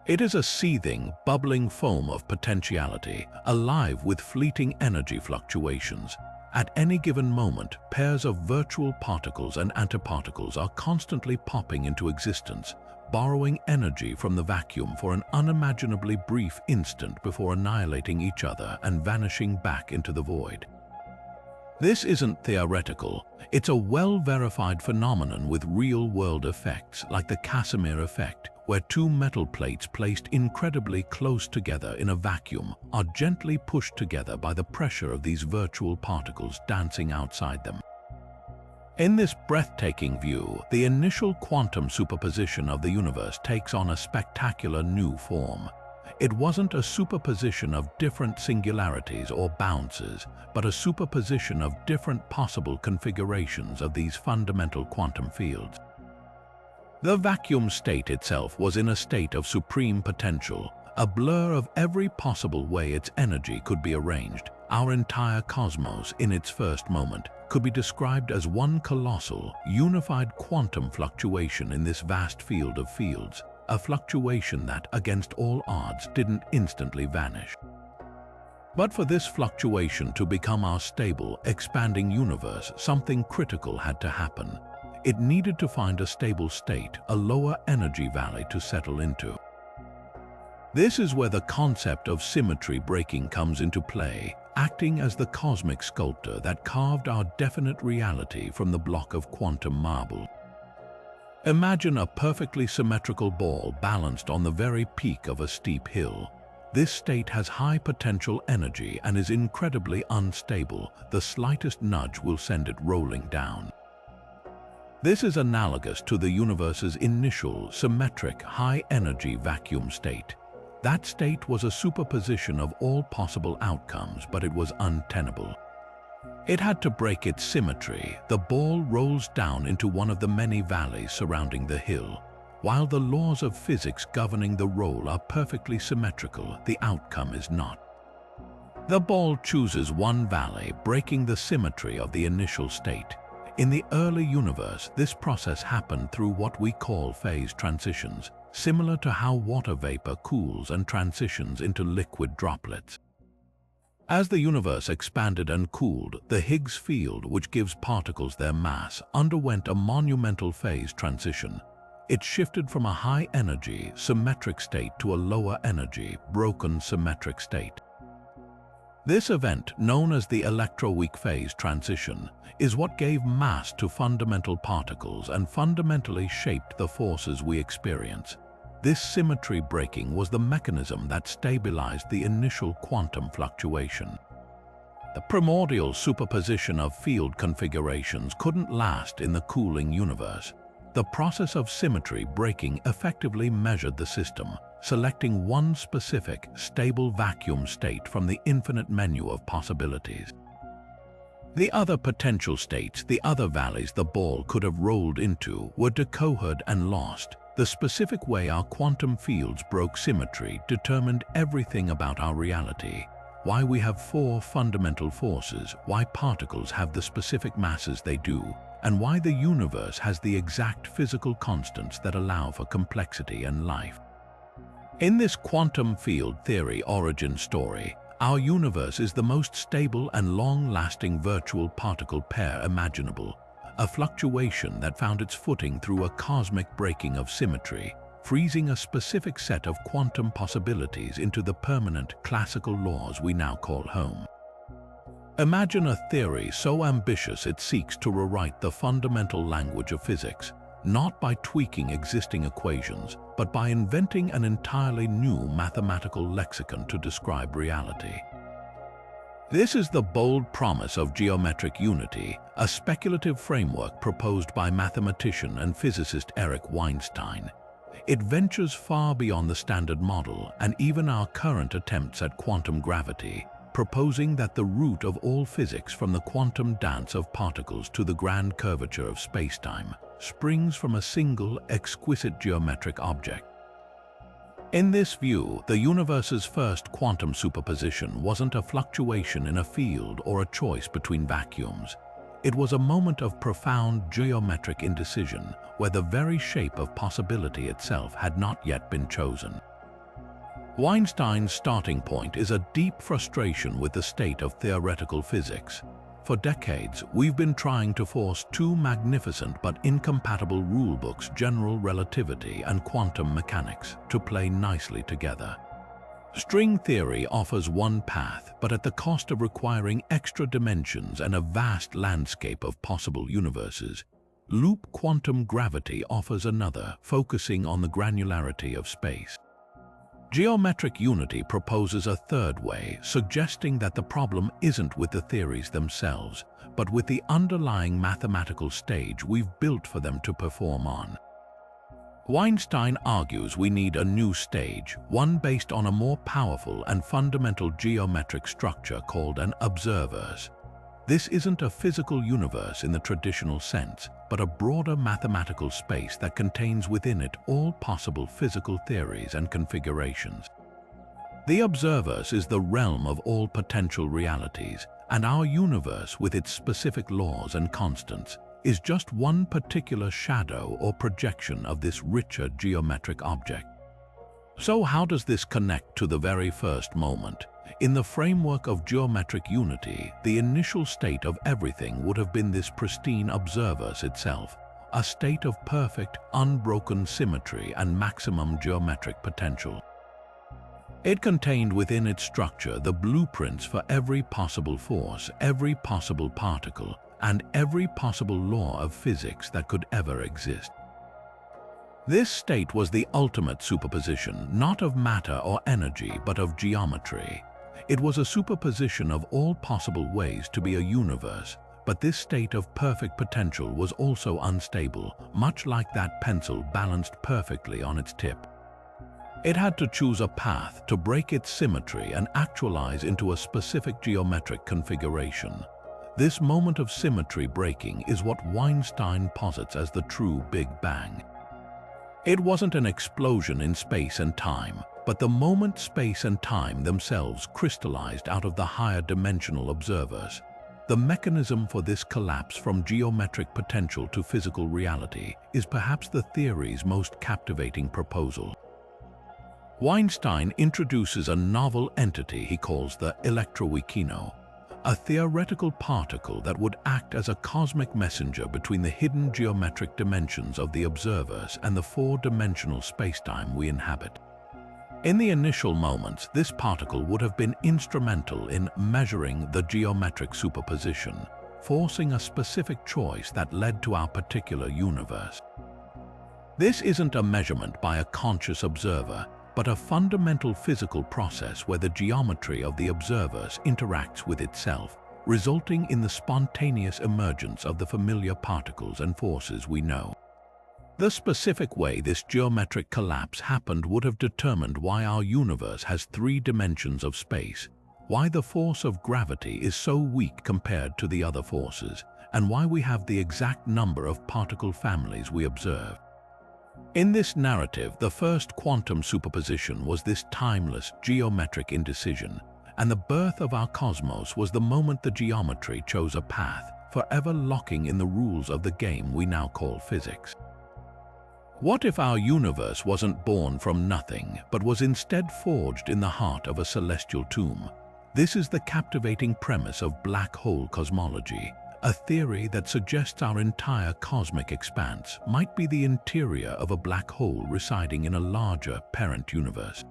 It is a seething, bubbling foam of potentiality, alive with fleeting energy fluctuations, At any given moment, pairs of virtual particles and antiparticles are constantly popping into existence, borrowing energy from the vacuum for an unimaginably brief instant before annihilating each other and vanishing back into the void. This isn't theoretical, it's a well-verified phenomenon with real-world effects like the Casimir effect, where two metal plates placed incredibly close together in a vacuum are gently pushed together by the pressure of these virtual particles dancing outside them. In this breathtaking view, the initial quantum superposition of the universe takes on a spectacular new form. It wasn't a superposition of different singularities or bounces, but a superposition of different possible configurations of these fundamental quantum fields. The vacuum state itself was in a state of supreme potential, a blur of every possible way its energy could be arranged. Our entire cosmos, in its first moment, could be described as one colossal, unified quantum fluctuation in this vast field of fields, a fluctuation that, against all odds, didn't instantly vanish. But for this fluctuation to become our stable, expanding universe, something critical had to happen. It needed to find a stable state, a lower energy valley to settle into. This is where the concept of symmetry breaking comes into play, acting as the cosmic sculptor that carved our definite reality from the block of quantum marble. Imagine a perfectly symmetrical ball balanced on the very peak of a steep hill. This state has high potential energy and is incredibly unstable. The slightest nudge will send it rolling down. This is analogous to the universe's initial, symmetric, high-energy vacuum state. That state was a superposition of all possible outcomes, but it was untenable. It had to break its symmetry. The ball rolls down into one of the many valleys surrounding the hill. While the laws of physics governing the roll are perfectly symmetrical, the outcome is not. The ball chooses one valley, breaking the symmetry of the initial state. In the early universe, this process happened through what we call phase transitions, similar to how water vapor cools and transitions into liquid droplets. As the universe expanded and cooled, the Higgs field, which gives particles their mass, underwent a monumental phase transition. It shifted from a high-energy, symmetric state to a lower-energy, broken symmetric state. This event, known as the electroweak phase transition, is what gave mass to fundamental particles and fundamentally shaped the forces we experience. This symmetry breaking was the mechanism that stabilized the initial quantum fluctuation. The primordial superposition of field configurations couldn't last in the cooling universe. The process of symmetry breaking effectively measured the system, selecting one specific, stable vacuum state from the infinite menu of possibilities. The other potential states, the other valleys the ball could have rolled into, were decohered and lost. The specific way our quantum fields broke symmetry determined everything about our reality. Why we have four fundamental forces, why particles have the specific masses they do, and why the universe has the exact physical constants that allow for complexity and life. In this quantum field theory origin story, our universe is the most stable and long-lasting virtual particle pair imaginable, a fluctuation that found its footing through a cosmic breaking of symmetry, freezing a specific set of quantum possibilities into the permanent classical laws we now call home. Imagine a theory so ambitious it seeks to rewrite the fundamental language of physics, not by tweaking existing equations, but by inventing an entirely new mathematical lexicon to describe reality. This is the bold promise of geometric unity, a speculative framework proposed by mathematician and physicist Eric Weinstein. It ventures far beyond the standard model and even our current attempts at quantum gravity, proposing that the root of all physics, from the quantum dance of particles to the grand curvature of spacetime, springs from a single, exquisite geometric object. In this view, the universe's first quantum superposition wasn't a fluctuation in a field or a choice between vacuums. It was a moment of profound geometric indecision, where the very shape of possibility itself had not yet been chosen. Weinstein's starting point is a deep frustration with the state of theoretical physics. For decades, we've been trying to force two magnificent but incompatible rulebooks, general relativity and quantum mechanics, to play nicely together. String theory offers one path, but at the cost of requiring extra dimensions and a vast landscape of possible universes. Loop quantum gravity offers another, focusing on the granularity of space. Geometric unity proposes a third way, suggesting that the problem isn't with the theories themselves, but with the underlying mathematical stage we've built for them to perform on. Weinstein argues we need a new stage, one based on a more powerful and fundamental geometric structure called an observerse. This isn't a physical universe in the traditional sense, but a broader mathematical space that contains within it all possible physical theories and configurations. The observerse is the realm of all potential realities, and our universe, with its specific laws and constants, is just one particular shadow or projection of this richer geometric object. So how does this connect to the very first moment? In the framework of geometric unity, the initial state of everything would have been this pristine observerse itself, a state of perfect, unbroken symmetry and maximum geometric potential. It contained within its structure the blueprints for every possible force, every possible particle, and every possible law of physics that could ever exist. This state was the ultimate superposition, not of matter or energy, but of geometry. It was a superposition of all possible ways to be a universe, but this state of perfect potential was also unstable, much like that pencil balanced perfectly on its tip. It had to choose a path to break its symmetry and actualize into a specific geometric configuration. This moment of symmetry breaking is what Weinstein posits as the true Big Bang. It wasn't an explosion in space and time, but the moment space and time themselves crystallized out of the higher dimensional observers. The mechanism for this collapse from geometric potential to physical reality is perhaps the theory's most captivating proposal. Weinstein introduces a novel entity he calls the electroweakino, a theoretical particle that would act as a cosmic messenger between the hidden geometric dimensions of the observers and the four-dimensional spacetime we inhabit. In the initial moments, this particle would have been instrumental in measuring the geometric superposition, forcing a specific choice that led to our particular universe. This isn't a measurement by a conscious observer, but a fundamental physical process where the geometry of the observers interacts with itself, resulting in the spontaneous emergence of the familiar particles and forces we know. The specific way this geometric collapse happened would have determined why our universe has three dimensions of space, why the force of gravity is so weak compared to the other forces, and why we have the exact number of particle families we observe. In this narrative, the first quantum superposition was this timeless geometric indecision, and the birth of our cosmos was the moment the geometry chose a path, forever locking in the rules of the game we now call physics. What if our universe wasn't born from nothing, but was instead forged in the heart of a celestial tomb? This is the captivating premise of black hole cosmology, a theory that suggests our entire cosmic expanse might be the interior of a black hole residing in a larger parent universe.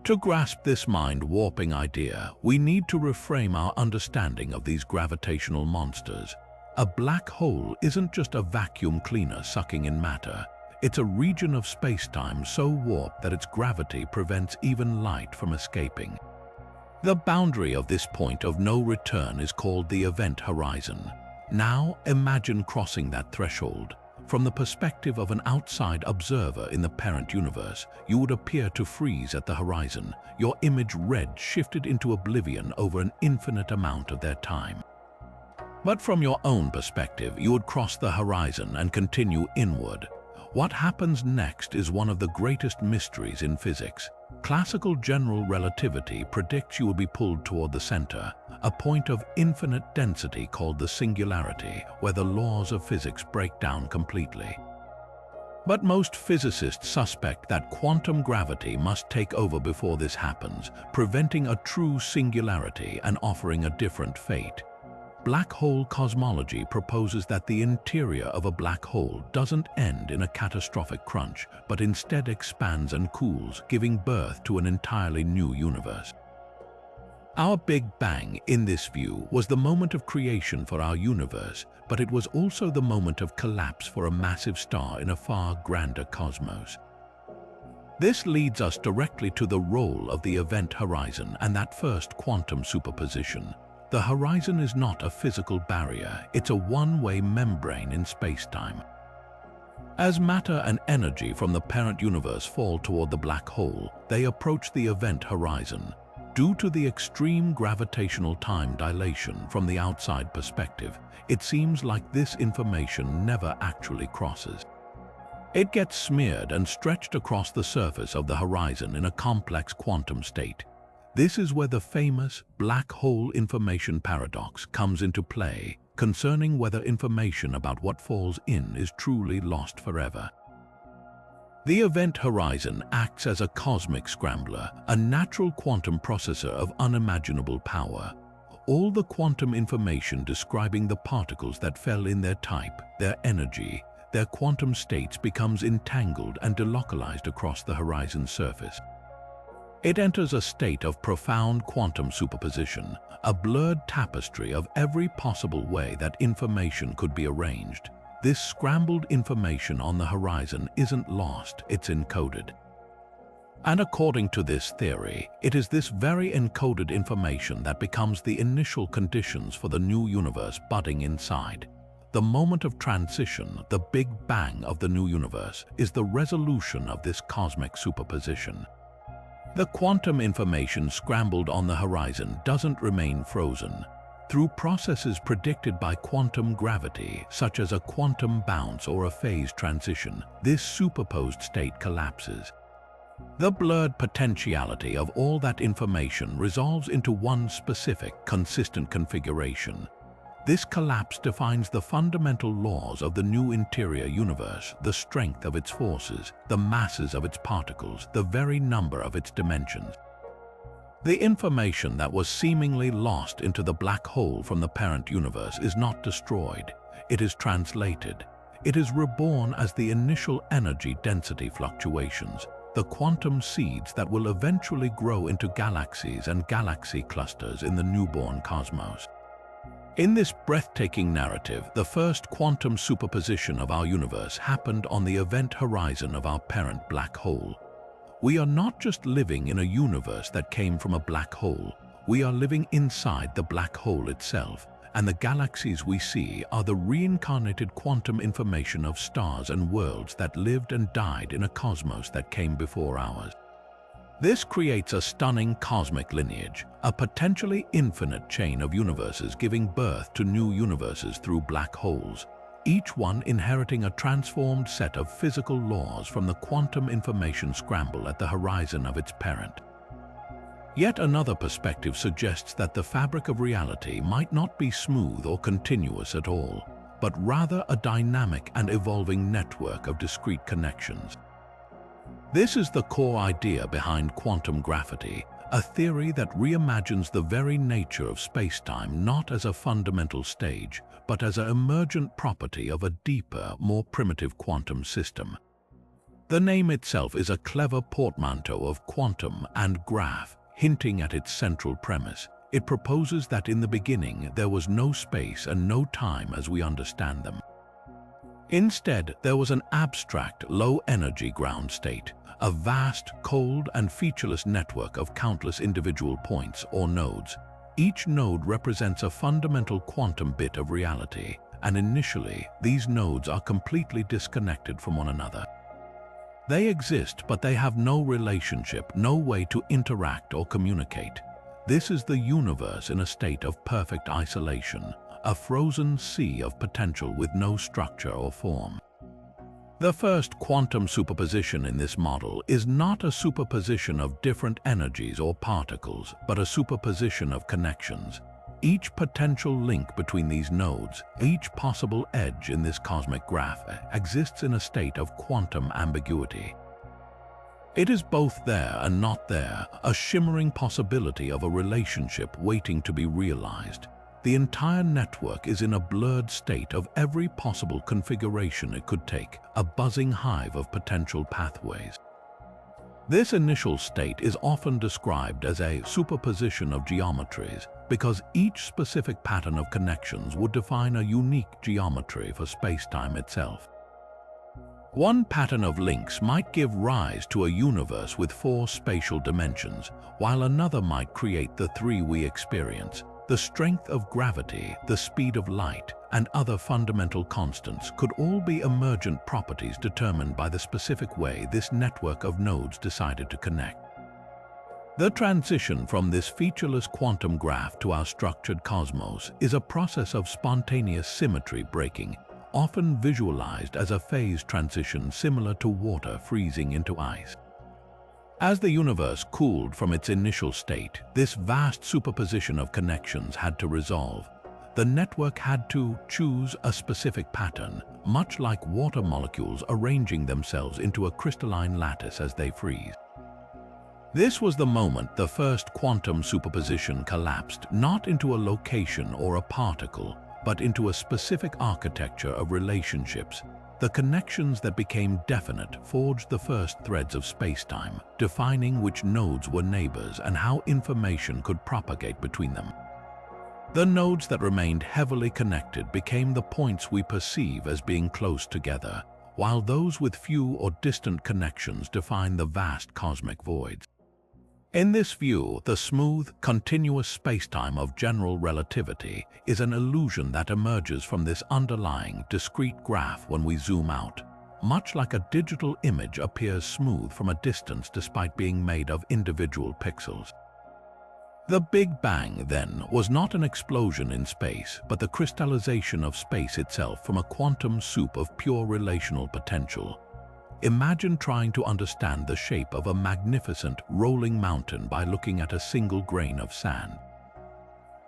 To grasp this mind-warping idea, we need to reframe our understanding of these gravitational monsters. A black hole isn't just a vacuum cleaner sucking in matter. It's a region of spacetime so warped that its gravity prevents even light from escaping. The boundary of this point of no return is called the event horizon. Now imagine crossing that threshold. From the perspective of an outside observer in the parent universe, you would appear to freeze at the horizon, your image red shifted into oblivion over an infinite amount of their time. But from your own perspective, you would cross the horizon and continue inward. What happens next is one of the greatest mysteries in physics. Classical general relativity predicts you will be pulled toward the center, a point of infinite density called the singularity, where the laws of physics break down completely. But most physicists suspect that quantum gravity must take over before this happens, preventing a true singularity and offering a different fate. Black hole cosmology proposes that the interior of a black hole doesn't end in a catastrophic crunch, but instead expands and cools, giving birth to an entirely new universe. Our Big Bang, in this view, was the moment of creation for our universe, but it was also the moment of collapse for a massive star in a far grander cosmos. This leads us directly to the role of the event horizon and that first quantum superposition. The horizon is not a physical barrier, it's a one-way membrane in spacetime. As matter and energy from the parent universe fall toward the black hole, they approach the event horizon. Due to the extreme gravitational time dilation from the outside perspective, it seems like this information never actually crosses. It gets smeared and stretched across the surface of the horizon in a complex quantum state. This is where the famous black hole information paradox comes into play, concerning whether information about what falls in is truly lost forever. The event horizon acts as a cosmic scrambler, a natural quantum processor of unimaginable power. All the quantum information describing the particles that fell in their type, their energy, their quantum states becomes entangled and delocalized across the horizon's surface. It enters a state of profound quantum superposition, a blurred tapestry of every possible way that information could be arranged. This scrambled information on the horizon isn't lost, it's encoded. And according to this theory, it is this very encoded information that becomes the initial conditions for the new universe budding inside. The moment of transition, the Big Bang of the new universe, is the resolution of this cosmic superposition. The quantum information scrambled on the horizon doesn't remain frozen. Through processes predicted by quantum gravity, such as a quantum bounce or a phase transition, this superposed state collapses. The blurred potentiality of all that information resolves into one specific, consistent configuration. This collapse defines the fundamental laws of the new interior universe, the strength of its forces, the masses of its particles, the very number of its dimensions. The information that was seemingly lost into the black hole from the parent universe is not destroyed, it is translated. It is reborn as the initial energy density fluctuations, the quantum seeds that will eventually grow into galaxies and galaxy clusters in the newborn cosmos. In this breathtaking narrative, the first quantum superposition of our universe happened on the event horizon of our parent black hole. We are not just living in a universe that came from a black hole, we are living inside the black hole itself, and the galaxies we see are the reincarnated quantum information of stars and worlds that lived and died in a cosmos that came before ours. This creates a stunning cosmic lineage, a potentially infinite chain of universes giving birth to new universes through black holes, each one inheriting a transformed set of physical laws from the quantum information scramble at the horizon of its parent. Yet another perspective suggests that the fabric of reality might not be smooth or continuous at all, but rather a dynamic and evolving network of discrete connections. This is the core idea behind quantum gravity, a theory that reimagines the very nature of spacetime not as a fundamental stage, but as an emergent property of a deeper, more primitive quantum system. The name itself is a clever portmanteau of quantum and graph, hinting at its central premise. It proposes that in the beginning there was no space and no time as we understand them. Instead, there was an abstract, low-energy ground state, a vast, cold and featureless network of countless individual points or nodes. Each node represents a fundamental quantum bit of reality, and initially, these nodes are completely disconnected from one another. They exist, but they have no relationship, no way to interact or communicate. This is the universe in a state of perfect isolation, a frozen sea of potential with no structure or form. The first quantum superposition in this model is not a superposition of different energies or particles, but a superposition of connections. Each potential link between these nodes, each possible edge in this cosmic graph, exists in a state of quantum ambiguity. It is both there and not there, a shimmering possibility of a relationship waiting to be realized. the entire network is in a blurred state of every possible configuration it could take, a buzzing hive of potential pathways. This initial state is often described as a superposition of geometries because each specific pattern of connections would define a unique geometry for spacetime itself. One pattern of links might give rise to a universe with 4 spatial dimensions, while another might create the 3 we experience. The strength of gravity, the speed of light, and other fundamental constants could all be emergent properties determined by the specific way this network of nodes decided to connect. The transition from this featureless quantum graph to our structured cosmos is a process of spontaneous symmetry breaking, often visualized as a phase transition similar to water freezing into ice. As the universe cooled from its initial state, this vast superposition of connections had to resolve. The network had to choose a specific pattern, much like water molecules arranging themselves into a crystalline lattice as they freeze. This was the moment the first quantum superposition collapsed, not into a location or a particle, but into a specific architecture of relationships. The connections that became definite forged the first threads of spacetime, defining which nodes were neighbors and how information could propagate between them. The nodes that remained heavily connected became the points we perceive as being close together, while those with few or distant connections define the vast cosmic voids. In this view, the smooth, continuous spacetime of general relativity is an illusion that emerges from this underlying, discrete graph when we zoom out. Much like a digital image appears smooth from a distance despite being made of individual pixels. The Big Bang, then, was not an explosion in space, but the crystallization of space itself from a quantum soup of pure relational potential. Imagine trying to understand the shape of a magnificent, rolling mountain by looking at a single grain of sand.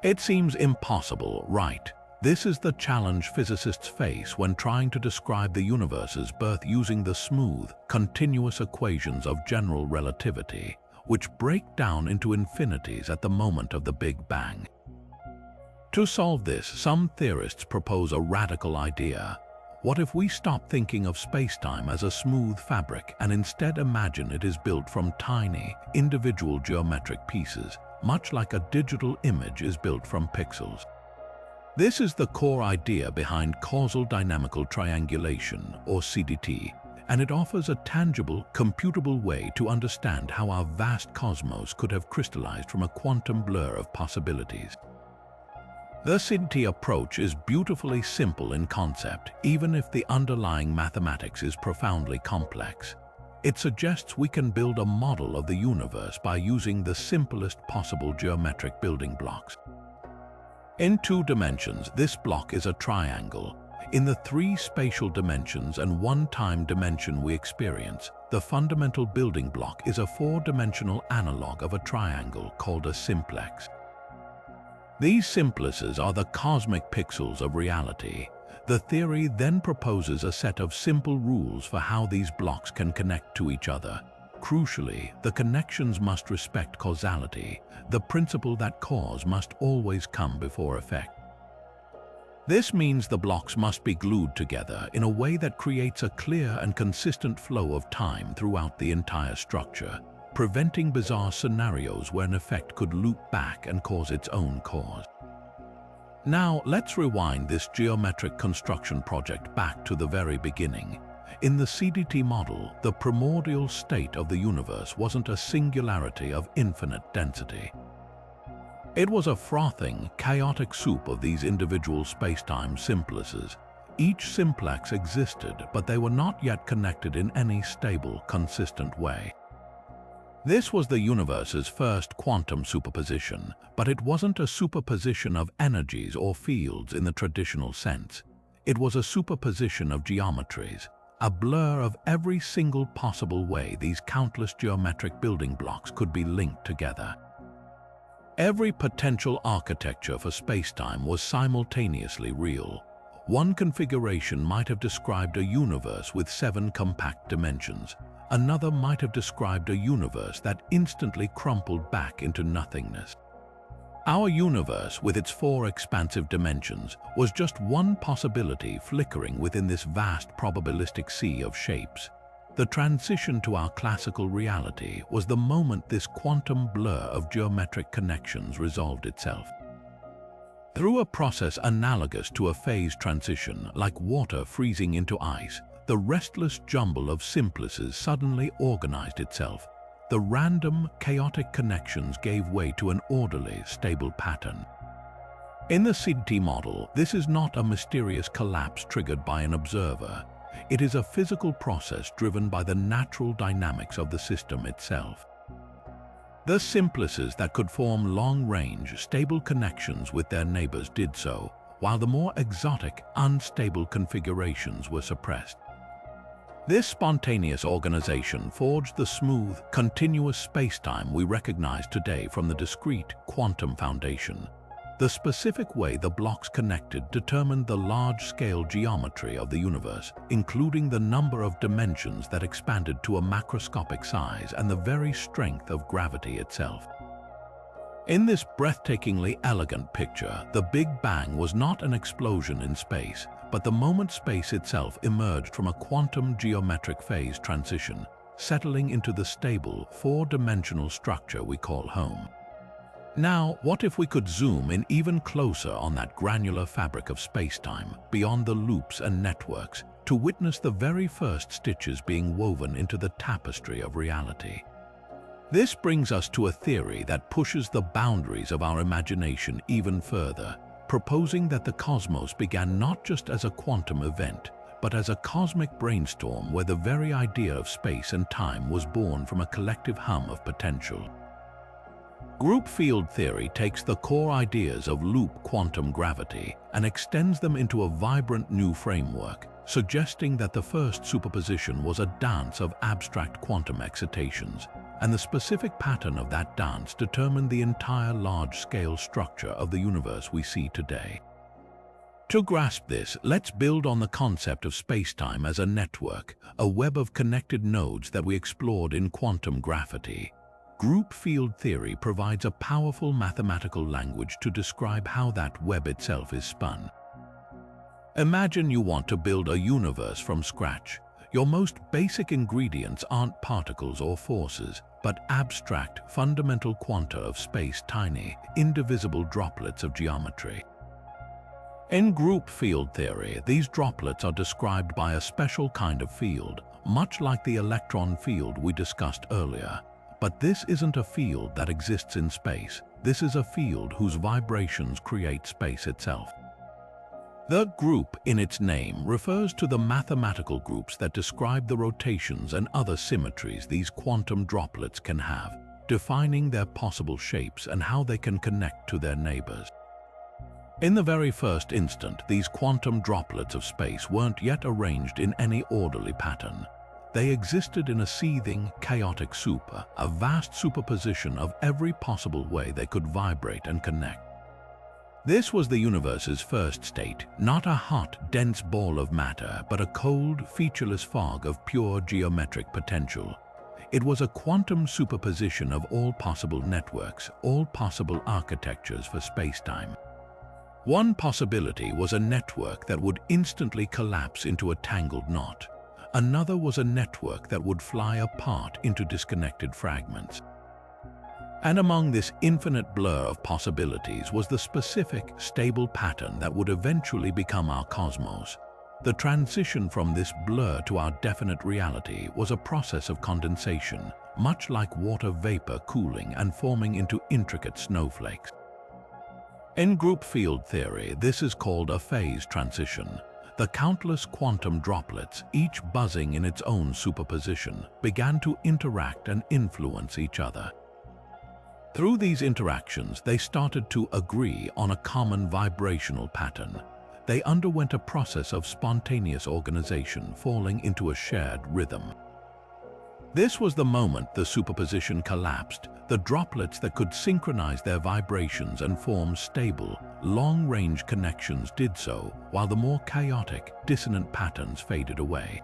It seems impossible, right? This is the challenge physicists face when trying to describe the universe's birth using the smooth, continuous equations of general relativity, which break down into infinities at the moment of the Big Bang. To solve this, some theorists propose a radical idea. What if we stop thinking of spacetime as a smooth fabric and instead imagine it is built from tiny, individual geometric pieces, much like a digital image is built from pixels? This is the core idea behind causal dynamical triangulation, or CDT, and it offers a tangible, computable way to understand how our vast cosmos could have crystallized from a quantum blur of possibilities. The CDT approach is beautifully simple in concept, even if the underlying mathematics is profoundly complex. It suggests we can build a model of the universe by using the simplest possible geometric building blocks. In 2 dimensions, this block is a triangle. In the 3 spatial dimensions and 1 time dimension we experience, the fundamental building block is a 4-dimensional analog of a triangle called a simplex. These simplices are the cosmic pixels of reality. The theory then proposes a set of simple rules for how these blocks can connect to each other. Crucially, the connections must respect causality, the principle that cause must always come before effect. This means the blocks must be glued together in a way that creates a clear and consistent flow of time throughout the entire structure, preventing bizarre scenarios where an effect could loop back and cause its own cause. Now, let's rewind this geometric construction project back to the very beginning. In the CDT model, the primordial state of the universe wasn't a singularity of infinite density. It was a frothing, chaotic soup of these individual spacetime simplices. Each simplex existed, but they were not yet connected in any stable, consistent way. This was the universe's first quantum superposition, but it wasn't a superposition of energies or fields in the traditional sense. It was a superposition of geometries, a blur of every single possible way these countless geometric building blocks could be linked together. Every potential architecture for spacetime was simultaneously real. One configuration might have described a universe with 7 compact dimensions. Another might have described a universe that instantly crumpled back into nothingness. Our universe, with its 4 expansive dimensions, was just one possibility flickering within this vast probabilistic sea of shapes. The transition to our classical reality was the moment this quantum blur of geometric connections resolved itself. Through a process analogous to a phase transition, like water freezing into ice, the restless jumble of simplices suddenly organized itself. The random, chaotic connections gave way to an orderly, stable pattern. In the CT model, this is not a mysterious collapse triggered by an observer. It is a physical process driven by the natural dynamics of the system itself. The simplices that could form long-range, stable connections with their neighbors did so, while the more exotic, unstable configurations were suppressed. This spontaneous organization forged the smooth, continuous spacetime we recognize today from the discrete quantum foundation. The specific way the blocks connected determined the large-scale geometry of the universe, including the number of dimensions that expanded to a macroscopic size and the very strength of gravity itself. In this breathtakingly elegant picture, the Big Bang was not an explosion in space, but the moment space itself emerged from a quantum geometric phase transition, settling into the stable, 4-dimensional structure we call home. Now, what if we could zoom in even closer on that granular fabric of spacetime, beyond the loops and networks, to witness the very first stitches being woven into the tapestry of reality? This brings us to a theory that pushes the boundaries of our imagination even further, proposing that the cosmos began not just as a quantum event, but as a cosmic brainstorm where the very idea of space and time was born from a collective hum of potential. Group field theory takes the core ideas of loop quantum gravity and extends them into a vibrant new framework, suggesting that the first superposition was a dance of abstract quantum excitations, and the specific pattern of that dance determined the entire large-scale structure of the universe we see today. To grasp this, let's build on the concept of spacetime as a network, a web of connected nodes that we explored in quantum gravity. Group field theory provides a powerful mathematical language to describe how that web itself is spun. Imagine you want to build a universe from scratch. Your most basic ingredients aren't particles or forces, but abstract, fundamental quanta of space, tiny, indivisible droplets of geometry. In group field theory, these droplets are described by a special kind of field, much like the electron field we discussed earlier. But this isn't a field that exists in space. This is a field whose vibrations create space itself. The group in its name refers to the mathematical groups that describe the rotations and other symmetries these quantum droplets can have, defining their possible shapes and how they can connect to their neighbors. In the very first instant, these quantum droplets of space weren't yet arranged in any orderly pattern. They existed in a seething, chaotic soup, a vast superposition of every possible way they could vibrate and connect. This was the universe's first state, not a hot, dense ball of matter, but a cold, featureless fog of pure geometric potential. It was a quantum superposition of all possible networks, all possible architectures for spacetime. One possibility was a network that would instantly collapse into a tangled knot. Another was a network that would fly apart into disconnected fragments. And among this infinite blur of possibilities was the specific, stable pattern that would eventually become our cosmos. The transition from this blur to our definite reality was a process of condensation, much like water vapor cooling and forming into intricate snowflakes. In group field theory, this is called a phase transition. The countless quantum droplets, each buzzing in its own superposition, began to interact and influence each other. Through these interactions, they started to agree on a common vibrational pattern. They underwent a process of spontaneous organization, falling into a shared rhythm. This was the moment the superposition collapsed. The droplets that could synchronize their vibrations and form stable, long-range connections did so, while the more chaotic, dissonant patterns faded away.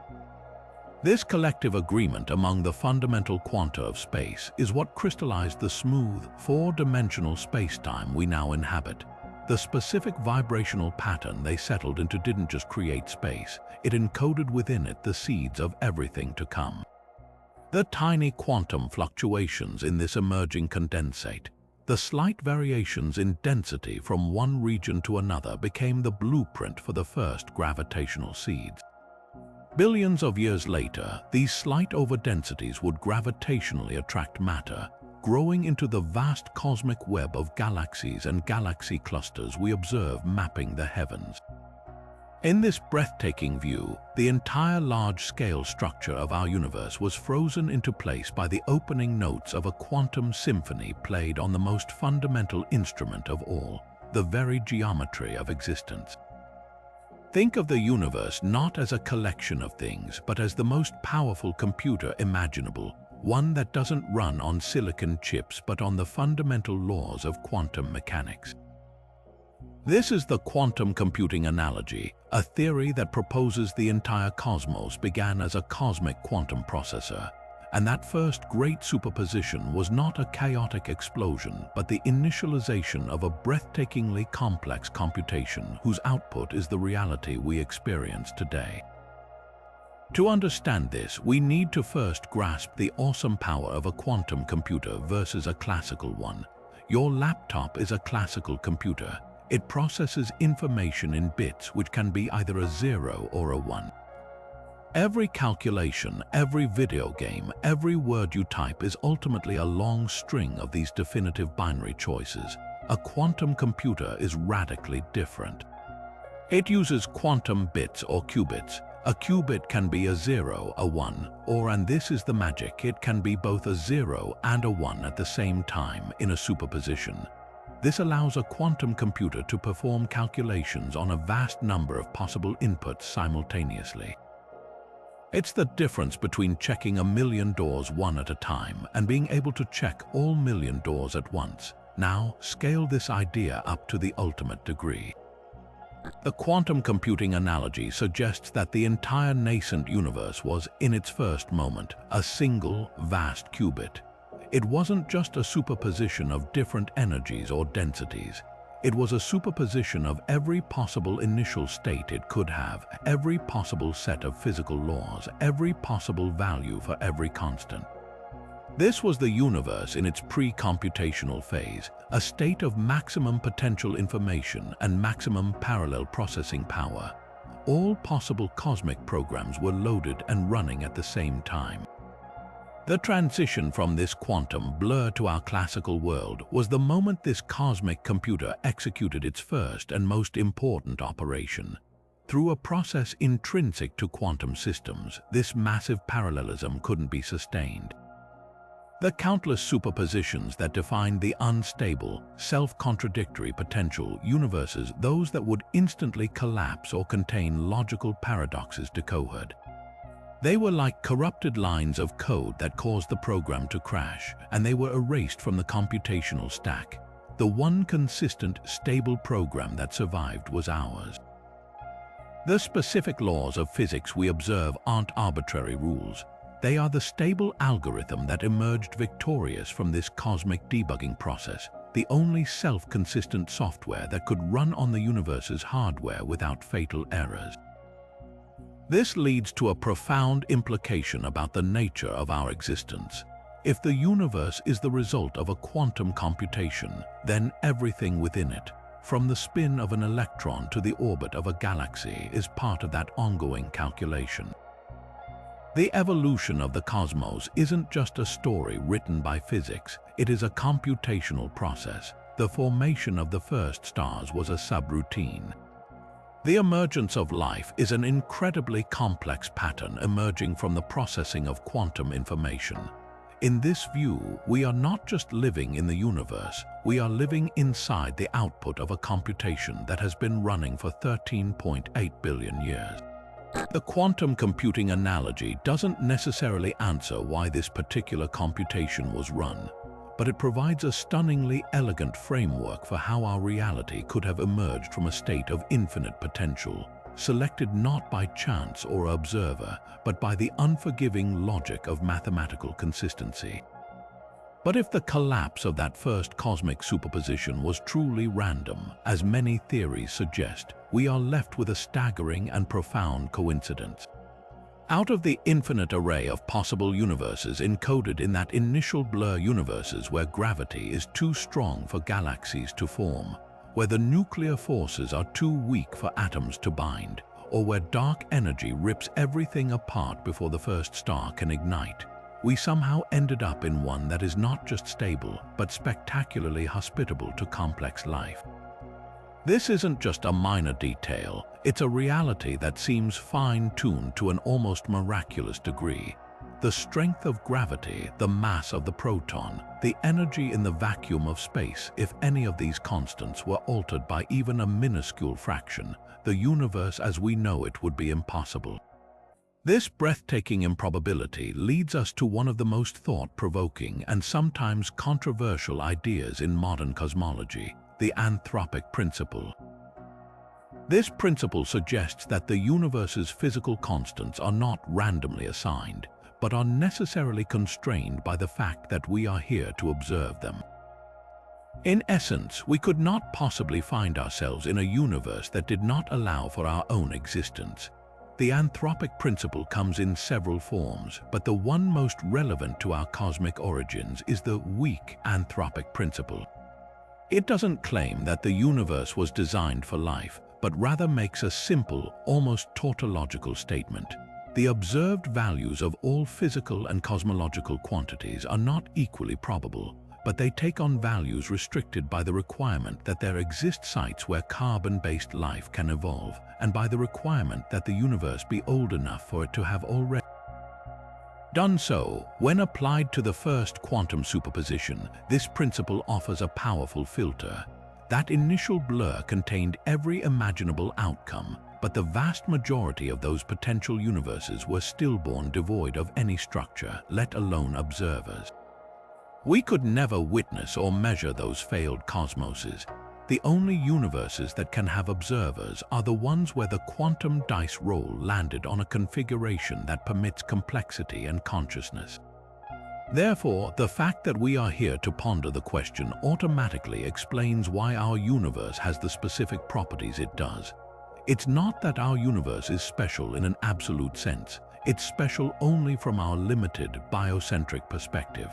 This collective agreement among the fundamental quanta of space is what crystallized the smooth, four-dimensional spacetime we now inhabit. The specific vibrational pattern they settled into didn't just create space, it encoded within it the seeds of everything to come. The tiny quantum fluctuations in this emerging condensate, the slight variations in density from one region to another became the blueprint for the first gravitational seeds. Billions of years later, these slight overdensities would gravitationally attract matter, growing into the vast cosmic web of galaxies and galaxy clusters we observe mapping the heavens. In this breathtaking view, the entire large-scale structure of our universe was frozen into place by the opening notes of a quantum symphony played on the most fundamental instrument of all, the very geometry of existence. Think of the universe not as a collection of things, but as the most powerful computer imaginable, one that doesn't run on silicon chips but on the fundamental laws of quantum mechanics. This is the quantum computing analogy, a theory that proposes the entire cosmos began as a cosmic quantum processor, and that first great superposition was not a chaotic explosion but the initialization of a breathtakingly complex computation whose output is the reality we experience today. To understand this, we need to first grasp the awesome power of a quantum computer versus a classical one. Your laptop is a classical computer. It processes information in bits which can be either a 0 or a 1. Every calculation, every video game, every word you type is ultimately a long string of these definitive binary choices. A quantum computer is radically different. It uses quantum bits or qubits. A qubit can be a 0, a 1, or, and this is the magic, it can be both a 0 and a 1 at the same time in a superposition. This allows a quantum computer to perform calculations on a vast number of possible inputs simultaneously. It's the difference between checking 1,000,000 doors one at a time and being able to check all 1,000,000 doors at once. Now, scale this idea up to the ultimate degree. The quantum computing analogy suggests that the entire nascent universe was, in its first moment, a single, vast qubit. It wasn't just a superposition of different energies or densities. It was a superposition of every possible initial state it could have, every possible set of physical laws, every possible value for every constant. This was the universe in its pre-computational phase, a state of maximum potential information and maximum parallel processing power. All possible cosmic programs were loaded and running at the same time. The transition from this quantum blur to our classical world was the moment this cosmic computer executed its first and most important operation. Through a process intrinsic to quantum systems, this massive parallelism couldn't be sustained. The countless superpositions that defined the unstable, self-contradictory potential universes, those that would instantly collapse or contain logical paradoxes decohered. They were like corrupted lines of code that caused the program to crash, and they were erased from the computational stack. The one consistent, stable program that survived was ours. The specific laws of physics we observe aren't arbitrary rules. They are the stable algorithm that emerged victorious from this cosmic debugging process, the only self-consistent software that could run on the universe's hardware without fatal errors. This leads to a profound implication about the nature of our existence. If the universe is the result of a quantum computation, then everything within it, from the spin of an electron to the orbit of a galaxy, is part of that ongoing calculation. The evolution of the cosmos isn't just a story written by physics, it is a computational process. The formation of the first stars was a subroutine. The emergence of life is an incredibly complex pattern emerging from the processing of quantum information. In this view, we are not just living in the universe, we are living inside the output of a computation that has been running for 13.8 billion years. The quantum computing analogy doesn't necessarily answer why this particular computation was run, but it provides a stunningly elegant framework for how our reality could have emerged from a state of infinite potential, selected not by chance or observer, but by the unforgiving logic of mathematical consistency. But if the collapse of that first cosmic superposition was truly random, as many theories suggest, we are left with a staggering and profound coincidence. Out of the infinite array of possible universes encoded in that initial blur universes where gravity is too strong for galaxies to form, where the nuclear forces are too weak for atoms to bind, or where dark energy rips everything apart before the first star can ignite, we somehow ended up in one that is not just stable, but spectacularly hospitable to complex life. This isn't just a minor detail, it's a reality that seems fine-tuned to an almost miraculous degree. The strength of gravity, the mass of the proton, the energy in the vacuum of space, if any of these constants were altered by even a minuscule fraction, the universe as we know it would be impossible. This breathtaking improbability leads us to one of the most thought-provoking and sometimes controversial ideas in modern cosmology, the anthropic principle. This principle suggests that the universe's physical constants are not randomly assigned, but are necessarily constrained by the fact that we are here to observe them. In essence, we could not possibly find ourselves in a universe that did not allow for our own existence. The anthropic principle comes in several forms, but the one most relevant to our cosmic origins is the weak anthropic principle. It doesn't claim that the universe was designed for life, but rather makes a simple, almost tautological statement. The observed values of all physical and cosmological quantities are not equally probable, but they take on values restricted by the requirement that there exist sites where carbon-based life can evolve, and by the requirement that the universe be old enough for it to have already done so. When applied to the first quantum superposition, this principle offers a powerful filter. That initial blur contained every imaginable outcome, but the vast majority of those potential universes were stillborn, devoid of any structure, let alone observers. We could never witness or measure those failed cosmoses. The only universes that can have observers are the ones where the quantum dice roll landed on a configuration that permits complexity and consciousness. Therefore, the fact that we are here to ponder the question automatically explains why our universe has the specific properties it does. It's not that our universe is special in an absolute sense. It's special only from our limited, biocentric perspective.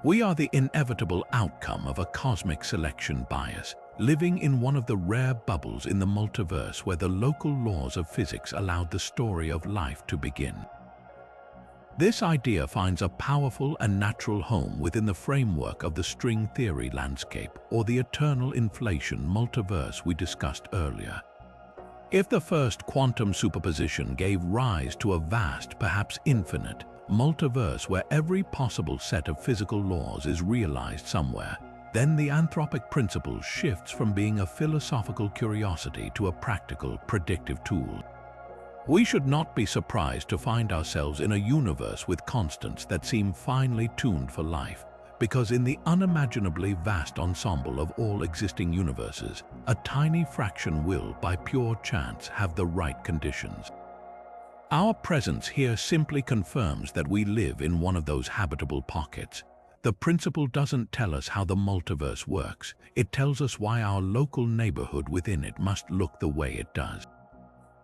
We are the inevitable outcome of a cosmic selection bias, living in one of the rare bubbles in the multiverse where the local laws of physics allowed the story of life to begin. This idea finds a powerful and natural home within the framework of the string theory landscape, or the eternal inflation multiverse we discussed earlier. If the first quantum superposition gave rise to a vast, perhaps infinite, multiverse where every possible set of physical laws is realized somewhere, then the anthropic principle shifts from being a philosophical curiosity to a practical, predictive tool. We should not be surprised to find ourselves in a universe with constants that seem finely tuned for life, because in the unimaginably vast ensemble of all existing universes, a tiny fraction will, by pure chance, have the right conditions. Our presence here simply confirms that we live in one of those habitable pockets. The principle doesn't tell us how the multiverse works. It tells us why our local neighborhood within it must look the way it does.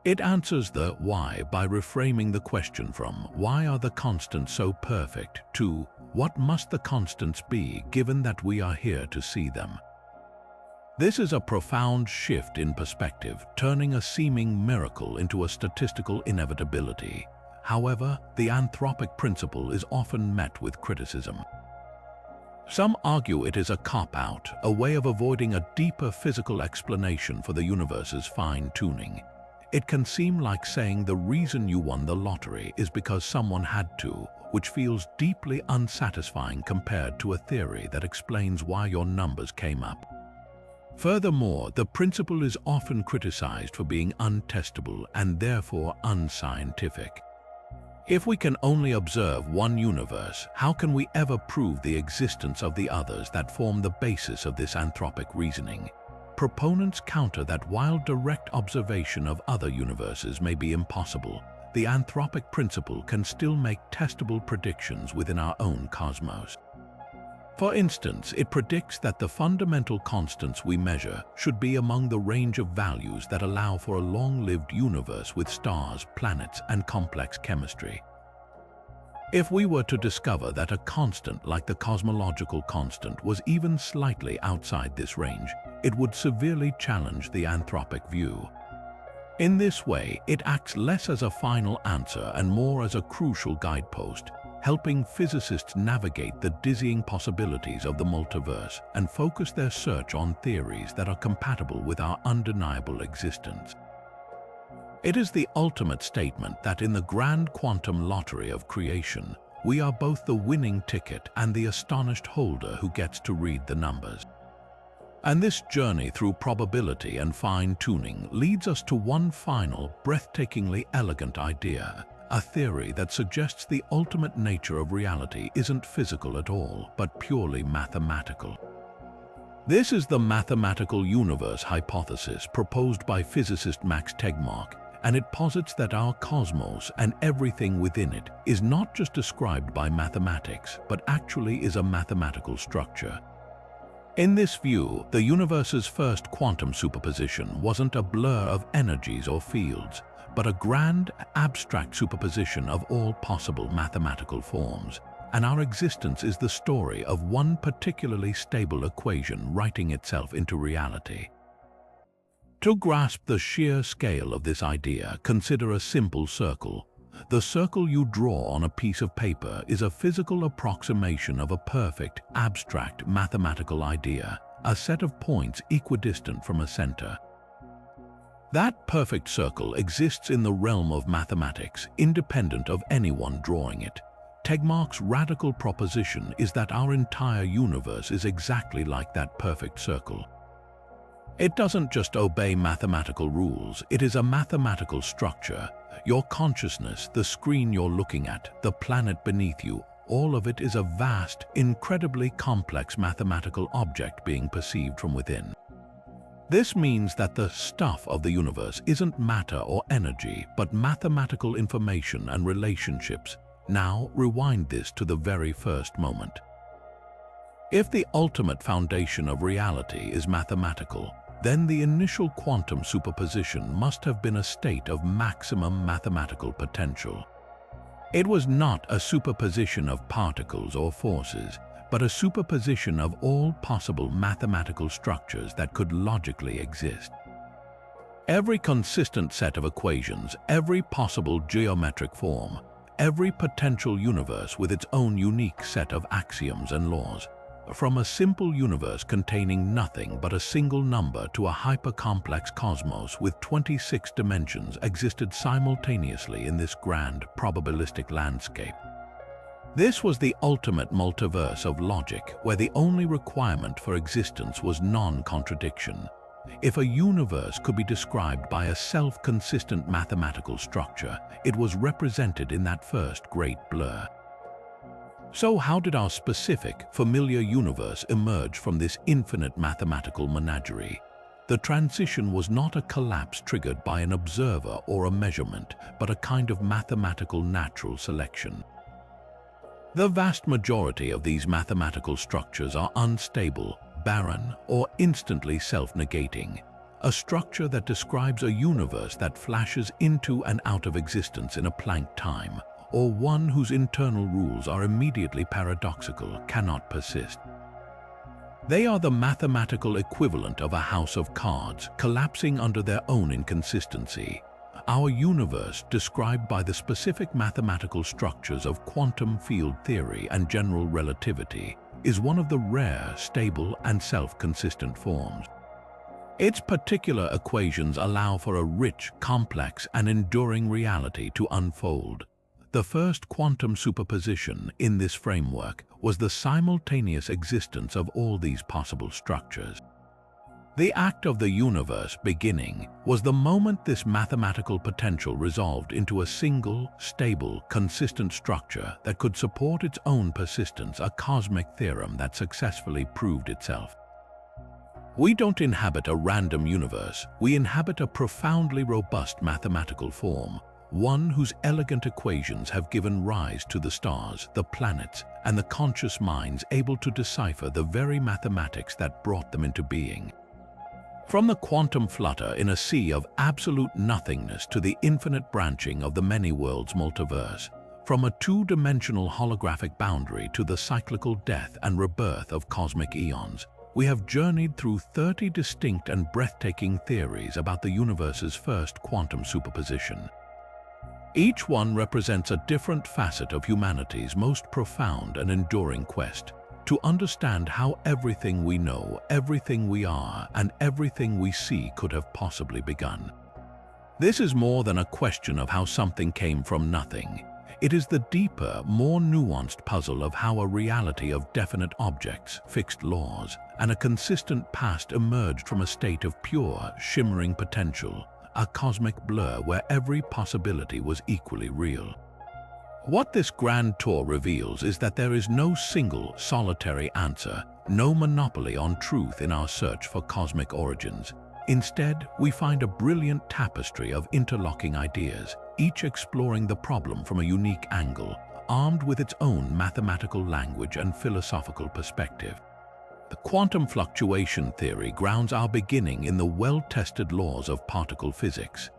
It answers the why by reframing the question from why are the constants so perfect to what must the constants be given that we are here to see them. This is a profound shift in perspective, turning a seeming miracle into a statistical inevitability. However, the anthropic principle is often met with criticism. Some argue it is a cop-out, a way of avoiding a deeper physical explanation for the universe's fine-tuning. It can seem like saying the reason you won the lottery is because someone had to, which feels deeply unsatisfying compared to a theory that explains why your numbers came up. Furthermore, the principle is often criticized for being untestable and therefore unscientific. If we can only observe one universe, how can we ever prove the existence of the others that form the basis of this anthropic reasoning? proponents counter that while direct observation of other universes may be impossible, the anthropic principle can still make testable predictions within our own cosmos. For instance, it predicts that the fundamental constants we measure should be among the range of values that allow for a long-lived universe with stars, planets, and complex chemistry. If we were to discover that a constant like the cosmological constant was even slightly outside this range, it would severely challenge the anthropic view. In this way, it acts less as a final answer and more as a crucial guidepost, helping physicists navigate the dizzying possibilities of the multiverse and focus their search on theories that are compatible with our undeniable existence. It is the ultimate statement that in the grand quantum lottery of creation, we are both the winning ticket and the astonished holder who gets to read the numbers. And this journey through probability and fine-tuning leads us to one final, breathtakingly elegant idea, a theory that suggests the ultimate nature of reality isn't physical at all, but purely mathematical. This is the mathematical universe hypothesis proposed by physicist Max Tegmark, and it posits that our cosmos and everything within it is not just described by mathematics, but actually is a mathematical structure. In this view, the universe's first quantum superposition wasn't a blur of energies or fields, but a grand, abstract superposition of all possible mathematical forms, and our existence is the story of one particularly stable equation writing itself into reality. To grasp the sheer scale of this idea, consider a simple circle. The circle you draw on a piece of paper is a physical approximation of a perfect, abstract mathematical idea, a set of points equidistant from a center. That perfect circle exists in the realm of mathematics, independent of anyone drawing it. Tegmark's radical proposition is that our entire universe is exactly like that perfect circle. It doesn't just obey mathematical rules, it is a mathematical structure. Your consciousness, the screen you're looking at, the planet beneath you, all of it is a vast, incredibly complex mathematical object being perceived from within. This means that the stuff of the universe isn't matter or energy, but mathematical information and relationships. Now, rewind this to the very first moment. If the ultimate foundation of reality is mathematical, then the initial quantum superposition must have been a state of maximum mathematical potential. It was not a superposition of particles or forces, but a superposition of all possible mathematical structures that could logically exist. Every consistent set of equations, every possible geometric form, every potential universe with its own unique set of axioms and laws. From a simple universe containing nothing but a single number to a hyper-complex cosmos with 26 dimensions existed simultaneously in this grand, probabilistic landscape. This was the ultimate multiverse of logic, where the only requirement for existence was non-contradiction. If a universe could be described by a self-consistent mathematical structure, it was represented in that first great blur. So how did our specific, familiar universe emerge from this infinite mathematical menagerie? The transition was not a collapse triggered by an observer or a measurement, but a kind of mathematical natural selection. The vast majority of these mathematical structures are unstable, barren, or instantly self-negating, a structure that describes a universe that flashes into and out of existence in a Planck time, or one whose internal rules are immediately paradoxical, cannot persist. They are the mathematical equivalent of a house of cards, collapsing under their own inconsistency. Our universe, described by the specific mathematical structures of quantum field theory and general relativity, is one of the rare, stable, and self-consistent forms. Its particular equations allow for a rich, complex, and enduring reality to unfold. The first quantum superposition in this framework was the simultaneous existence of all these possible structures. The act of the universe beginning was the moment this mathematical potential resolved into a single, stable, consistent structure that could support its own persistence, a cosmic theorem that successfully proved itself. We don't inhabit a random universe, we inhabit a profoundly robust mathematical form, one whose elegant equations have given rise to the stars, the planets, and the conscious minds able to decipher the very mathematics that brought them into being. From the quantum flutter in a sea of absolute nothingness to the infinite branching of the many worlds multiverse, from a two-dimensional holographic boundary to the cyclical death and rebirth of cosmic eons, we have journeyed through 30 distinct and breathtaking theories about the universe's first quantum superposition. Each one represents a different facet of humanity's most profound and enduring quest to understand how everything we know, everything we are, and everything we see could have possibly begun. This is more than a question of how something came from nothing. It is the deeper, more nuanced puzzle of how a reality of definite objects, fixed laws, and a consistent past emerged from a state of pure, shimmering potential, a cosmic blur where every possibility was equally real. What this grand tour reveals is that there is no single, solitary answer, no monopoly on truth in our search for cosmic origins. Instead, we find a brilliant tapestry of interlocking ideas, each exploring the problem from a unique angle, armed with its own mathematical language and philosophical perspective. The quantum fluctuation theory grounds our beginning in the well-tested laws of particle physics.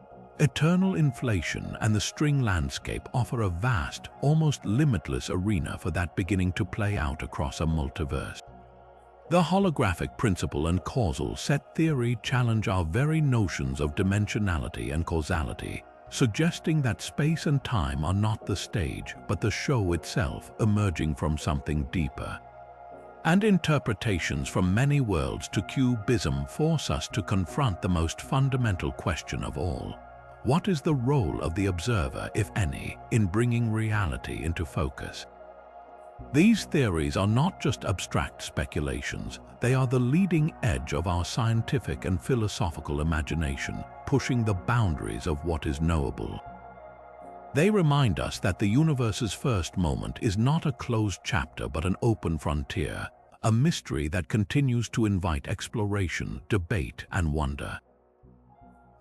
Eternal inflation and the string landscape offer a vast, almost limitless arena for that beginning to play out across a multiverse. The holographic principle and causal set theory challenge our very notions of dimensionality and causality, suggesting that space and time are not the stage, but the show itself, emerging from something deeper. And interpretations from many worlds to cubism force us to confront the most fundamental question of all. What is the role of the observer, if any, in bringing reality into focus? These theories are not just abstract speculations, they are the leading edge of our scientific and philosophical imagination, pushing the boundaries of what is knowable. They remind us that the universe's first moment is not a closed chapter but an open frontier, a mystery that continues to invite exploration, debate, and wonder.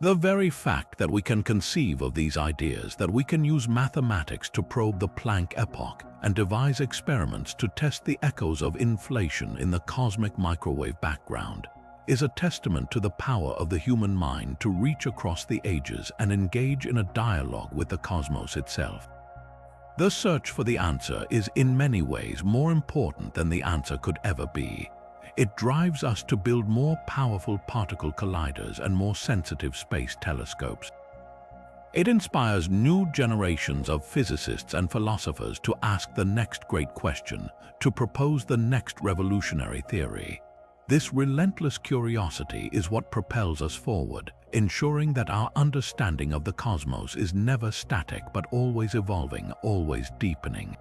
The very fact that we can conceive of these ideas, that we can use mathematics to probe the Planck epoch and devise experiments to test the echoes of inflation in the cosmic microwave background, is a testament to the power of the human mind to reach across the ages and engage in a dialogue with the cosmos itself. The search for the answer is in many ways more important than the answer could ever be. It drives us to build more powerful particle colliders and more sensitive space telescopes. It inspires new generations of physicists and philosophers to ask the next great question, to propose the next revolutionary theory. This relentless curiosity is what propels us forward, ensuring that our understanding of the cosmos is never static but always evolving, always deepening.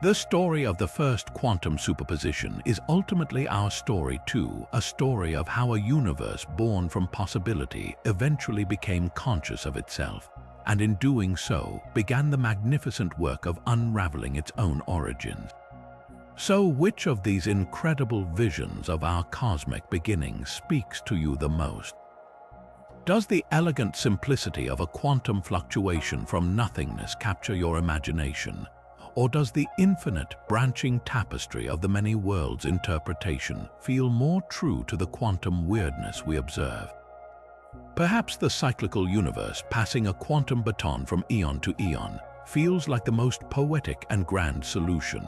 The story of the first quantum superposition is ultimately our story too, a story of how a universe born from possibility eventually became conscious of itself, and in doing so began the magnificent work of unraveling its own origins. So which of these incredible visions of our cosmic beginning speaks to you the most? Does the elegant simplicity of a quantum fluctuation from nothingness capture your imagination? Or does the infinite, branching tapestry of the many worlds interpretation feel more true to the quantum weirdness we observe? Perhaps the cyclical universe passing a quantum baton from eon to eon feels like the most poetic and grand solution.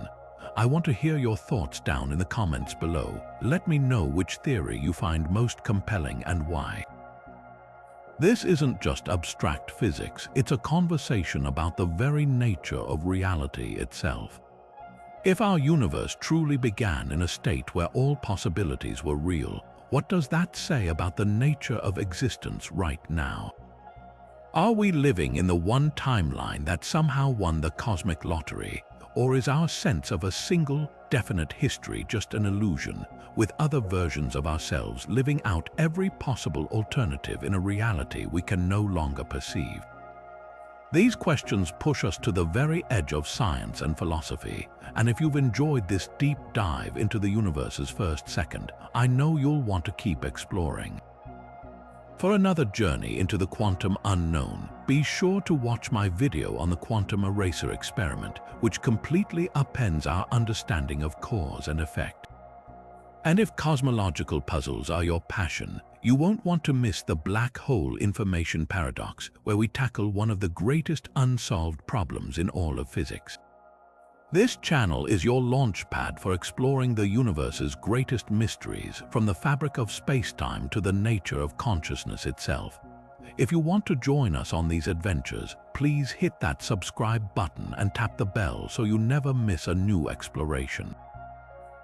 I want to hear your thoughts down in the comments below. Let me know which theory you find most compelling and why. This isn't just abstract physics, it's a conversation about the very nature of reality itself. If our universe truly began in a state where all possibilities were real, what does that say about the nature of existence right now? Are we living in the one timeline that somehow won the cosmic lottery, or is our sense of a single, definite history just an illusion, with other versions of ourselves living out every possible alternative in a reality we can no longer perceive? These questions push us to the very edge of science and philosophy, and if you've enjoyed this deep dive into the universe's first second, I know you'll want to keep exploring. For another journey into the quantum unknown, be sure to watch my video on the quantum eraser experiment, which completely upends our understanding of cause and effect. And if cosmological puzzles are your passion, you won't want to miss the black hole information paradox, where we tackle one of the greatest unsolved problems in all of physics. This channel is your launchpad for exploring the universe's greatest mysteries, from the fabric of spacetime to the nature of consciousness itself. If you want to join us on these adventures, please hit that subscribe button and tap the bell so you never miss a new exploration.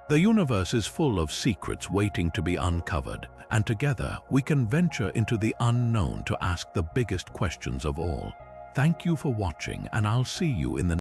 The universe is full of secrets waiting to be uncovered, and together we can venture into the unknown to ask the biggest questions of all. Thank you for watching, and I'll see you in the